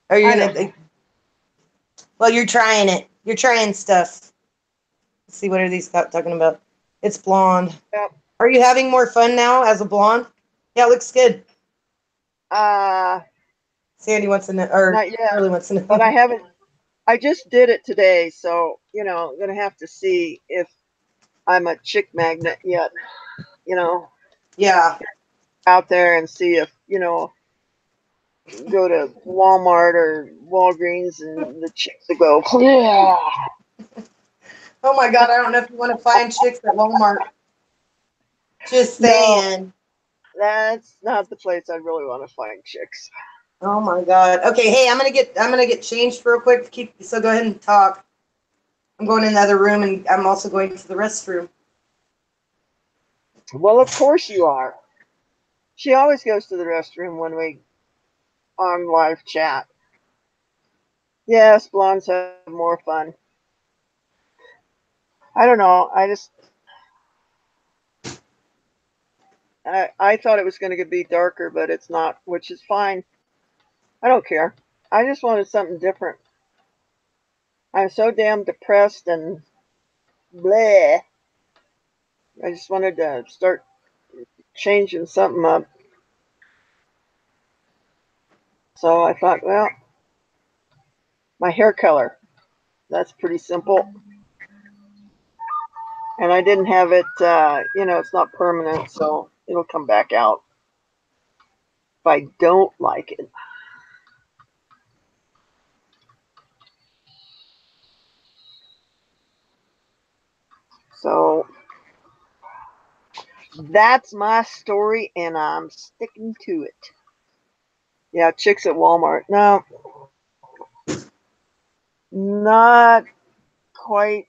Are you I don't know. gonna? Well, you're trying it. You're trying stuff. Let's see, what are these talking about? It's blonde. Yep. Are you having more fun now as a blonde? Yeah, it looks good. Uh, Sandy wants to know, or Not yet, Carly wants to but I know. haven't. I just did it today, so I'm gonna have to see if I'm a chick magnet yet. You know, Yeah. out there and see if go to Walmart or Walgreens and the chicks will go, yeah. Oh my God, I don't know if you want to find chicks at Walmart. Just No, saying. that's not the place I really want to find chicks. Oh my God. Okay, hey, I'm gonna get changed real quick. So go ahead and talk. I'm going in the other room, and I'm also going to the restroom. Well, of course you are. She always goes to the restroom when we on live chat. Yes, blondes have more fun. I don't know. I thought it was going to be darker, but it's not, which is fine. I don't care. I just wanted something different. I'm so damn depressed and bleh. I just wanted to start changing something up. So I thought, well, my hair color. That's pretty simple. And I didn't have it, it's not permanent, so it'll come back out if I don't like it. So that's my story, and I'm sticking to it. Yeah, chicks at Walmart. No, not quite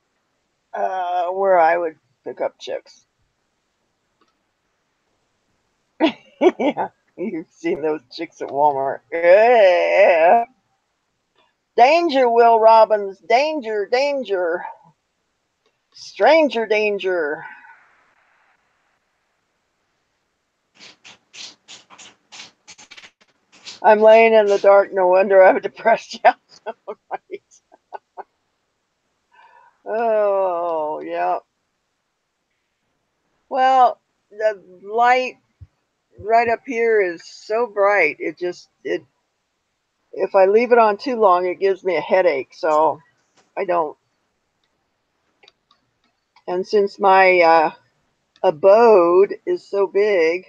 where I would pick up chicks. Yeah, you've seen those chicks at Walmart. Yeah. Danger, Will Robbins. Danger, danger. Stranger danger. I'm laying in the dark. No wonder I'm depressed. Yeah. Right. Oh, yeah. Well, the light right up here is so bright. It if I leave it on too long, it gives me a headache. So I don't. And since my abode is so big,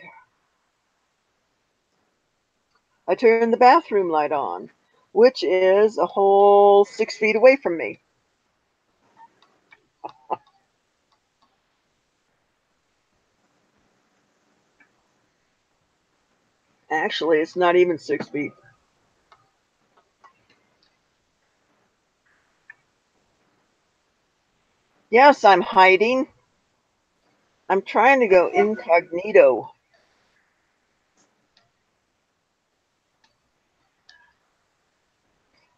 I turn the bathroom light on, which is a whole 6 feet away from me. Actually, it's not even 6 feet. Yes, I'm hiding. I'm trying to go incognito.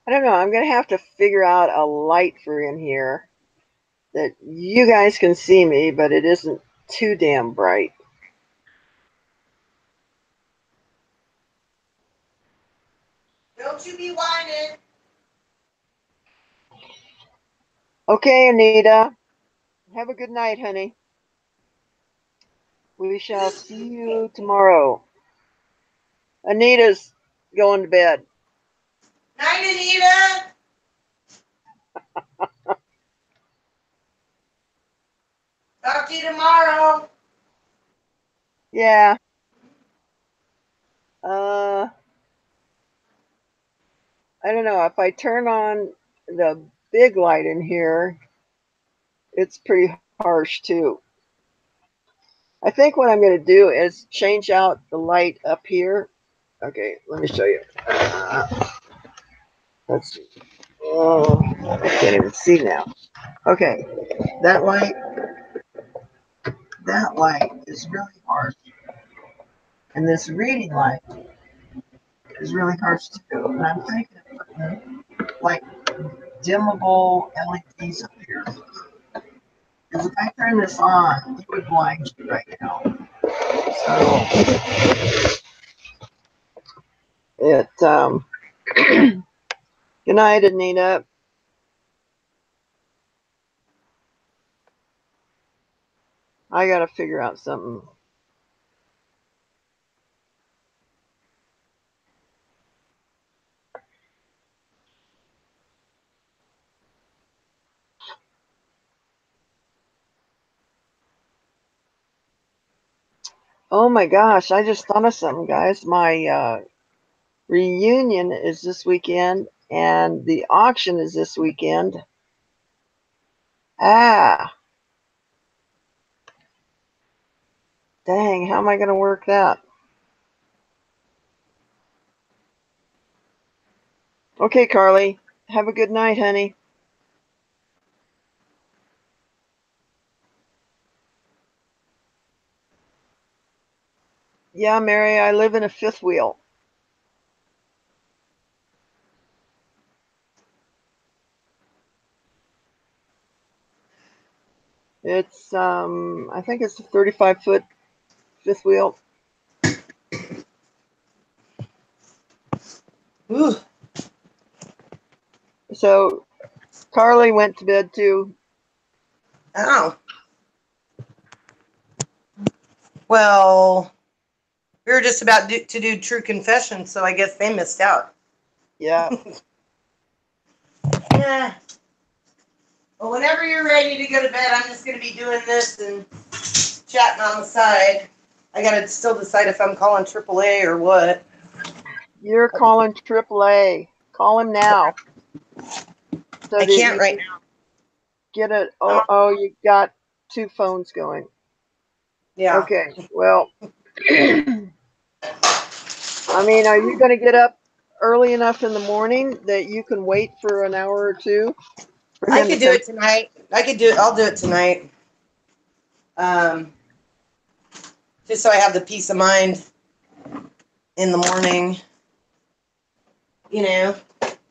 I don't know. I'm going to have to figure out a light for in here that you guys can see me, but it isn't too damn bright. Don't you be whining. Okay, Anita. Have a good night, honey. We shall see you tomorrow. Anita's going to bed. Night, Anita. Talk to you tomorrow. Yeah. I don't know. If I turn on the big light in here, it's pretty harsh too. I think what I'm going to do is change out the light up here. Okay, let me show you. Let's see. Oh, I can't even see now. Okay, that light is really harsh, and this reading light is really harsh too. And I'm thinking of putting like dimmable LEDs up here. Because if I turn this on, it would blind you right now. So good night, Anita. I gotta figure out something. Oh my gosh, I just thought of something, guys. My reunion is this weekend and the auction is this weekend. Ah, dang, how am I gonna work that? Okay, Carly. Have a good night, honey. Yeah, Mary, I live in a fifth wheel. It's I think it's a 35-foot fifth wheel. Ooh. So Carly went to bed too. Oh. Well, we were just about to do true confession, so I guess they missed out. Yeah. Yeah. Well, whenever you're ready to go to bed, I'm just going to be doing this and chatting on the side. I got to still decide if I'm calling AAA or what. You're calling AAA. Call him now. So I that can't you right can now. get it. Oh, you got two phones going. Yeah. Okay. Well, I mean, are you going to get up early enough in the morning that you can wait for an hour or two for I him to could do come? it tonight. I could do it. I'll do it tonight. Um, just so I have the peace of mind in the morning, you know.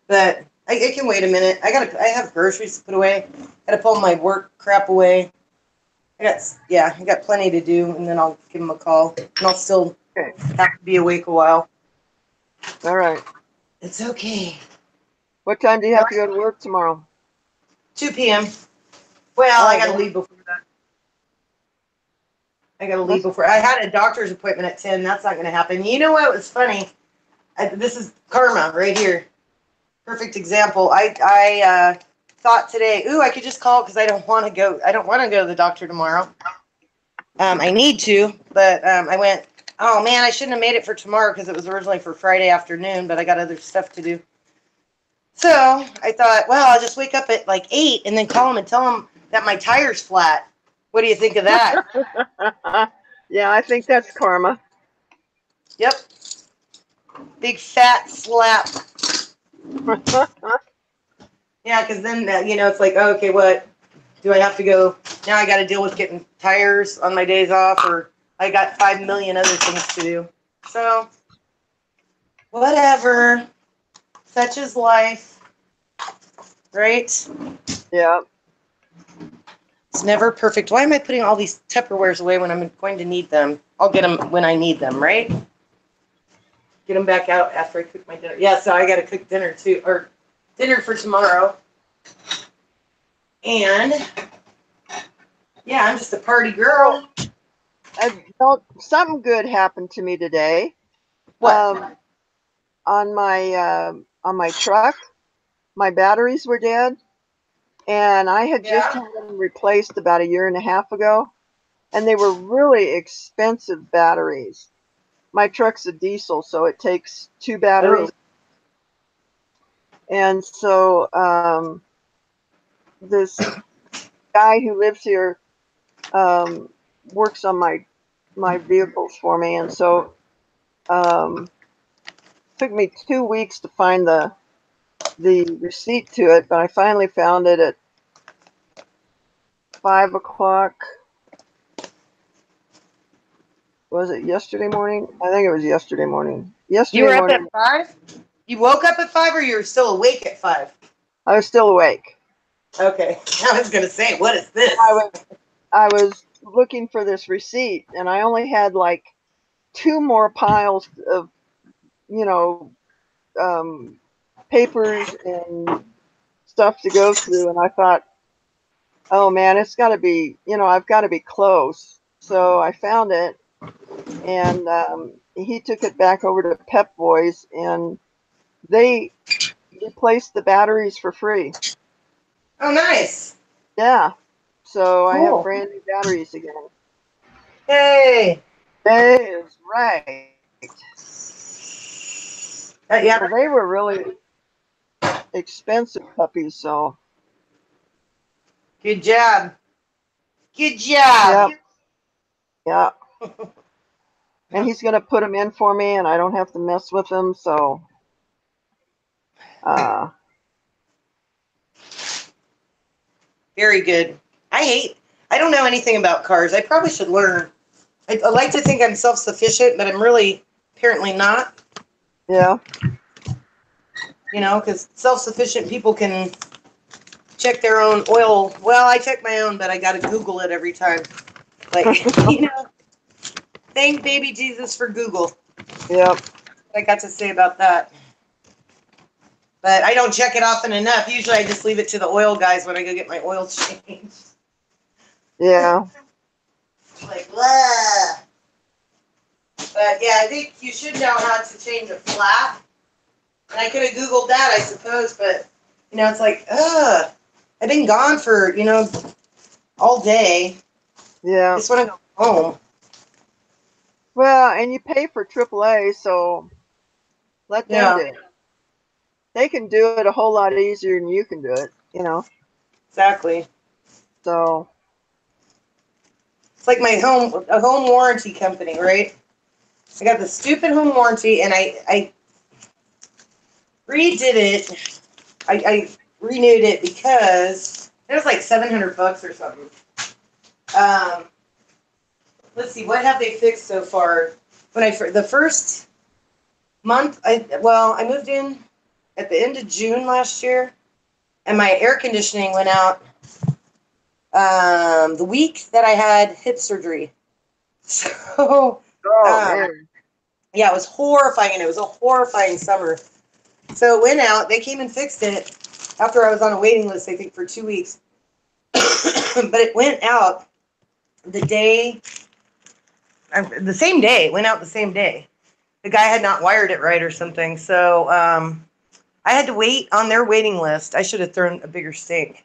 But I can wait a minute. I have groceries to put away. Gotta pull my work crap away. I got plenty to do, and then I'll give him a call. And I'll still Okay. have to be awake a while. All right. It's okay. What time do you have to go to work tomorrow? 2 p.m. Well, I Oh, gotta leave before that. that's I had a doctor's appointment at 10. That's not gonna happen. You know what was funny? This is karma right here. Perfect example. I thought today, ooh, I could just call because I don't want to go. I don't want to go to the doctor tomorrow. I need to, but I went. Oh man, I shouldn't have made it for tomorrow because it was originally for Friday afternoon, but I got other stuff to do. So I thought, well, I'll just wake up at like 8 and then call him and tell him that my tire's flat. What do you think of that? yeah, I think that's karma. Yep. Big fat slap. Yeah, because then, it's like, oh, okay, what? do I have to go? Now I got to deal with getting tires on my days off, or I got 5 million other things to do. So, whatever. Such is life, right? Yeah. It's never perfect. Why am I putting all these Tupperwares away when I'm going to need them? I'll get them when I need them, right? Get them back out after I cook my dinner. Yeah, so I got to cook dinner too, or dinner for tomorrow. And yeah, I'm just a party girl. Something good happened to me today. What? On my truck, my batteries were dead, and I had just had them replaced about a year and a half ago, and they were really expensive batteries. My truck's a diesel, so it takes 2 batteries. Oh. And so this guy who lives here works on my vehicles for me, and so took me 2 weeks to find the receipt to it, but I finally found it at 5 o'clock. Was it yesterday morning? I think it was yesterday morning. You were up at 5? You woke up at 5, or you were still awake at 5? I was still awake. Okay. I was going to say, what is this? I was looking for this receipt, and I only had like 2 more piles of, papers and stuff to go through, and I thought, oh man, it's got to be, I've got to be close. So I found it, and he took it back over to Pep Boys, and they replaced the batteries for free. Oh, nice. Yeah. So I have Cool. brand new batteries again. Hey. That is right. Yeah. Well, they were really expensive puppies, so. Good job. Good job. Yep. Yeah. And he's going to put them in for me, and I don't have to mess with them, so. Very good. I don't know anything about cars. I probably should learn. I like to think I'm self-sufficient, but I'm really apparently not. Yeah. Because self-sufficient people can check their own oil. Well, I check my own, but I got to Google it every time. Like, thank baby Jesus for Google. Yep. I got to say about that. But I don't check it often enough. Usually I just leave it to the oil guys when I go get my oil changed. Yeah. Like, blah. But yeah, I think you should know how to change a flap. And I could have Googled that, I suppose, but, it's like, I've been gone for, all day. Yeah. I just want to go home. Well, and you pay for AAA, so let them do it. They can do it a whole lot easier than you can do it, Exactly. So. It's like a home warranty company, right? I got the stupid home warranty, and I redid it. I renewed it because it was like $700 or something. Let's see, what have they fixed so far? The first month, I moved in at the end of June last year, and my air conditioning went out the week that I had hip surgery. So, yeah, it was horrifying, and it was a horrifying summer. So it went out. They came and fixed it after I was on a waiting list, I think, for 2 weeks. But it went out the same day. It went out the same day. The guy had not wired it right or something. So I had to wait on their waiting list. I should have thrown a bigger stink.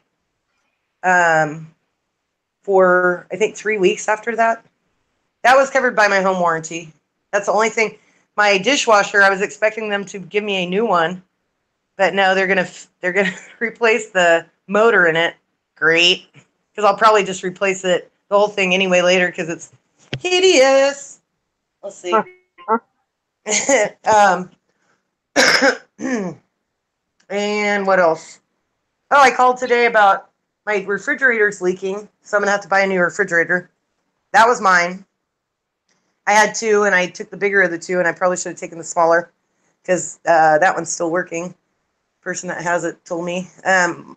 For, I think, 3 weeks after that. That was covered by my home warranty. That's the only thing. My dishwasher, I was expecting them to give me a new one. But no, they're gonna replace the motor in it. Great. Because I'll probably just replace the whole thing anyway later because it's hideous. Let's see. And what else? Oh, I called today about my refrigerator's leaking, so I'm gonna have to buy a new refrigerator. That was mine. I had two, and I took the bigger of the two, and I probably should have taken the smaller because that one's still working. Person that has it told me. And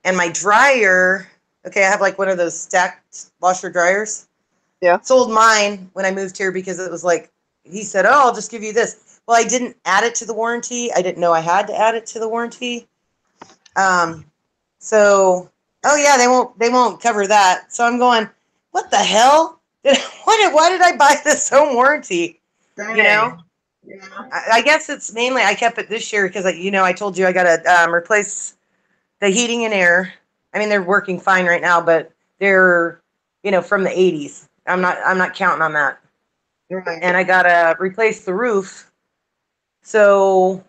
my dryer, okay, I have like one of those stacked washer dryers. Yeah. Sold mine when I moved here because it was like, he said, oh, I'll just give you this. Well, I didn't add it to the warranty. I didn't know I had to add it to the warranty. So, oh yeah, they won't cover that. So I'm going, what the hell? Why did I buy this home warranty? Dang. You know? Yeah. I guess it's mainly I kept it this year because, I told you I got to replace the heating and air. I mean, they're working fine right now, but they're, from the 80s. I'm not counting on that. Right. And I got to replace the roof. So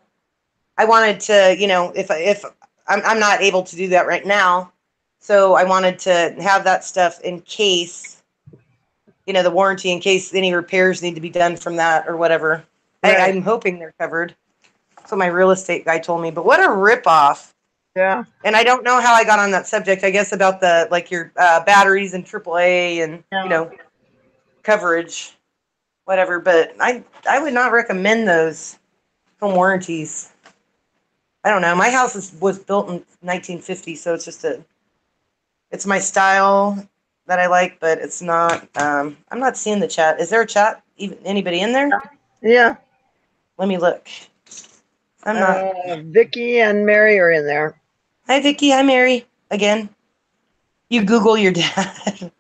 I wanted to, if I'm not able to do that right now. So I wanted to have that stuff in case, the warranty, in case any repairs need to be done from that or whatever. Right. I'm hoping they're covered. That's what my real estate guy told me. But what a ripoff. Yeah. And I don't know how I got on that subject. I guess about your batteries and AAA and, coverage, whatever. But I would not recommend those home warranties. I don't know. My house was built in 1950, so it's my style that I like, but it's not. I'm not seeing the chat. Is there a chat? Even anybody in there? Yeah. Let me look. I'm not. Vicky and Mary are in there. Hi, Vicky. Hi, Mary. Again. You Google your dad.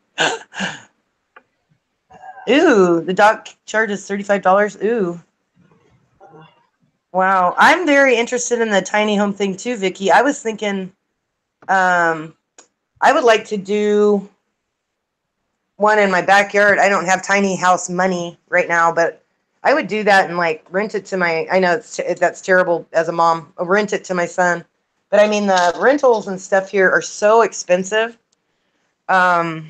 Ooh, the doc charges $35. Ooh. Wow. I'm very interested in the tiny home thing too, Vicky. I was thinking I would like to do one in my backyard. I don't have tiny house money right now, but I would do that and rent it to I know that's terrible as a mom, rent it to my son. But I mean, the rentals and stuff here are so expensive. That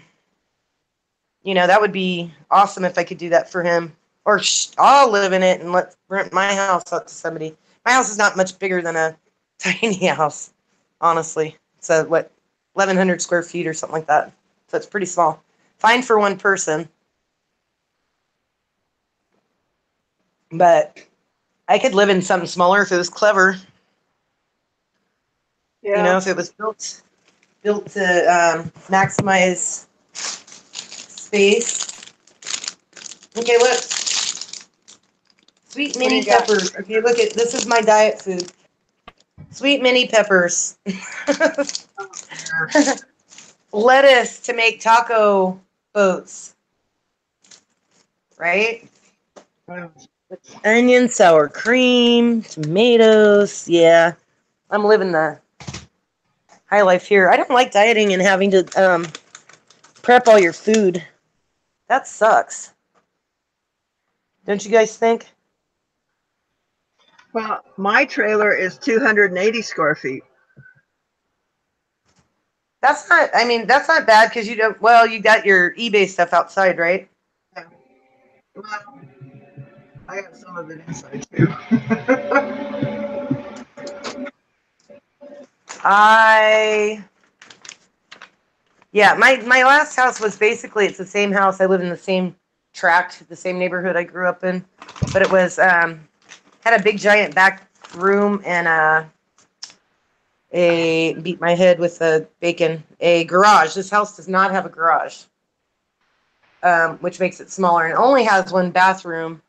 would be awesome if I could do that for him. Or I'll live in it and rent my house out to somebody. My house is not much bigger than a tiny house, honestly. It's 1,100 square feet or something like that. So it's pretty small. Fine for one person. But I could live in something smaller if it was clever. Yeah. If it was built to maximize space. Okay, look. Sweet mini peppers. Okay, look at this is my diet food. Sweet mini peppers. Lettuce to make taco boats. Right? Onion, sour cream, tomatoes. Yeah. I'm living the high life here. I don't like dieting and having to prep all your food. That sucks. Don't you guys think? Well, my trailer is 280 square feet. That's not bad because you got your eBay stuff outside, right? Yeah. Well, I got some of it inside too. My last house was basically, it's the same house. I live in the same tract, the same neighborhood I grew up in, but it was had a big giant back room and beat my head with a garage. This house does not have a garage, which makes it smaller, and it only has one bathroom,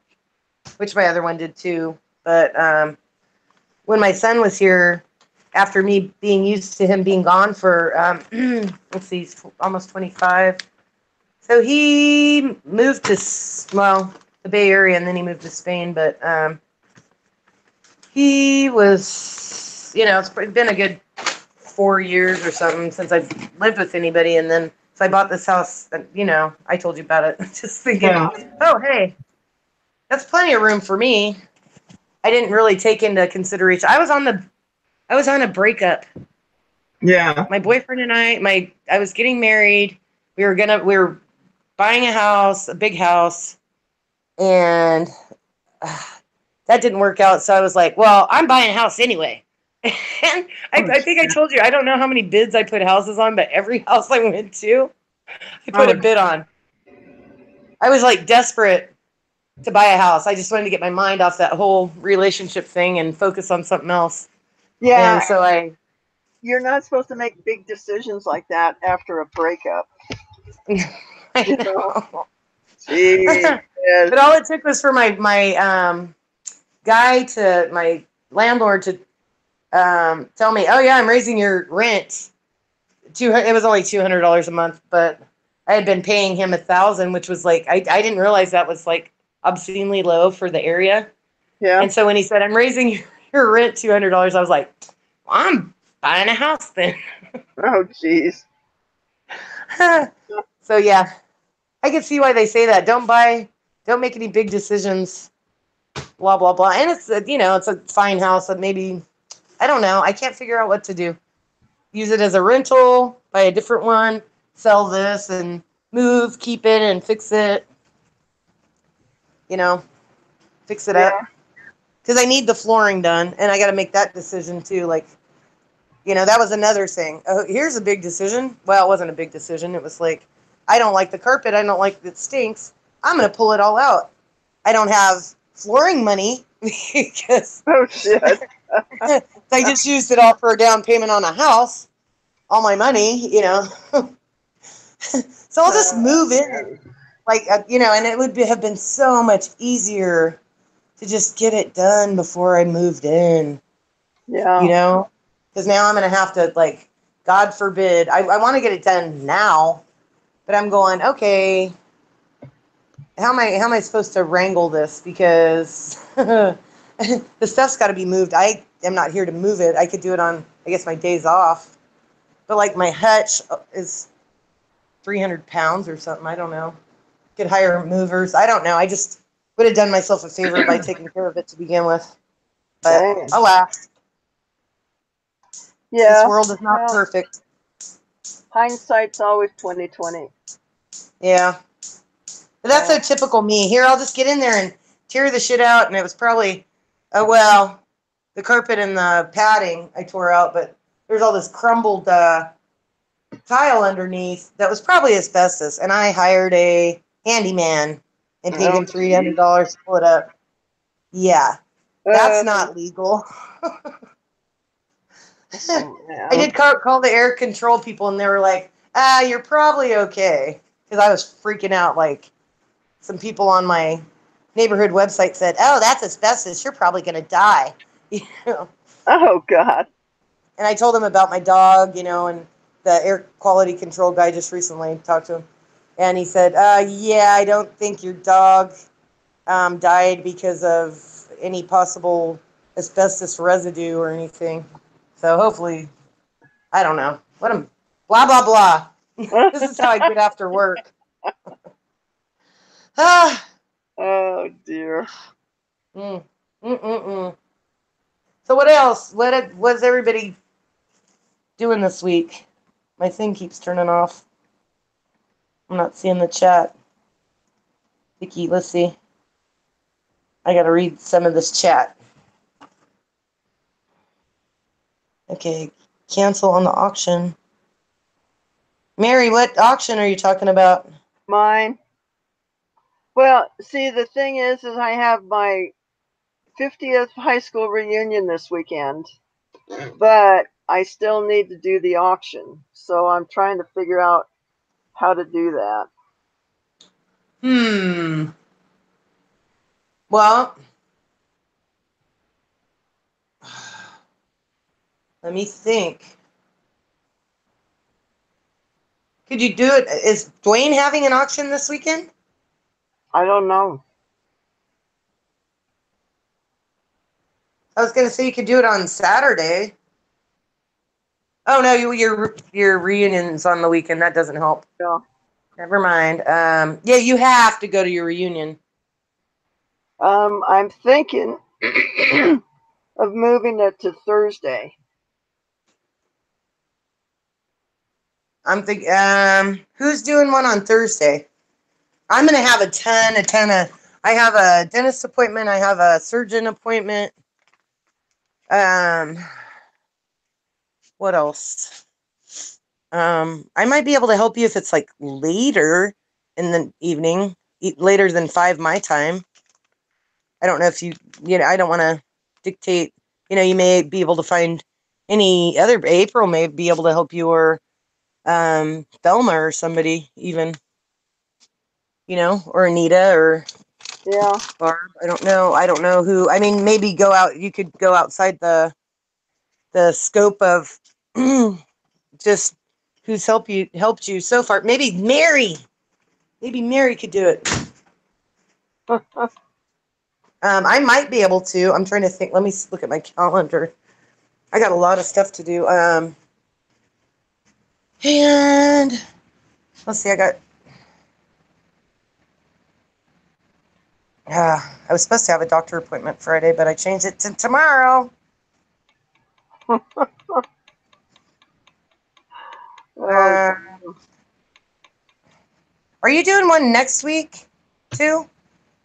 which my other one did too. But when my son was here, after me being used to him being gone for, let's see, almost 25. So he moved to, the Bay Area, and then he moved to Spain. But he was, it's been a good 4 years or something since I've lived with anybody. And then, so I bought this house, I told you about it. Just thinking, oh, hey, that's plenty of room for me. I didn't really take into consideration. I was on a breakup. Yeah. My boyfriend and I was getting married. We were buying a house, a big house, and that didn't work out. So I was like, well, I'm buying a house anyway. And I think I told you, I don't know how many bids I put houses on, but every house I went to, I put a bid on. I was like desperate to buy a house. I just wanted to get my mind off that whole relationship thing and focus on something else. Yeah, And so you're not supposed to make big decisions like that after a breakup. I You know, know. jeez. But all it took was for my my landlord to tell me, oh yeah, I'm raising your rent. It was only $200 a month, but I had been paying him $1,000, which was like I didn't realize that was like obscenely low for the area. Yeah. And so when he said, I'm raising your rent $200, I was like, well, I'm buying a house then. Oh, jeez. So yeah, I can see why they say that. Don't make any big decisions, blah, blah, blah. And it's, it's a fine house that maybe, I don't know. I can't figure out what to do. Use it as a rental, buy a different one, sell this and move, keep it and fix it. Fix it Yeah. up. Because I need the flooring done, and I got to make that decision too. Like, that was another thing. Oh, here's a big decision. Well, it wasn't a big decision. It was like, I don't like the carpet. I don't like it stinks. I'm going to pull it all out. I don't have flooring money because Oh, shit. I just used it all for a down payment on a house. All my money, So I'll just move in. And it would have been so much easier to just get it done before I moved in, Yeah. because now I'm going to have to, like, God forbid, I want to get it done now, but I'm going, okay, how am I supposed to wrangle this? Because the stuff's got to be moved. I am not here to move it. I could do it on, I guess, my days off, but like my hutch is 300 pounds or something. I don't know. Could hire movers. I don't know. I just would have done myself a favor by taking care of it to begin with. But Dang. alas, Yeah. this world is not Well, perfect. hindsight's always 20/20. Yeah. But that's so typical me. Here, I'll just get in there and tear the shit out. And it was probably, the carpet and the padding I tore out, but there's all this crumbled tile underneath that was probably asbestos. And I hired a handyman and paid him $300 to pull it up. Yeah. That's not legal. I did call the air control people, and they were like, you're probably okay. Because I was freaking out. Like, some people on my neighborhood website said, oh, that's asbestos. You're probably going to die. Oh, God. And I told them about my dog, and the air quality control guy just recently talked to him. And he said, yeah, I don't think your dog died because of any possible asbestos residue or anything. So hopefully, I don't know. Let him, blah, blah, blah. This is how I get after work. Oh, dear. So what else? What's everybody doing this week? My thing keeps turning off. I'm not seeing the chat. Vicky, let's see. I got to read some of this chat. Okay, cancel on the auction. Mary, what auction are you talking about? Mine. Well, see, the thing is I have my 50th high school reunion this weekend, but I still need to do the auction. So I'm trying to figure out how to do that. Well, let me think. Could you do it? Is Dwayne having an auction this weekend? I don't know. I was going to say you could do it on Saturday. Oh, no, your reunion's on the weekend. That doesn't help. Yeah. Never mind. Yeah, you have to go to your reunion. I'm thinking of moving it to Thursday. I'm thinking, who's doing one on Thursday? I'm going to have a ton of, I have a dentist appointment. I have a surgeon appointment. What else? I might be able to help you if it's like later in the evening, later than 5 my time. I don't know if I don't want to dictate. You may be able to find any other. April may be able to help you, or Thelma or somebody even. Or Anita or Yeah. Barb. I don't know. I don't know who. I mean, maybe go out. You could go outside the scope of just who's helped you so far. Maybe Mary. Maybe Mary could do it. I might be able to. I'm trying to think. Let me look at my calendar. I got a lot of stuff to do. And let's see. I was supposed to have a doctor appointment Friday, but I changed it to tomorrow. Oh, Are you doing one next week too?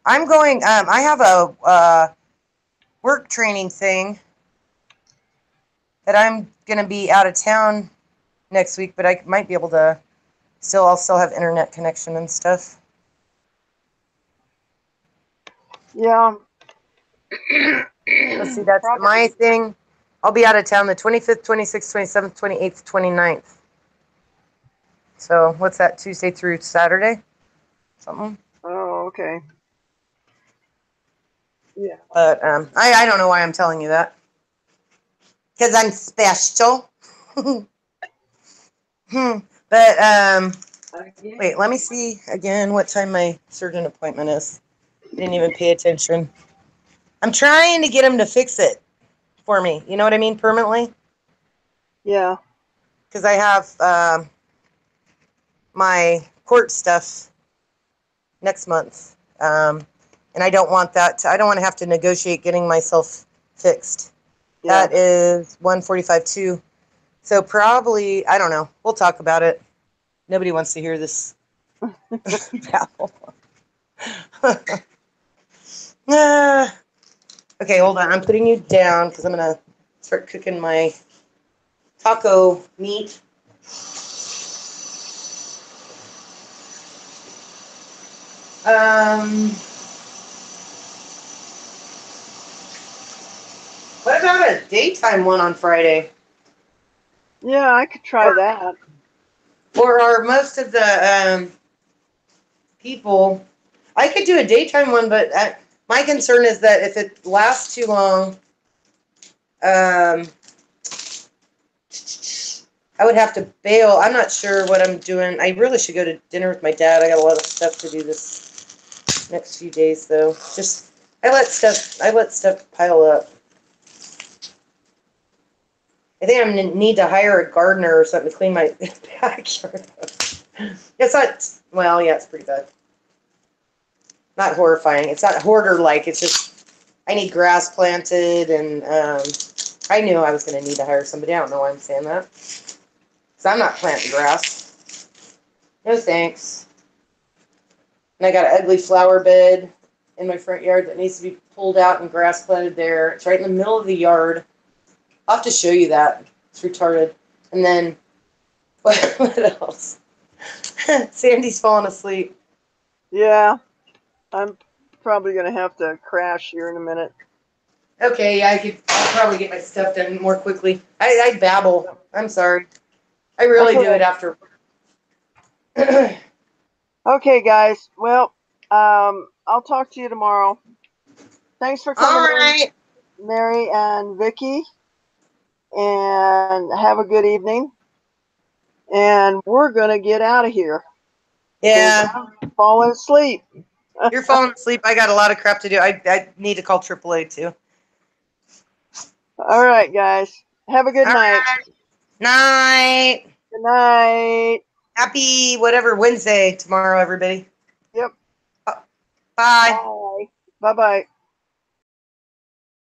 I'm going. I have a work training thing that I'm gonna be out of town next week, but I might be able to. I'll still have internet connection and stuff. yeah. Let's see. That's my thing. I'll be out of town the 25th, 26th, 27th, 28th, 29th. So what's that? Tuesday through Saturday? Something. Oh, okay. Yeah. But I don't know why I'm telling you that. Because I'm special. But wait, let me see again what time my surgeon appointment is. Didn't even pay attention. I'm trying to get him to fix it for me. You know what I mean? Permanently. Yeah. Because I have my court stuff next month. And I don't want that. I don't want to have to negotiate getting myself fixed. Yeah. That is 145 too. So probably, I don't know. We'll talk about it. Nobody wants to hear this babble. Okay, hold on. I'm putting you down because I'm going to start cooking my taco meat. What about a daytime one on Friday? Yeah, I could try that. Or are most of the people... I could do a daytime one, but my concern is that if it lasts too long, I would have to bail. I'm not sure what I'm doing. I really should go to dinner with my dad. I got a lot of stuff to do this next few days, though. I let stuff pile up. I think I'm gonna need to hire a gardener or something to clean my backyard up. It's not. Well, yeah, it's pretty bad. Not horrifying. It's not hoarder-like. It's just I need grass planted, and I knew I was going to need to hire somebody. I don't know why I'm saying that. Because I'm not planting grass. No thanks. And I got an ugly flower bed in my front yard that needs to be pulled out and grass planted there. It's right in the middle of the yard. I'll have to show you that. It's retarded. And then, what else? Sandy's falling asleep. Yeah. I'm probably going to have to crash here in a minute. Okay, yeah, I'll probably get my stuff done more quickly. I babble. I'm sorry. I really do it after. Okay, guys. Well, I'll talk to you tomorrow. Thanks for coming in, Mary and Vicky. And have a good evening. And we're going to get out of here. Yeah. I'm falling asleep. You're falling asleep. I got a lot of crap to do. I need to call AAA too. All right, guys. Have a good night. Night. Good night. Happy whatever Wednesday tomorrow, everybody. Yep. Bye. Bye. Bye-bye.